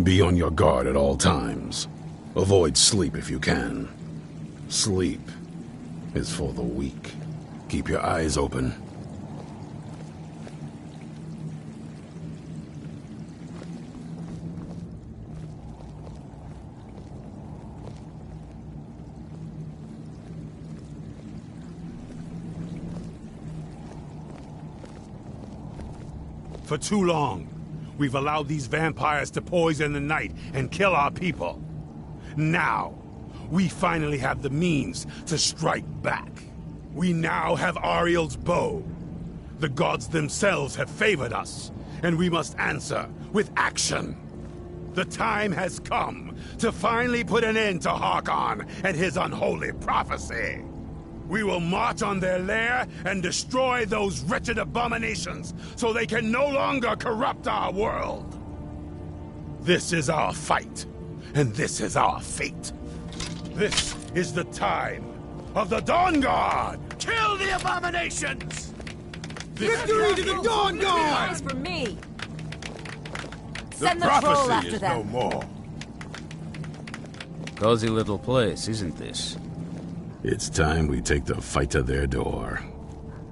Speaker 4: Be on your guard at all times. Avoid sleep if you can. Sleep is for the weak. Keep your eyes open.
Speaker 12: For too long, we've allowed these vampires to poison the night and kill our people. Now, we finally have the means to strike back. We now have Ariel's bow. The gods themselves have favored us, and we must answer with action. The time has come to finally put an end to Harkon and his unholy prophecy. We will march on their lair and destroy those wretched abominations so they can no longer corrupt our world. This is our fight, and this is our fate. This is the time of the Dawn Guard!
Speaker 21: Kill the abominations!
Speaker 17: Victory to the Dawn Guard!
Speaker 11: Eyes for me!
Speaker 21: The
Speaker 11: Send the troll
Speaker 21: prophecy
Speaker 11: after
Speaker 21: is
Speaker 11: them.
Speaker 21: no more.
Speaker 5: Cozy little place, isn't this?
Speaker 4: It's time we take the fight to their door.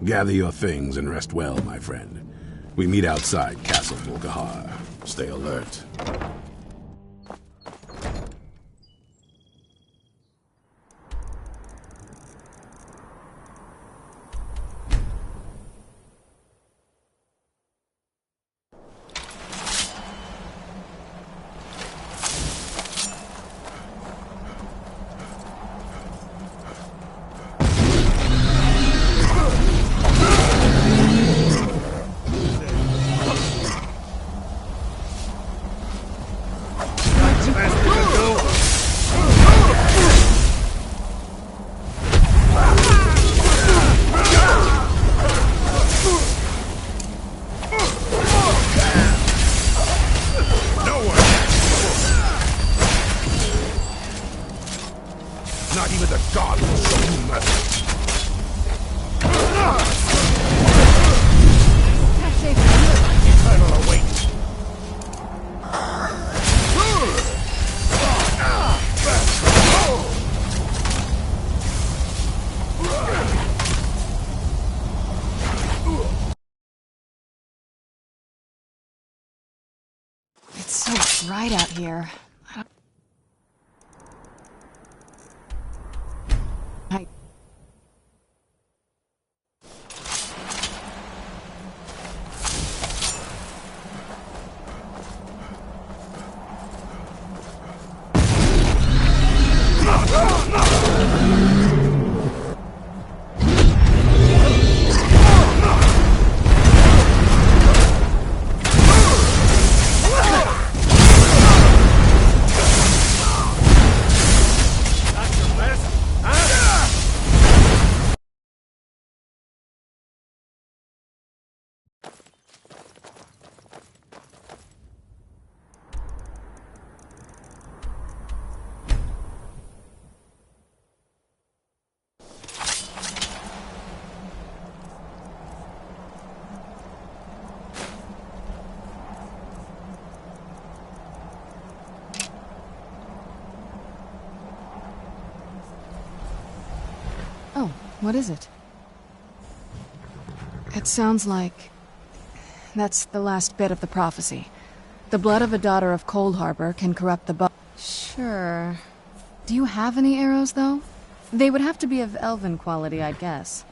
Speaker 4: Gather your things and rest well, my friend. We meet outside Castle Volkihar. Stay alert.
Speaker 12: Not even the gods will show you mercy. Eternal awaits.
Speaker 1: It's so bright out here. Oh, what is it? It sounds like... that's the last bit of the prophecy. The blood of a daughter of Cold Harbor can corrupt the Sure. Do you have any arrows, though? They would have to be of elven quality, I'd guess.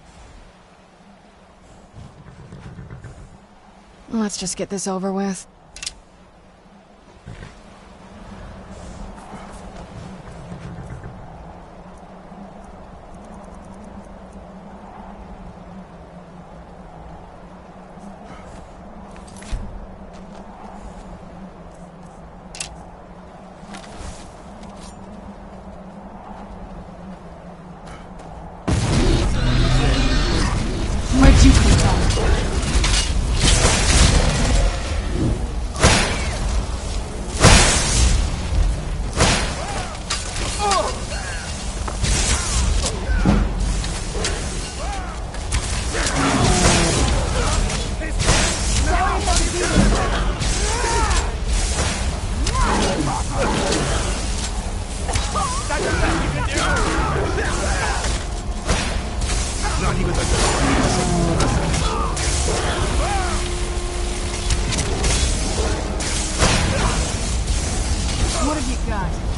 Speaker 1: Let's just get this over with. Where'd you come from?
Speaker 11: got?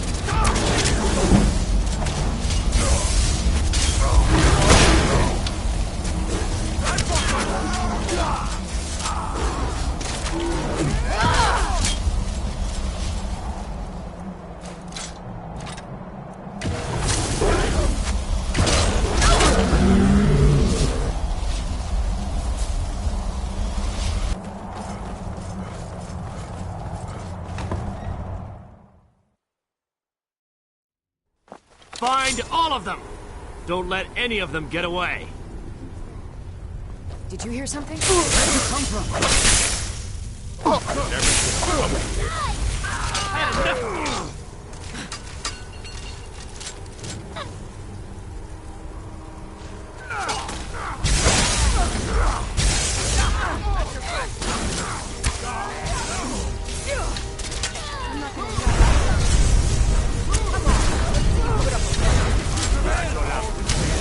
Speaker 13: Find all of them! Don't let any of them get away.
Speaker 3: Did you hear something? Where did you come from?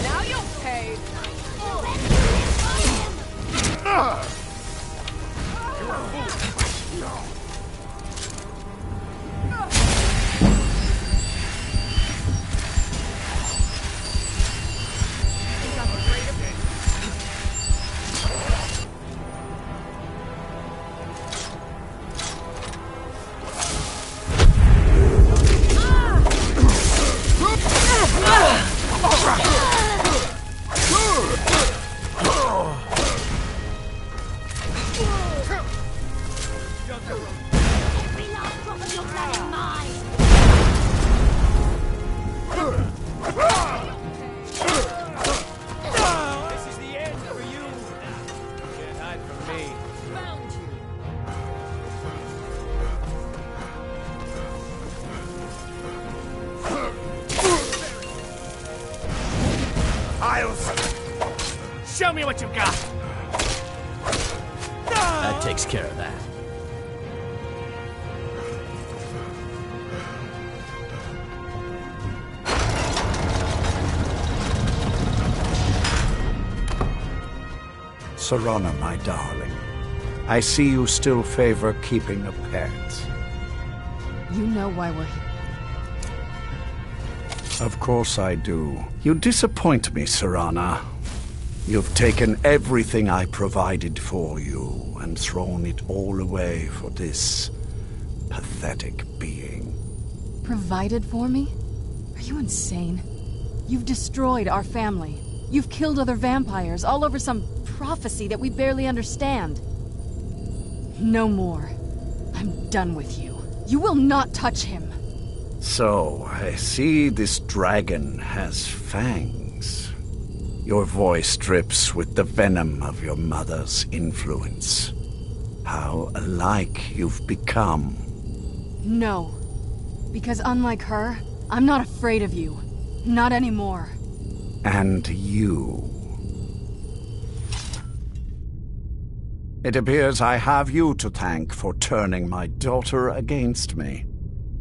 Speaker 11: Now you'll pay.
Speaker 13: Show me what you've got!
Speaker 18: That takes care of that.
Speaker 7: Serana, my darling, I see you still favor keeping a pet.
Speaker 1: You know why we're here.
Speaker 7: Of course I do. You disappoint me, Serana. You've taken everything I provided for you and thrown it all away for this pathetic being.
Speaker 1: Provided for me? Are you insane? You've destroyed our family. You've killed other vampires all over some prophecy that we barely understand. No more. I'm done with you. You will not touch him.
Speaker 7: So, I see this dragon has fangs. Your voice drips with the venom of your mother's influence. How alike you've become.
Speaker 1: No. Because unlike her, I'm not afraid of you. Not anymore.
Speaker 7: And you. It appears I have you to thank for turning my daughter against me.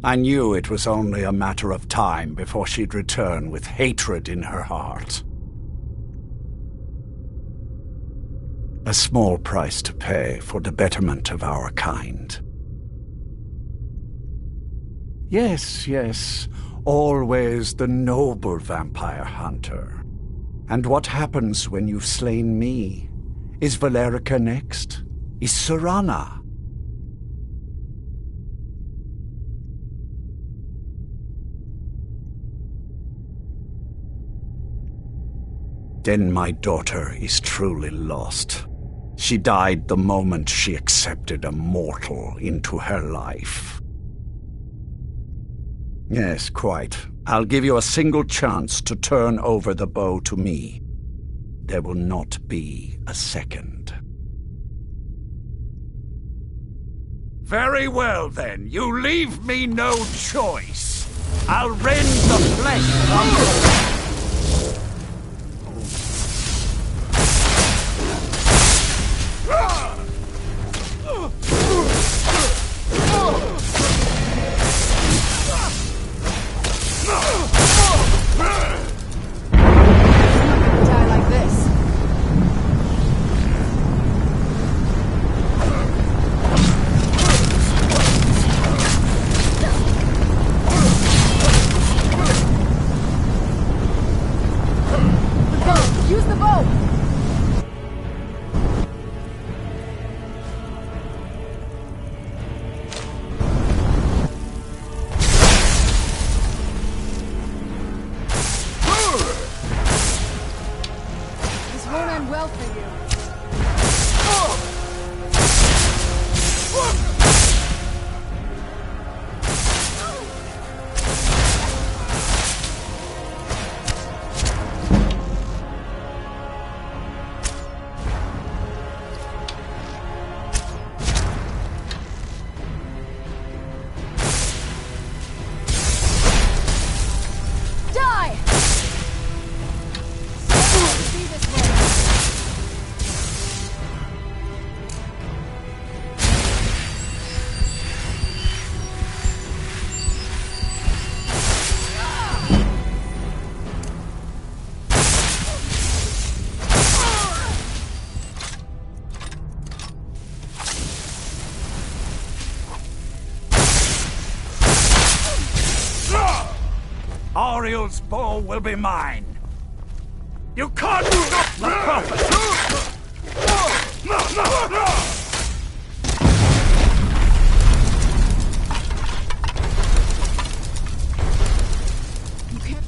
Speaker 7: I knew it was only a matter of time before she'd return with hatred in her heart. A small price to pay for the betterment of our kind. Yes, yes, always the noble vampire hunter. And what happens when you've slain me? Is Valerica next? Is Serana? Then my daughter is truly lost. She died the moment she accepted a mortal into her life. Yes, quite. I'll give you a single chance to turn over the bow to me. There will not be a second. Very well, then. You leave me no choice. I'll rend the flesh from you.
Speaker 21: Ariel's bow will be mine. You can't stop the prophet!
Speaker 1: You can't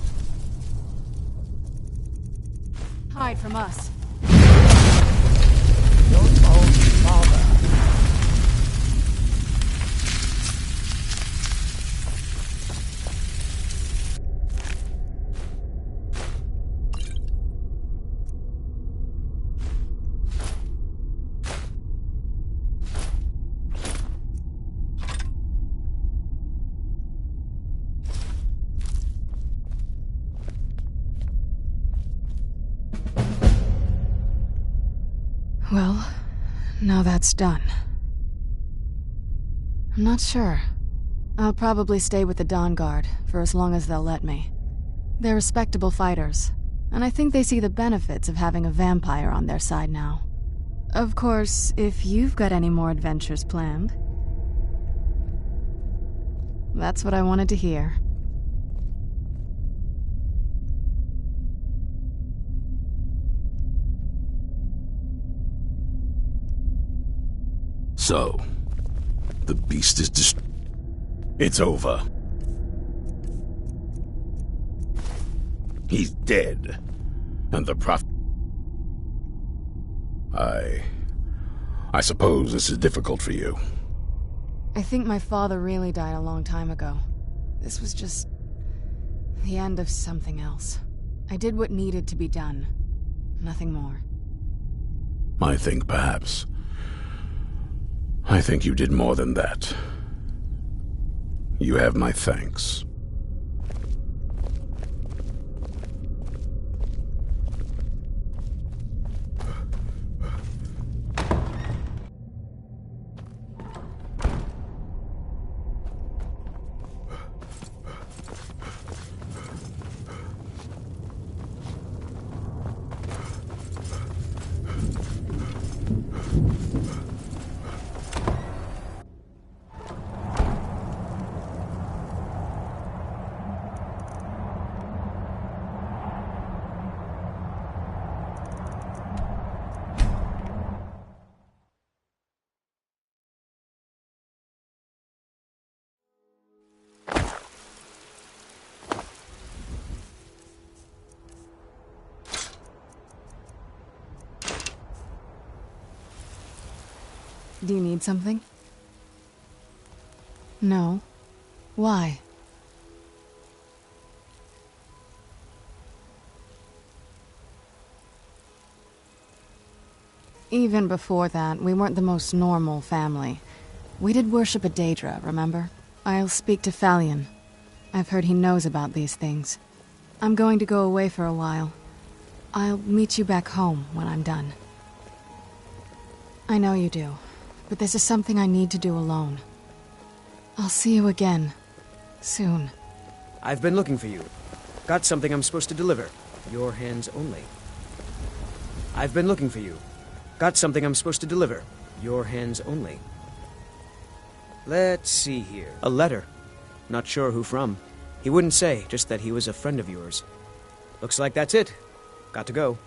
Speaker 1: hide from us. Well, now that's done. I'm not sure. I'll probably stay with the Dawn Guard for as long as they'll let me. They're respectable fighters, and I think they see the benefits of having a vampire on their side now. Of course, if you've got any more adventures planned. That's what I wanted to hear.
Speaker 4: So, the beast is It's over. He's dead. And the prophet... I suppose this is difficult for you.
Speaker 1: I think my father really died a long time ago. This was just the end of something else. I did what needed to be done. Nothing more.
Speaker 4: I think perhaps... I think you did more than that. You have my thanks.
Speaker 1: Do you need something? No. Why? Even before that, we weren't the most normal family. We did worship a Daedra, remember? I'll speak to Falion. I've heard he knows about these things. I'm going to go away for a while. I'll meet you back home when I'm done. I know you do, but this is something I need to do alone. I'll see you again. Soon.
Speaker 6: I've been looking for you. Got something I'm supposed to deliver. Your hands only. I've been looking for you. Got something I'm supposed to deliver. Your hands only. Let's see here. A letter. Not sure who from. He wouldn't say, just that he was a friend of yours. Looks like that's it. Got to go.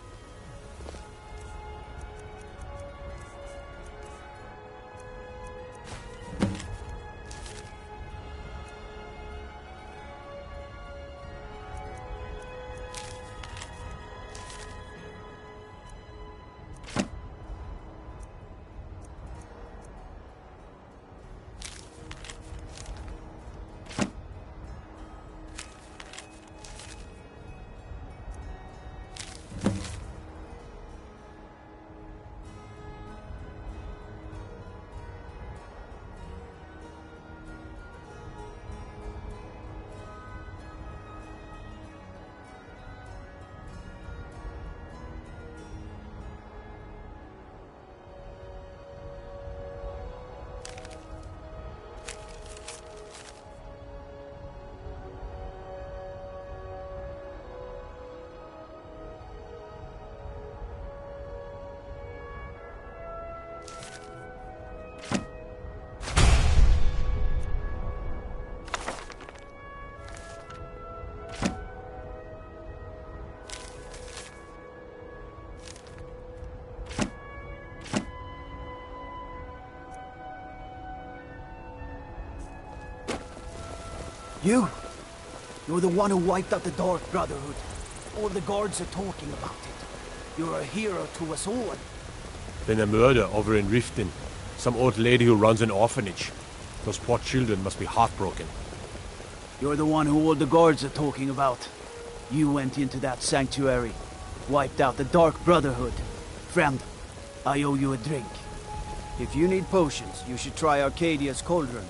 Speaker 2: You're the one who wiped out the Dark Brotherhood. All the guards are talking about it. You're a hero to us all.
Speaker 22: Been a murder over in Riften. Some old lady who runs an orphanage. Those poor children must be heartbroken.
Speaker 2: You're the one who all the guards are talking about. You went into that sanctuary, wiped out the Dark Brotherhood. Friend, I owe you a drink. If you need potions, you should try Arcadia's Cauldron.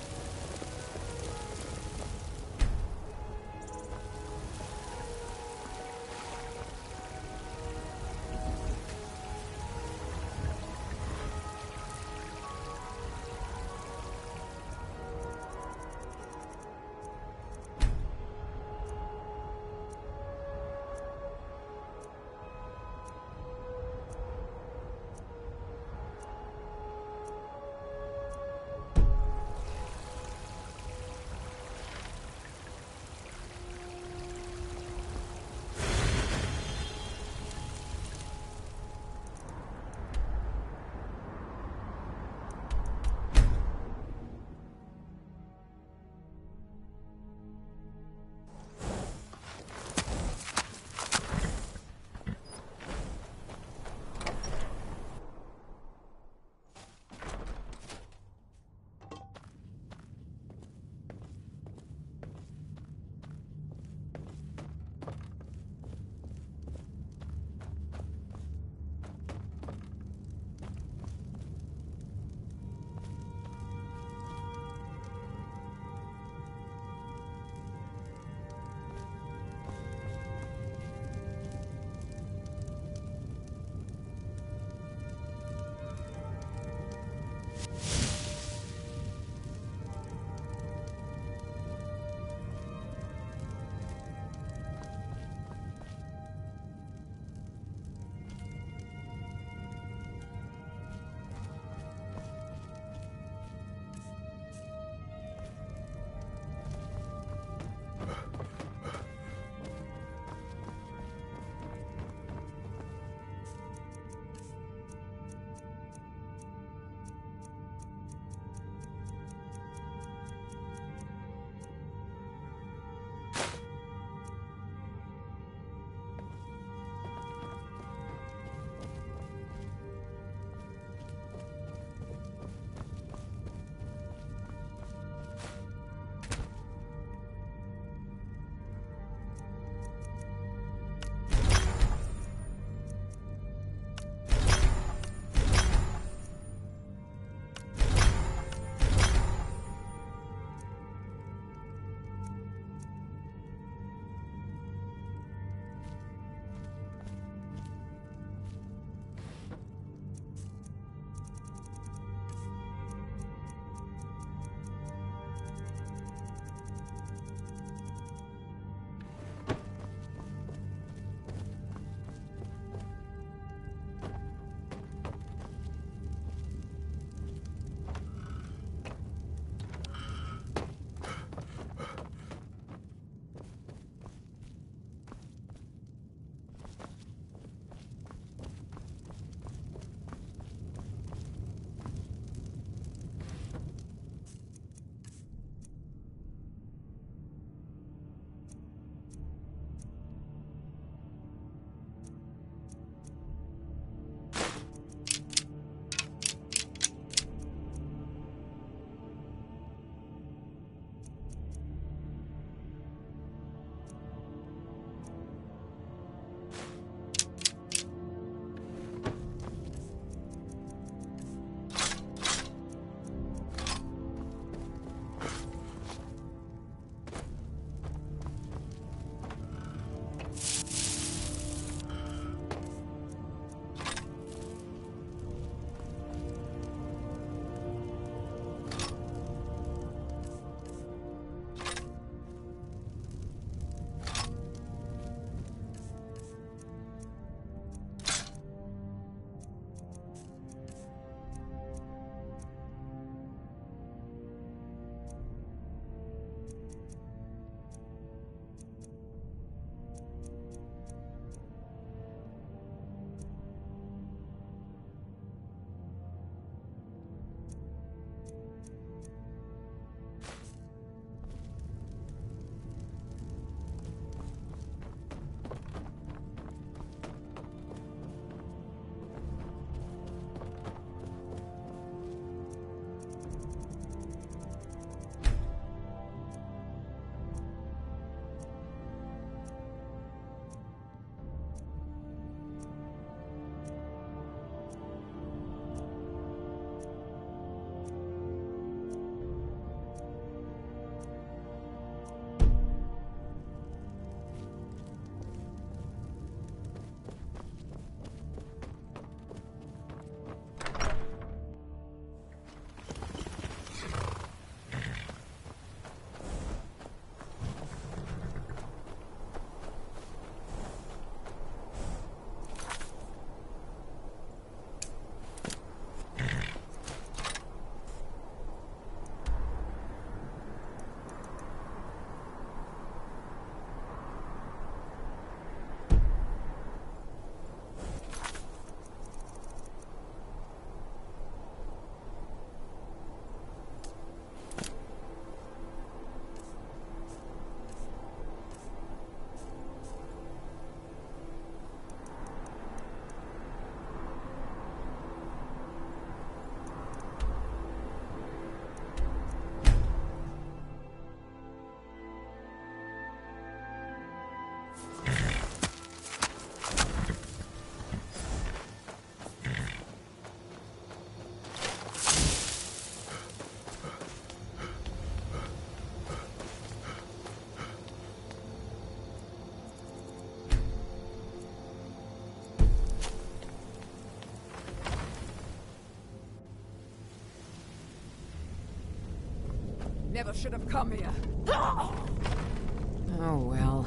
Speaker 10: Never should have come here.
Speaker 3: Oh, well.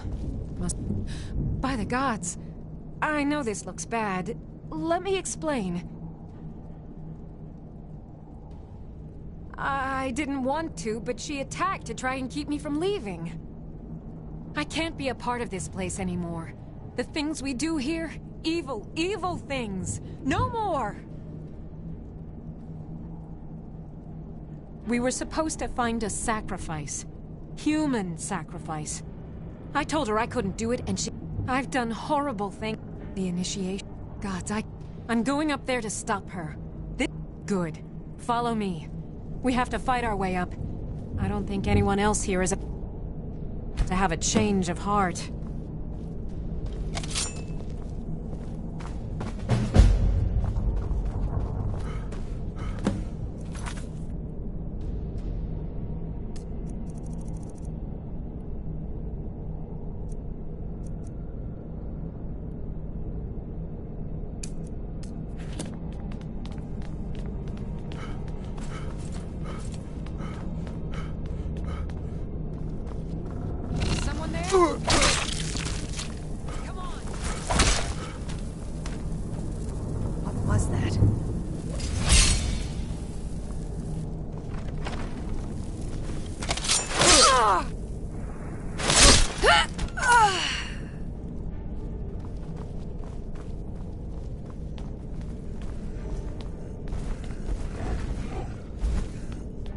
Speaker 3: By the gods. I know this looks bad. Let me explain. I didn't want to, but she attacked to try and keep me from leaving. I can't be a part of this place anymore. The things we do here, evil, evil things. No more! We were supposed to find a sacrifice. Human sacrifice. I told her I couldn't do it, and I've done horrible things. The initiation. Gods, I'm going up there to stop her. Good. Follow me. We have to fight our way up. I don't think anyone else here is to have a change of heart.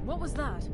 Speaker 3: What was that?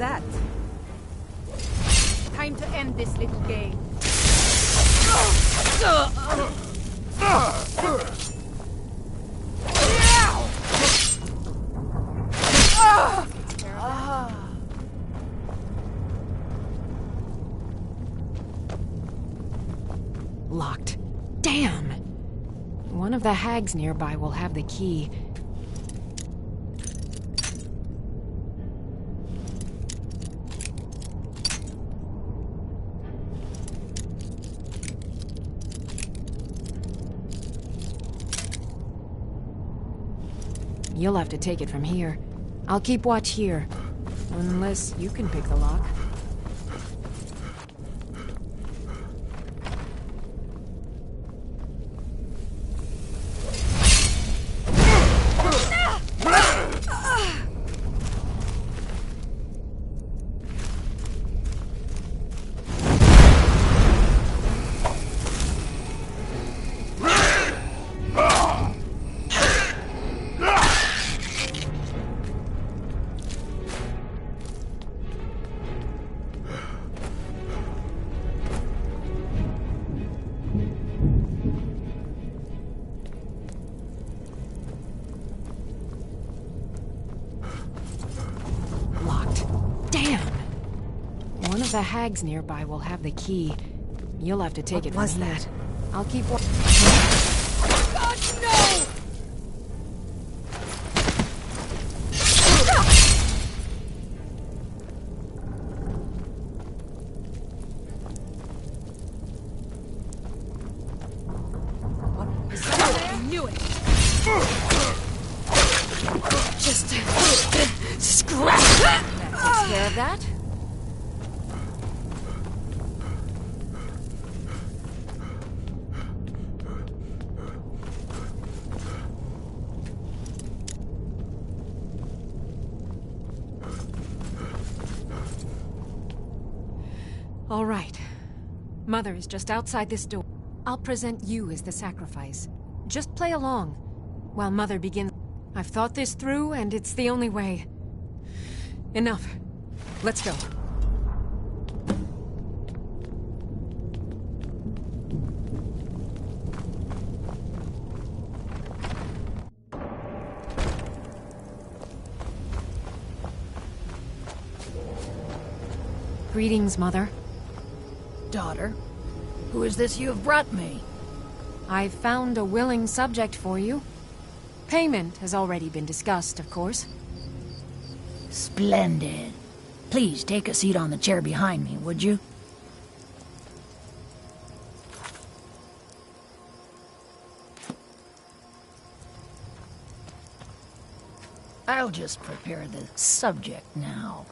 Speaker 11: that? Time to end this little game.
Speaker 3: Locked. Damn! One of the hags nearby will have the key. You'll have to take it from here. I'll keep watch here. Unless you can pick the lock. The hags nearby will have the key. You'll have to take it from here. What was that? I'll keep watching.
Speaker 11: God, no! I knew it! Just scratch! That takes care of that.
Speaker 3: All right. Mother is just outside this door. I'll present you as the sacrifice. Just play along while Mother begins. I've thought this through, and it's the only way. Enough. Let's go. Greetings, Mother.
Speaker 10: Daughter, who is this you have brought me?
Speaker 3: I've found a willing subject for you. Payment has already been discussed, of course.
Speaker 10: Splendid. Please take a seat on the chair behind me, would you? I'll just prepare the subject now.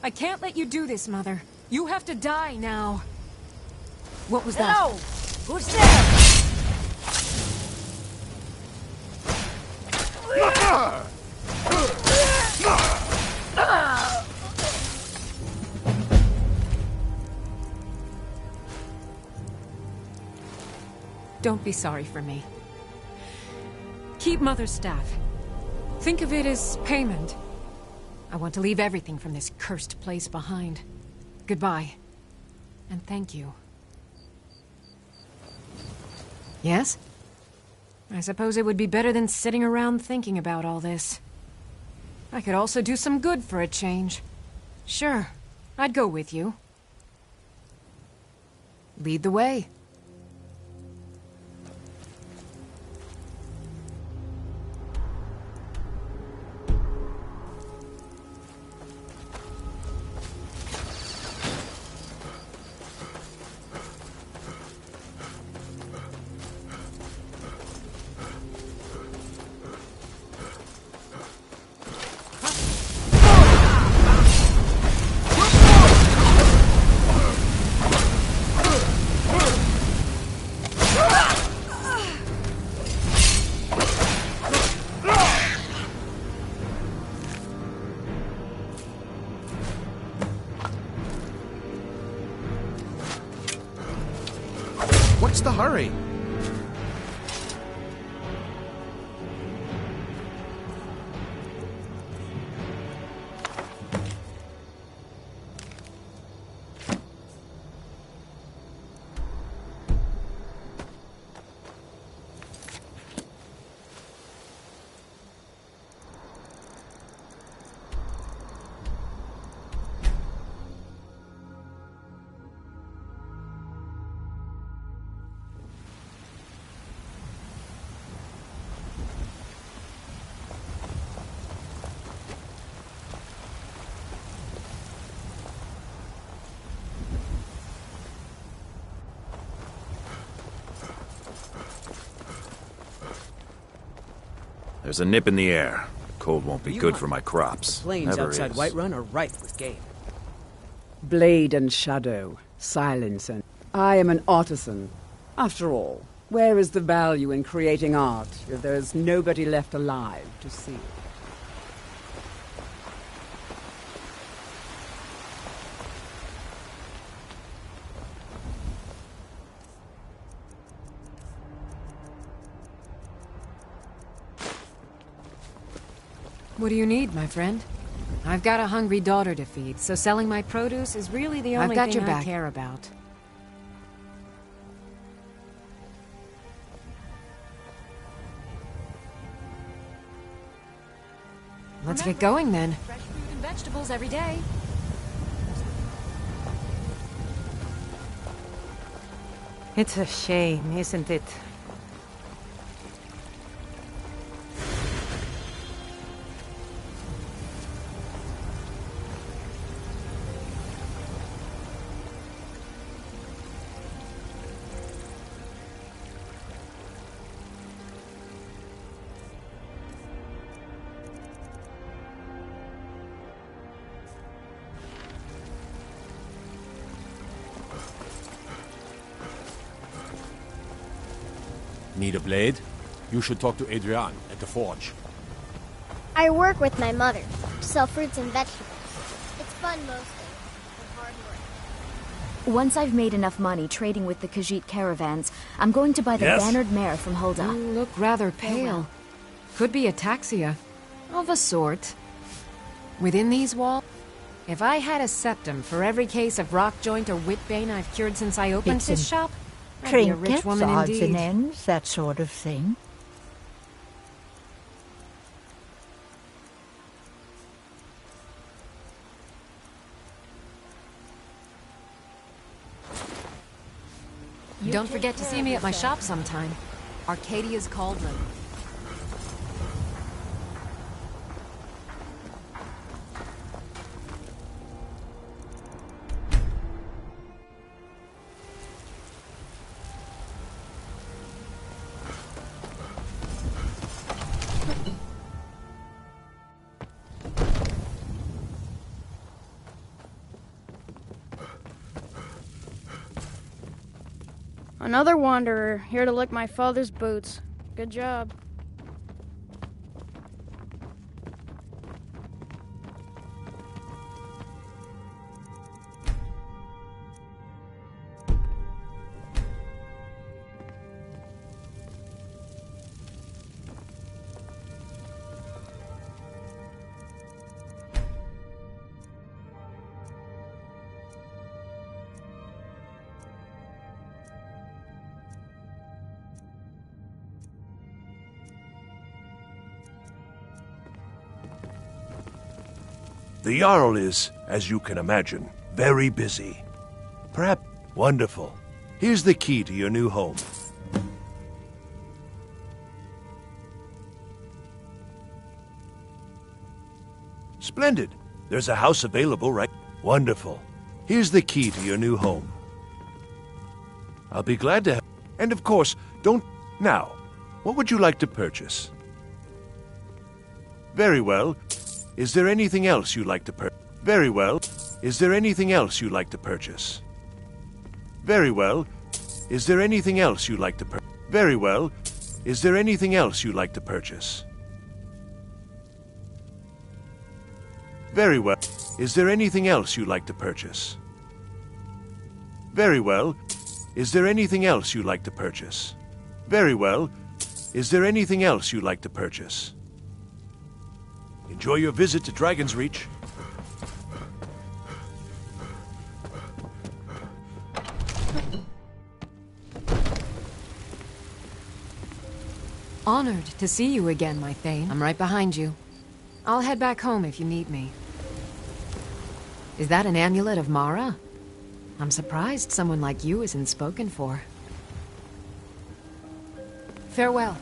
Speaker 3: I can't let you do this, Mother. You have to die now. What was
Speaker 10: Hello?
Speaker 3: that?
Speaker 10: Who's there?
Speaker 3: Don't be sorry for me. Keep Mother's staff. Think of it as payment. I want to leave everything from this cursed place behind. Goodbye. And thank you. Yes? I suppose it would be better than sitting around thinking about all this. I could also do some good for a change. Sure, I'd go with you. Lead the way.
Speaker 6: What's the hurry?
Speaker 8: There's a nip in the air. Cold won't be good for my crops.
Speaker 6: The plains
Speaker 8: Never
Speaker 6: outside
Speaker 8: is.
Speaker 6: Whiterun are rife with game.
Speaker 15: Blade and shadow, silence and... I am an artisan. After all, where is the value in creating art if there is nobody left alive to see it?
Speaker 3: What do you need, my friend? I've got a hungry daughter to feed, so selling my produce is really the only thing I care about. Let's get going then.
Speaker 11: Fresh fruit and vegetables every day.
Speaker 23: It's a shame, isn't it?
Speaker 22: Need a blade? You should talk to Adrian at the forge.
Speaker 24: I work with my mother to sell fruits and vegetables. It's fun mostly, but hard work.
Speaker 25: Once I've made enough money trading with the Khajiit caravans, I'm going to buy the bannered mare from Hulda.
Speaker 3: You look rather pale. Could be ataxia. Of a sort. Within these walls, if I had a septum for every case of rock joint or whitbane I've cured since I opened this shop, I'd be a rich
Speaker 10: Trinkets,
Speaker 3: woman
Speaker 10: odds
Speaker 3: indeed.
Speaker 10: and ends, that sort of thing.
Speaker 3: Don't forget to see me at my shop sometime. Arcadia's Cauldron.
Speaker 26: Another wanderer, here to lick my father's boots. Good job.
Speaker 27: The Jarl is, as you can imagine, very busy. Perhaps wonderful. Here's the key to your new home. Splendid. There's a house available, right? Wonderful. Here's the key to your new home. I'll be glad to have... And of course, don't... Now, what would you like to purchase? Very well. Is there anything else you'd like to purchase? Very well. Is there anything else you'd like to purchase? Very well. Is there anything else you'd like to purchase? Very well. Is there anything else you'd like to purchase? Very well. Is there anything else you'd like to purchase? Very well. Is there anything else you'd like to purchase? Very well. Is there anything else you'd like to purchase? Enjoy your visit to Dragon's Reach.
Speaker 3: Honored to see you again, my Thane. I'm right behind you. I'll head back home if you need me. Is that an amulet of Mara? I'm surprised someone like you isn't spoken for. Farewell.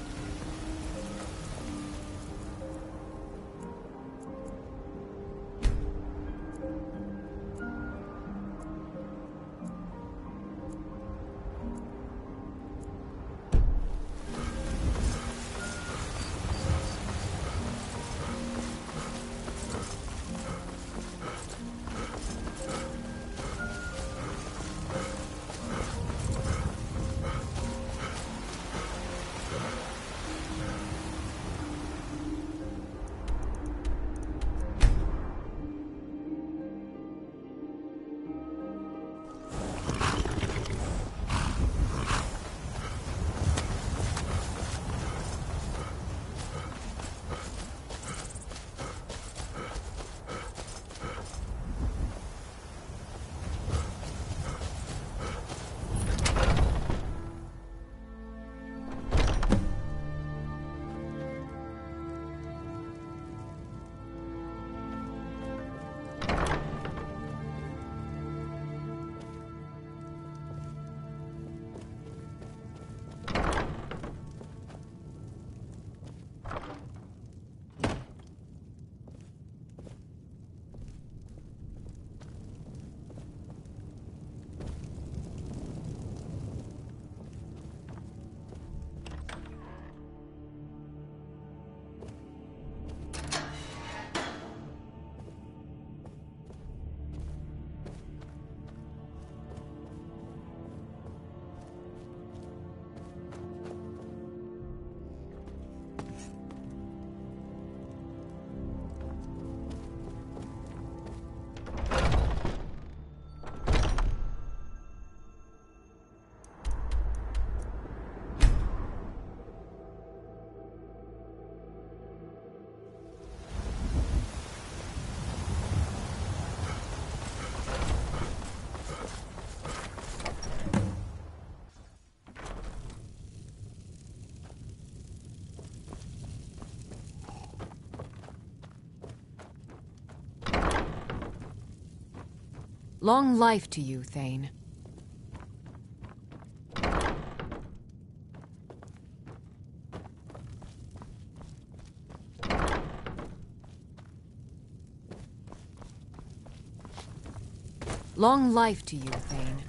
Speaker 3: Long life to you, Thane. Long life to you, Thane.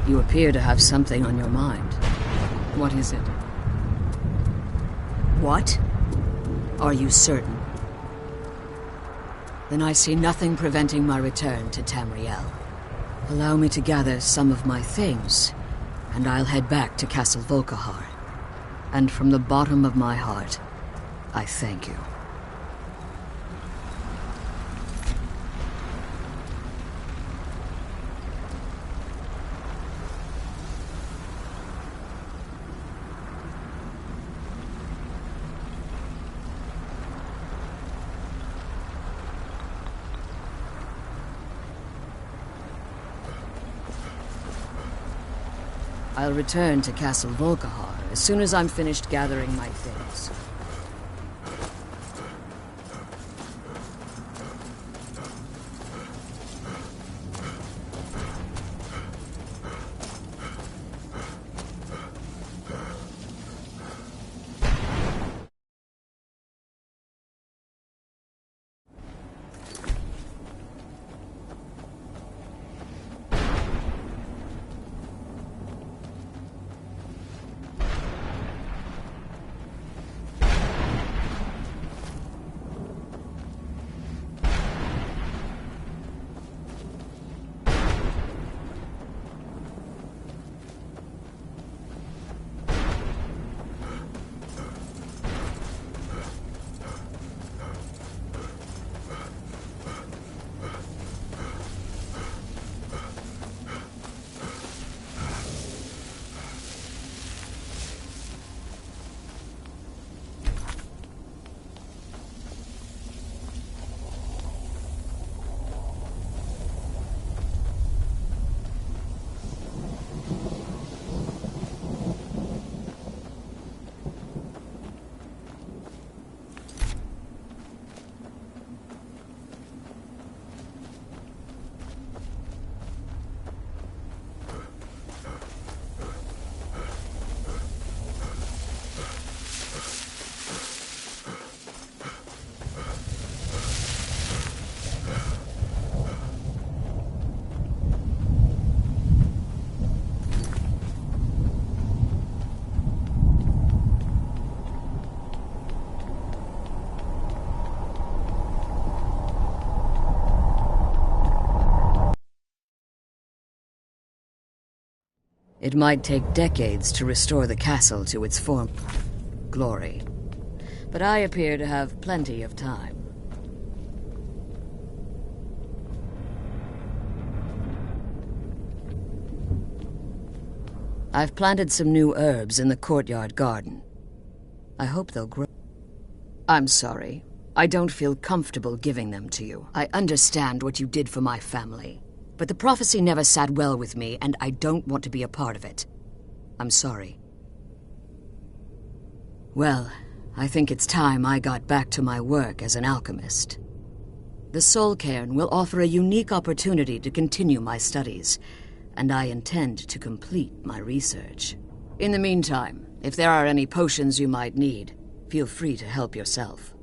Speaker 5: You appear to have something on your mind. What is it? What? Are you certain? Then I see nothing preventing my return to Tamriel. Allow me to gather some of my things, and I'll head back to Castle Volkihar. And from the bottom of my heart, I thank you. I'll return to Castle Volkihar as soon as I'm finished gathering my things. It might take decades to restore the castle to its former glory, but I appear to have plenty of time. I've planted some new herbs in the courtyard garden. I hope they'll grow. I'm sorry. I don't feel comfortable giving them to you. I understand what you did for my family. But the prophecy never sat well with me, and I don't want to be a part of it. I'm sorry. Well, I think it's time I got back to my work as an alchemist. The Soul Cairn will offer a unique opportunity to continue my studies, and I intend to complete my research. In the meantime, if there are any potions you might need, feel free to help yourself.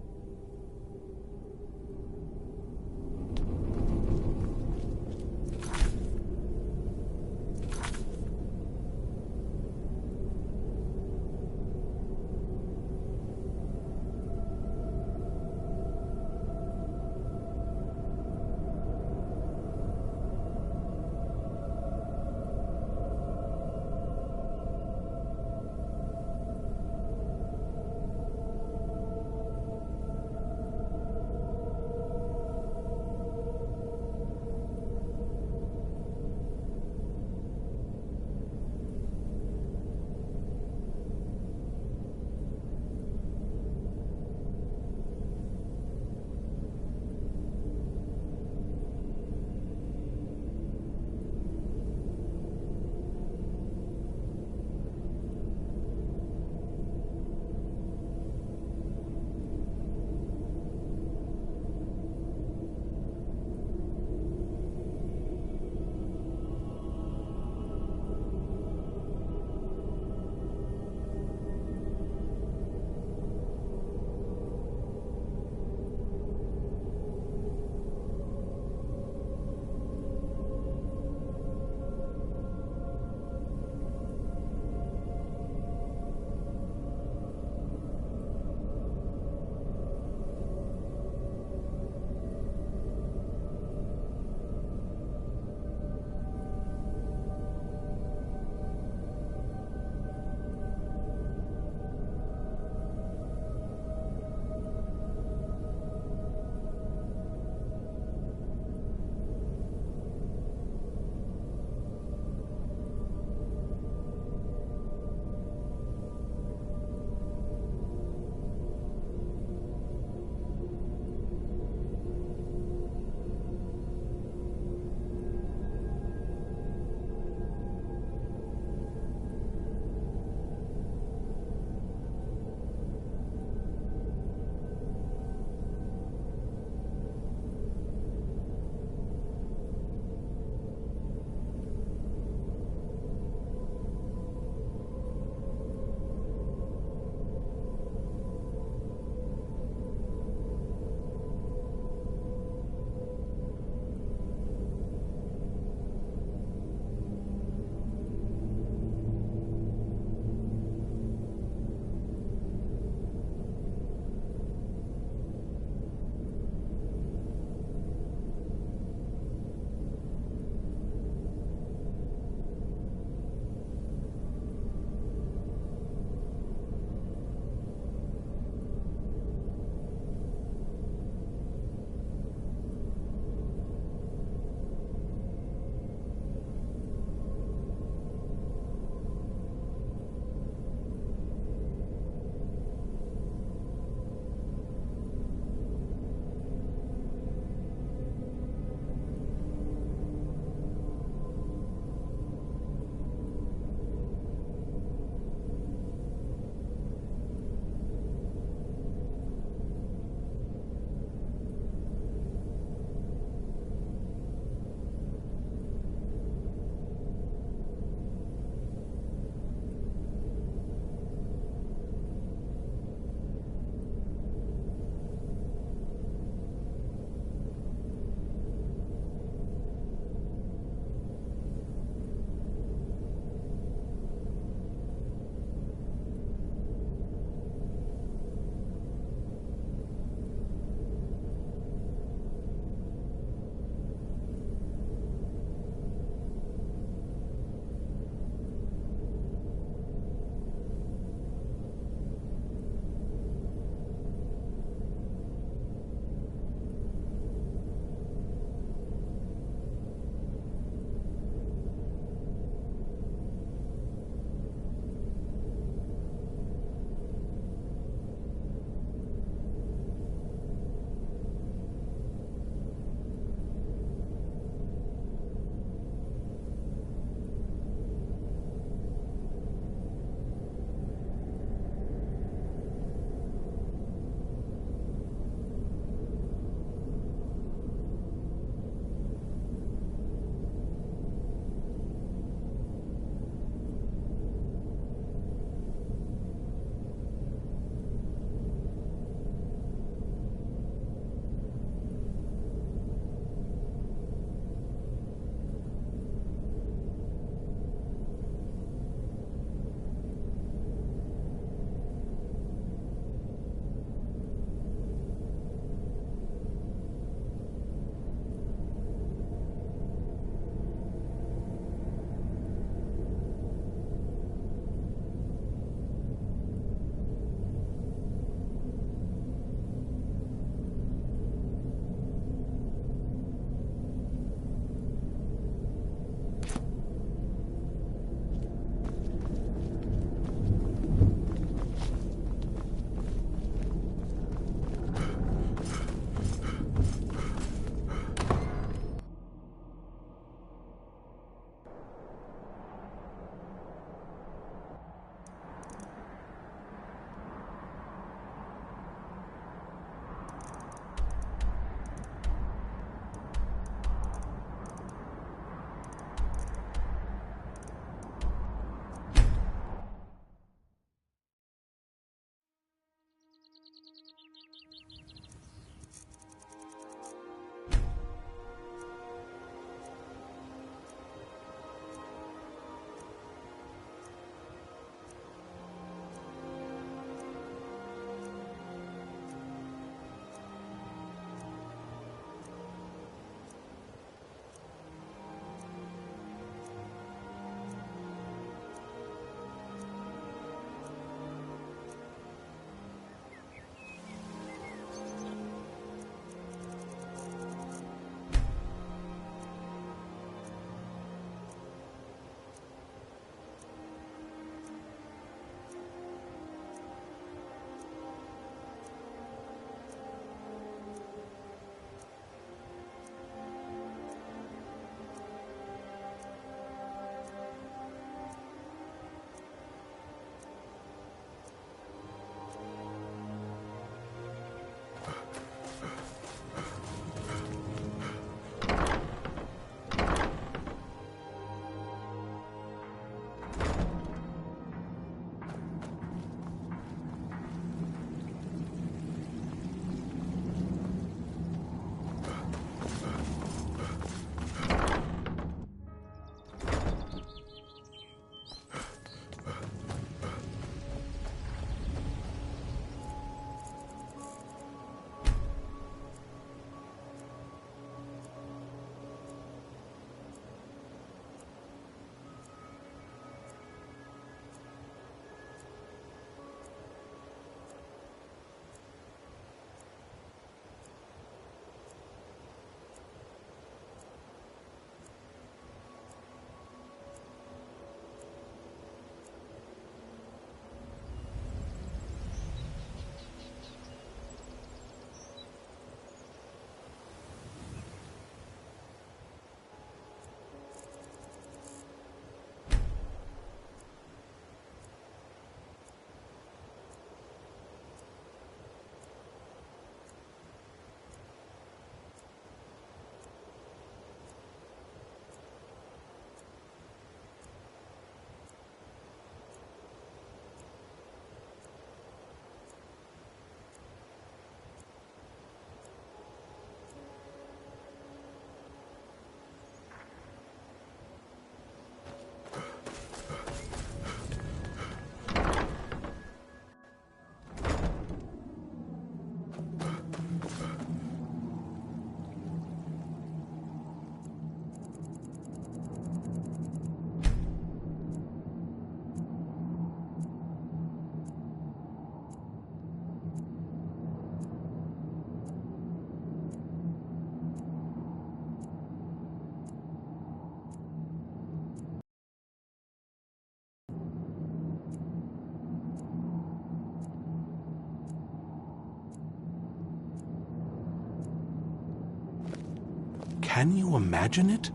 Speaker 9: Can you imagine it?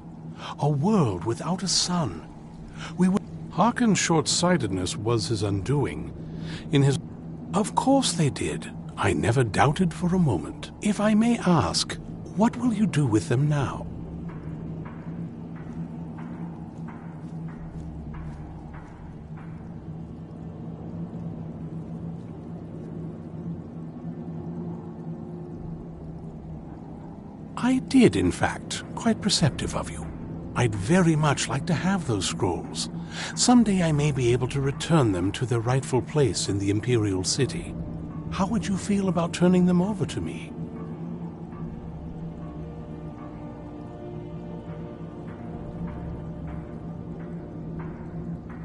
Speaker 9: A world without a sun. Harkon's short-sightedness was his undoing. Of course they did. I never doubted for a moment. If I may ask, what will you do with them now? I did, in fact. Quite perceptive of you. I'd very much like to have those scrolls. Someday I may be able to return them to their rightful place in the Imperial City. How would you feel about turning them over to me?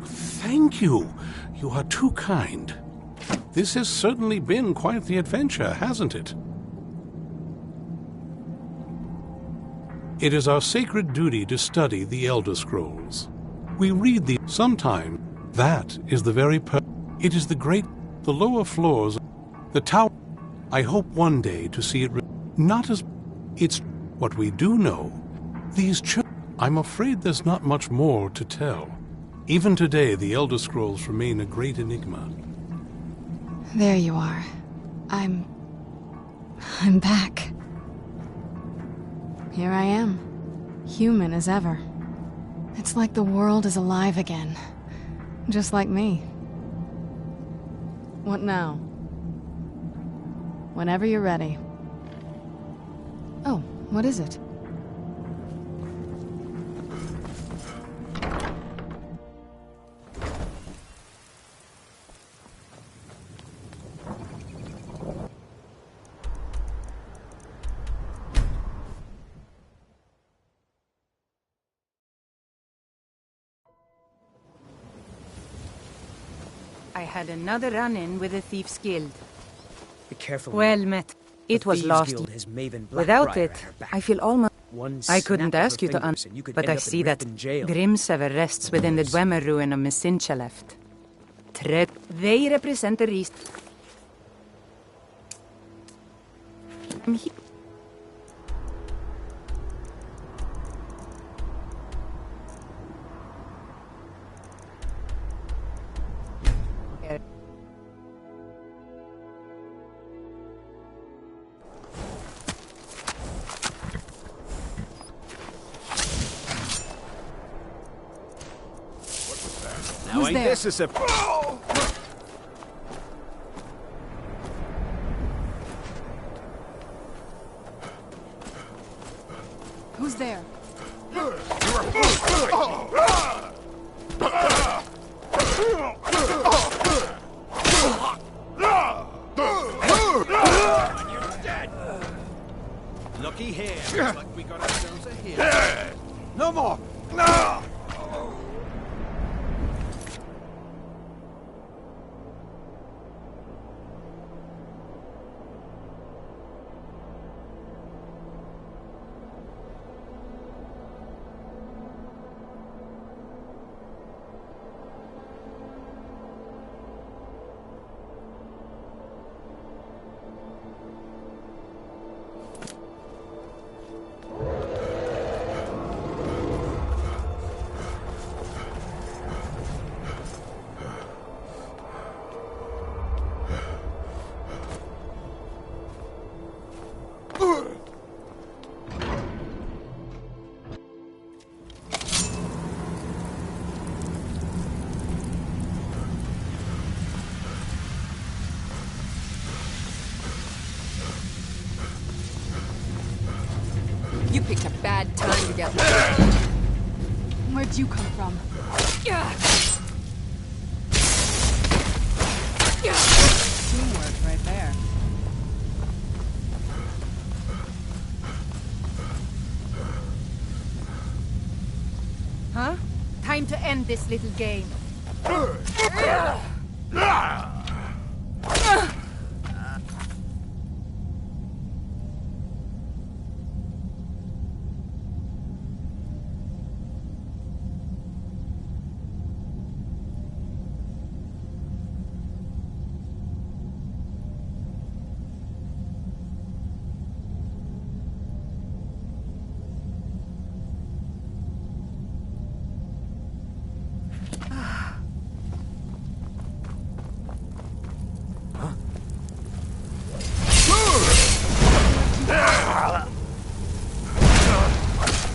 Speaker 9: Thank you. You are too kind. This has certainly been quite the adventure, hasn't it? It is our sacred duty to study the Elder Scrolls. We read the sometime. That is the very It is the lower floors, the tower. I hope one day to see it not as it's what we do know. These I'm afraid there's not much more to tell. Even today, the Elder Scrolls remain a great enigma.
Speaker 1: There you are. I'm back. Here I am, human as ever. It's like the world is alive again, just like me. What now? Whenever you're ready. Oh, what is it?
Speaker 23: I had another run-in with the Thieves' Guild.
Speaker 6: Be careful.
Speaker 23: Well met. It was lost. Without it, I feel almost... I couldn't ask you to but I see that Grimsever rests within the Dwemer ruin of Messincha left. They represent the East.
Speaker 2: Now ain't this a
Speaker 1: Who's there?
Speaker 18: Looky here. Looks like we got ourselves a hero. No more.
Speaker 11: You picked a bad time to get...
Speaker 1: Where'd you come from?
Speaker 11: Teamwork right there.
Speaker 23: Huh? Time to end this little game.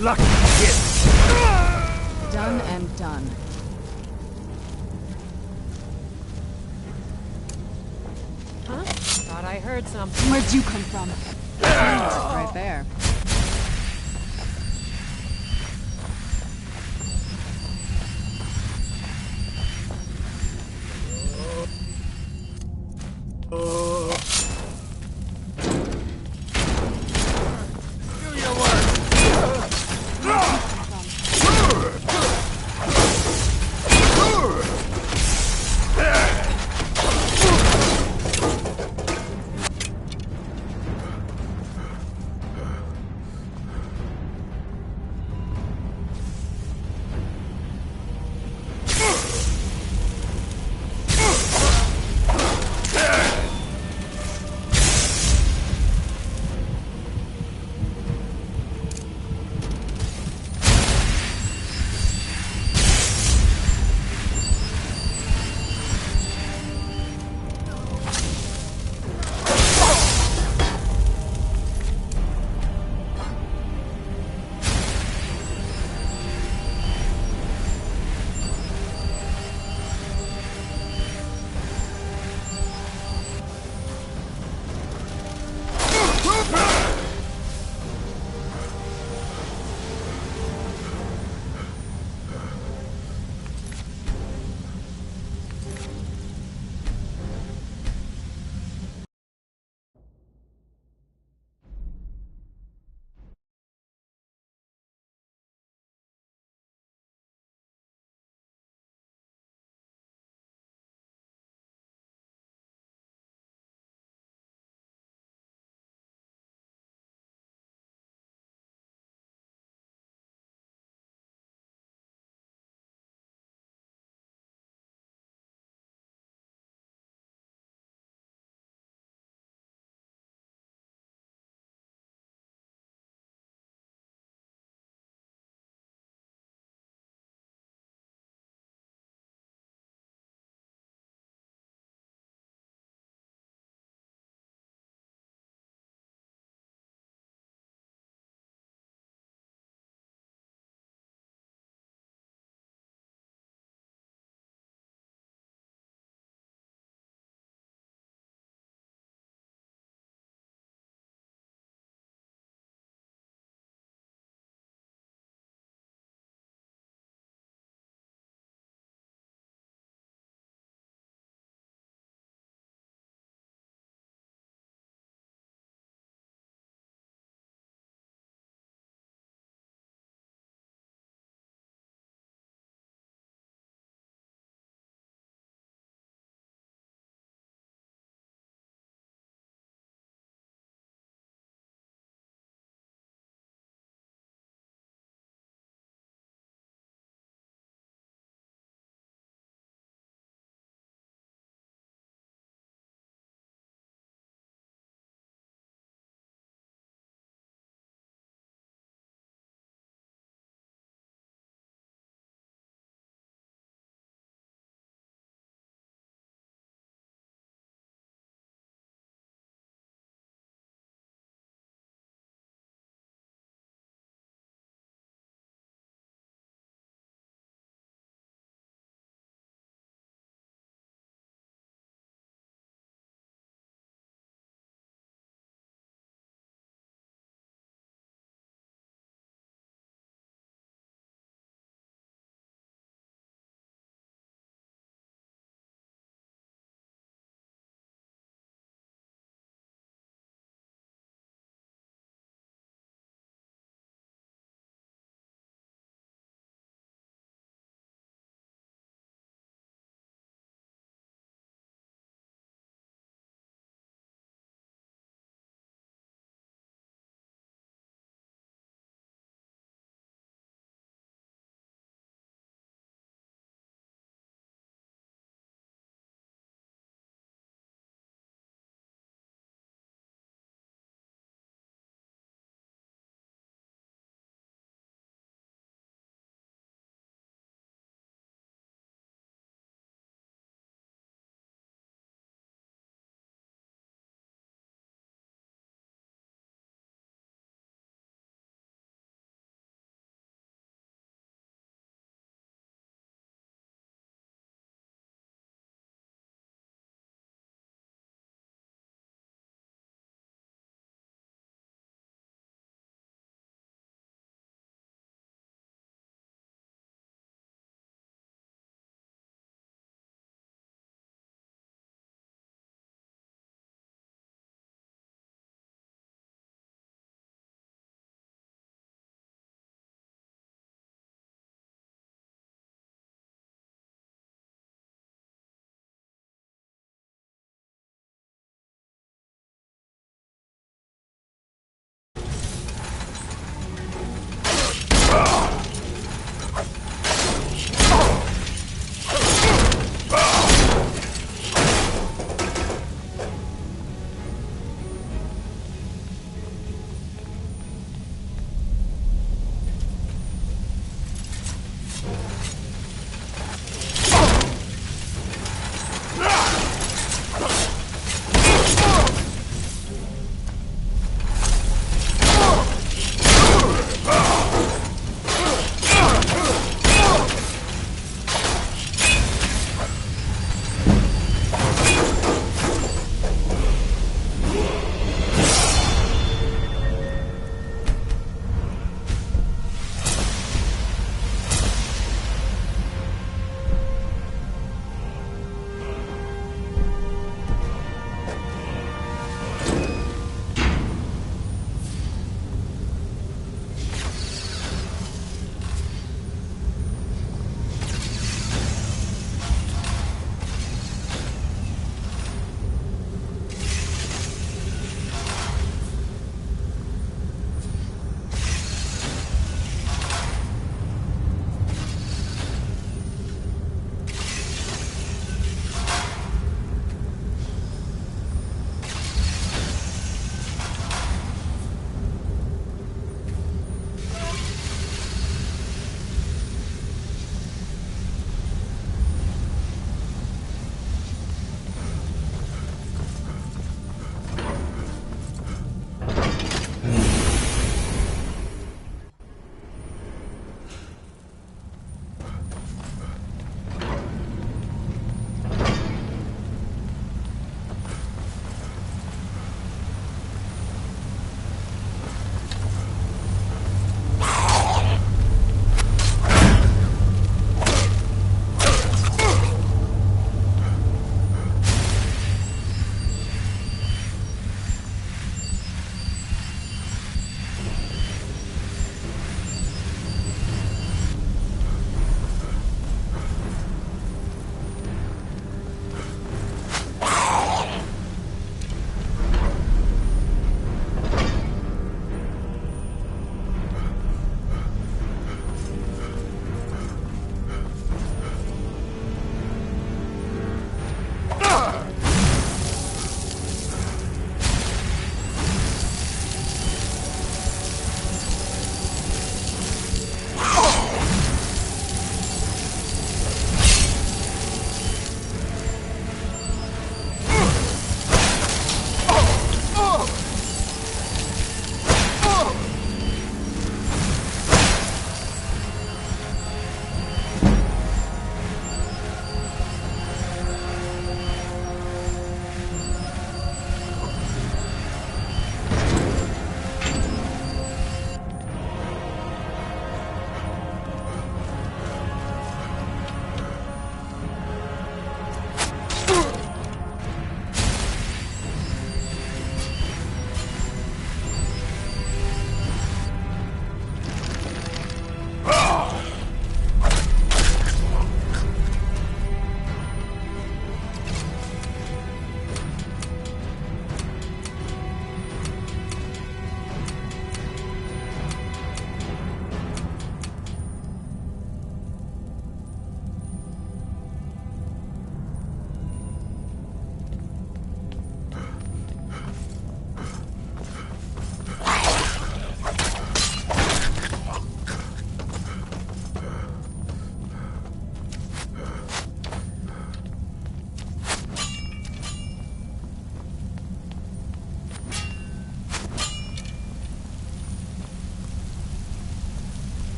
Speaker 21: lucky kid.
Speaker 1: Done and done.
Speaker 3: Huh? Thought I heard something.
Speaker 1: Where'd you come from? Right there.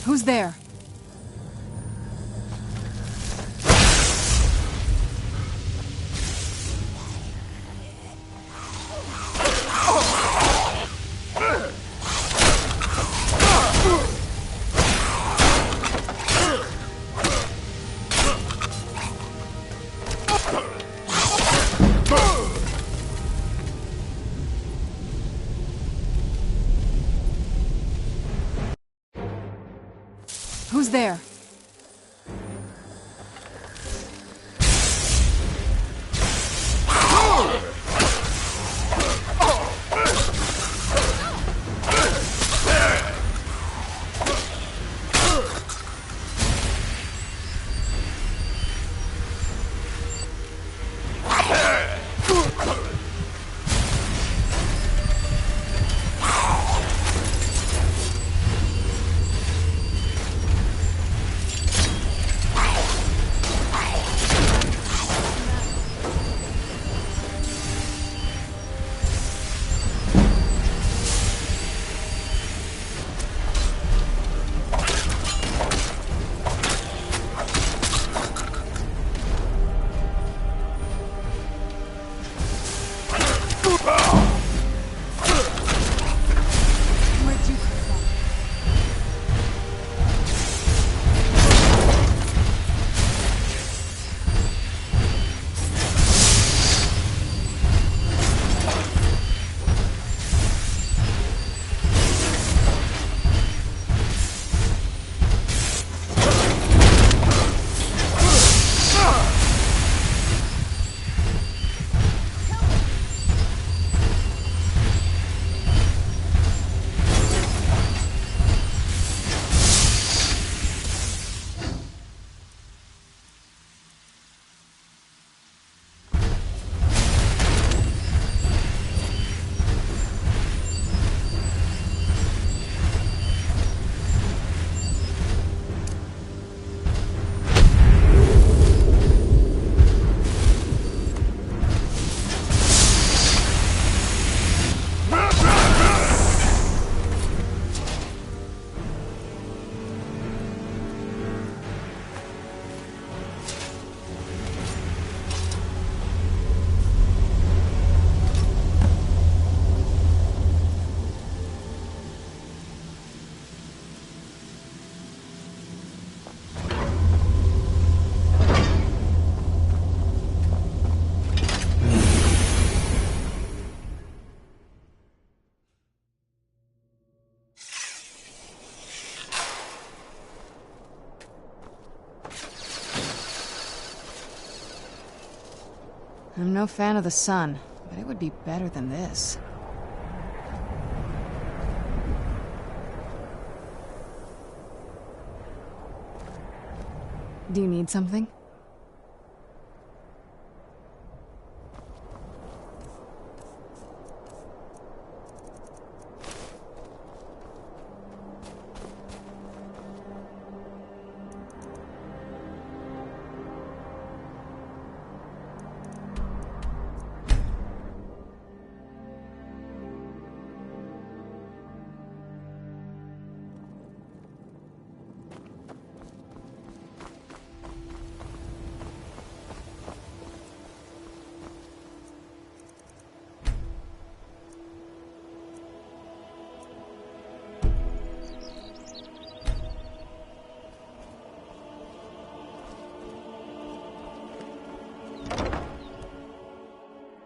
Speaker 1: Who's there? Who's there? I'm no fan of the sun, but it would be better than this. Do you need something?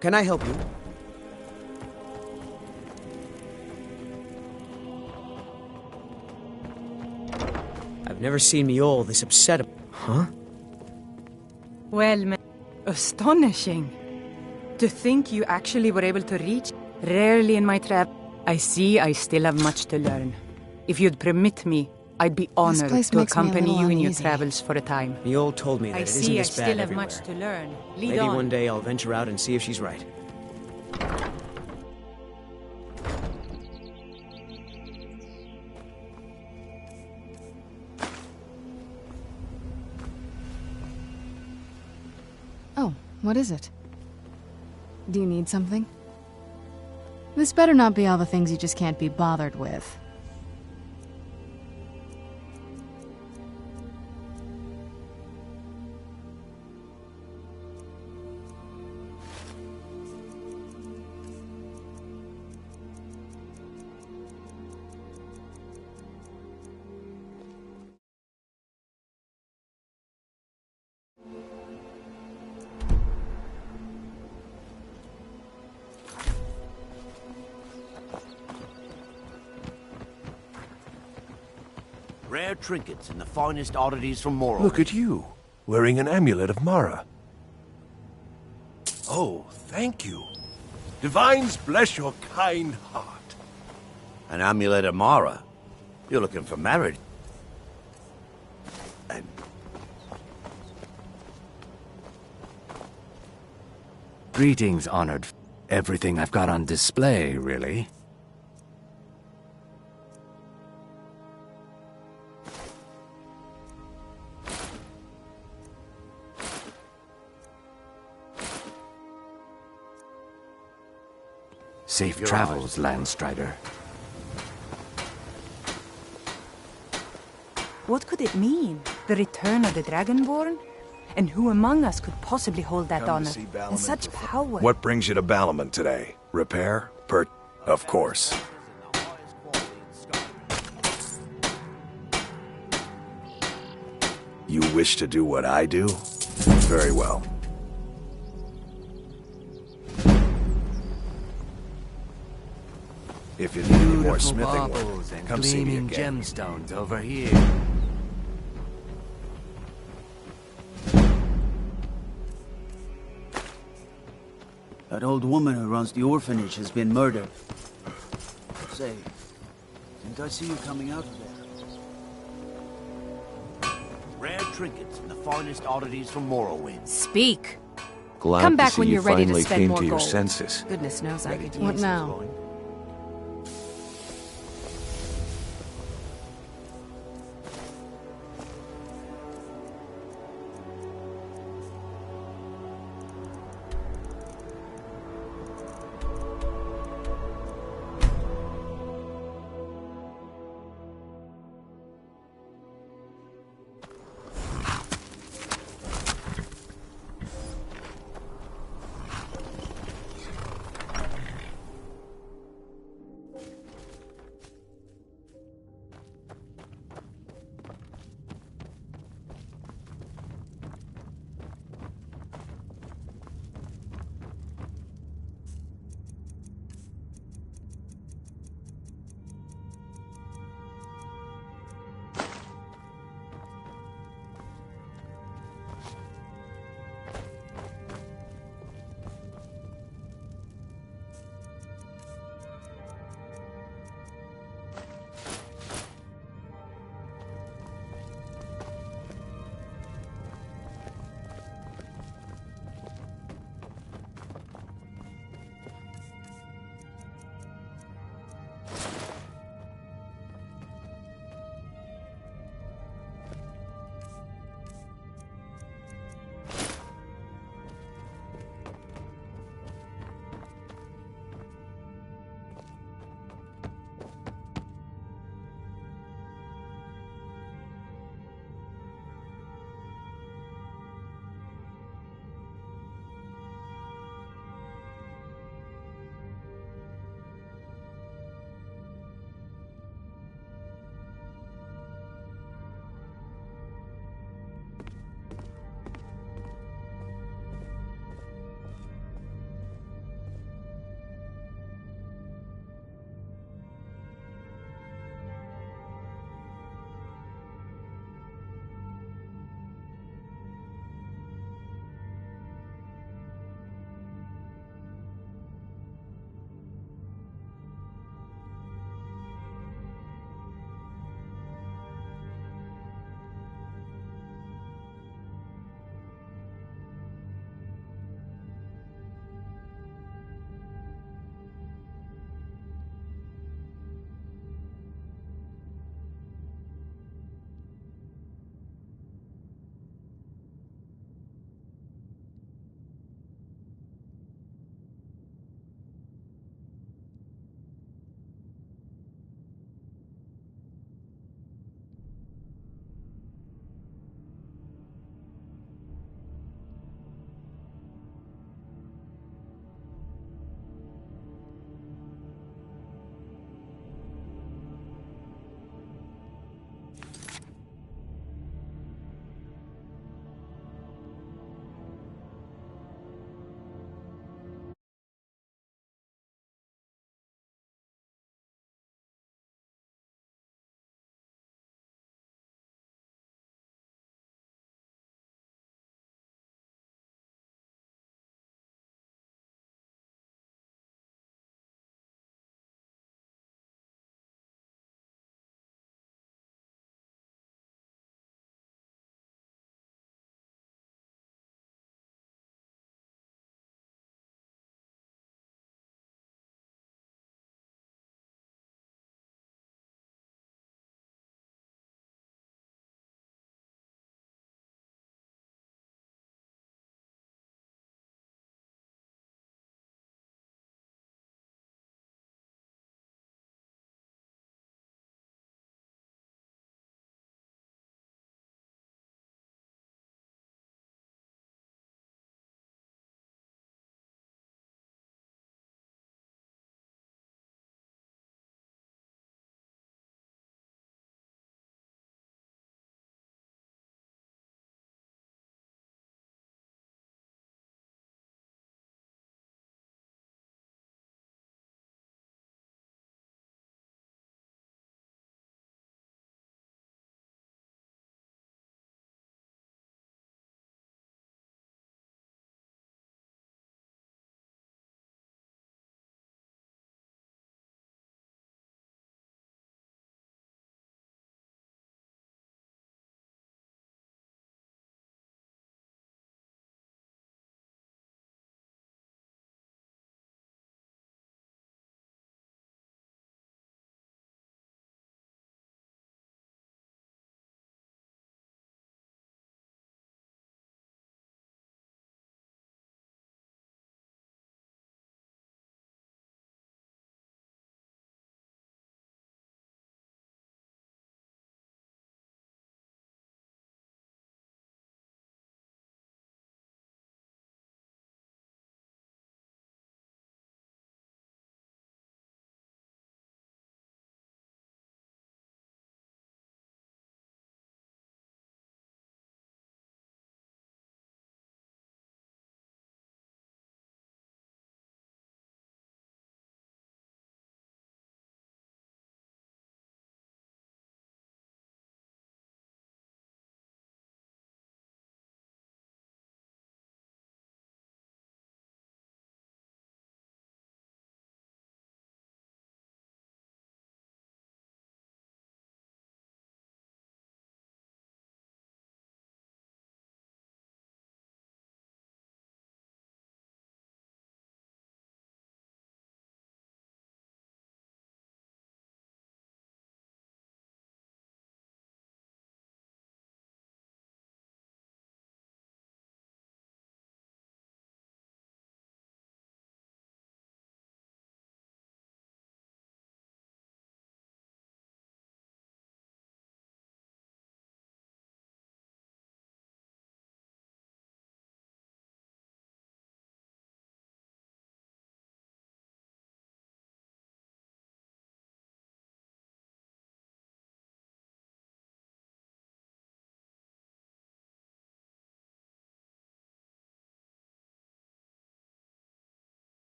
Speaker 6: Can I help you? I've never seen me all this upset. Huh?
Speaker 23: Well, astonishing. To think you actually were able to reach. Rarely in my trap. I see I still have much to learn. If you'd permit me, I'd be honored to accompany you in your travels for a time.
Speaker 6: Mule told me that it isn't this bad everywhere.
Speaker 23: I still have much to learn.
Speaker 6: Maybe one day I'll venture out and see if she's right.
Speaker 1: Oh, what is it? Do you need something? This better not be all the things you just can't be bothered with.
Speaker 12: Rare trinkets and the finest oddities from Morrowind.
Speaker 27: Look at you, wearing an amulet of Mara. Oh, thank you. Divines bless your kind heart.
Speaker 12: An amulet of Mara? You're looking for marriage.
Speaker 13: Greetings, honored. Everything I've got on display, really. Safe travels, Landstrider.
Speaker 23: What could it mean? The return of the Dragonborn? And who among us could possibly hold that honor? And such power.
Speaker 27: What brings you to Balamon today? Repair? Of course. You wish to do what I do? Very well. If you need any more smithing work, come see me again.
Speaker 13: Gemstones over here.
Speaker 2: That old woman who runs the orphanage has been murdered. Say, didn't I see you coming out of there?
Speaker 12: Rare trinkets and the finest oddities from Morrowind.
Speaker 3: Speak.
Speaker 27: Glad
Speaker 3: Come
Speaker 27: to
Speaker 3: back
Speaker 27: see
Speaker 3: when
Speaker 27: you
Speaker 3: you're ready to
Speaker 27: finally
Speaker 3: spend
Speaker 27: came
Speaker 3: more
Speaker 27: to your
Speaker 3: gold.
Speaker 27: senses.
Speaker 3: Goodness knows I could use
Speaker 1: What
Speaker 3: it.
Speaker 1: now?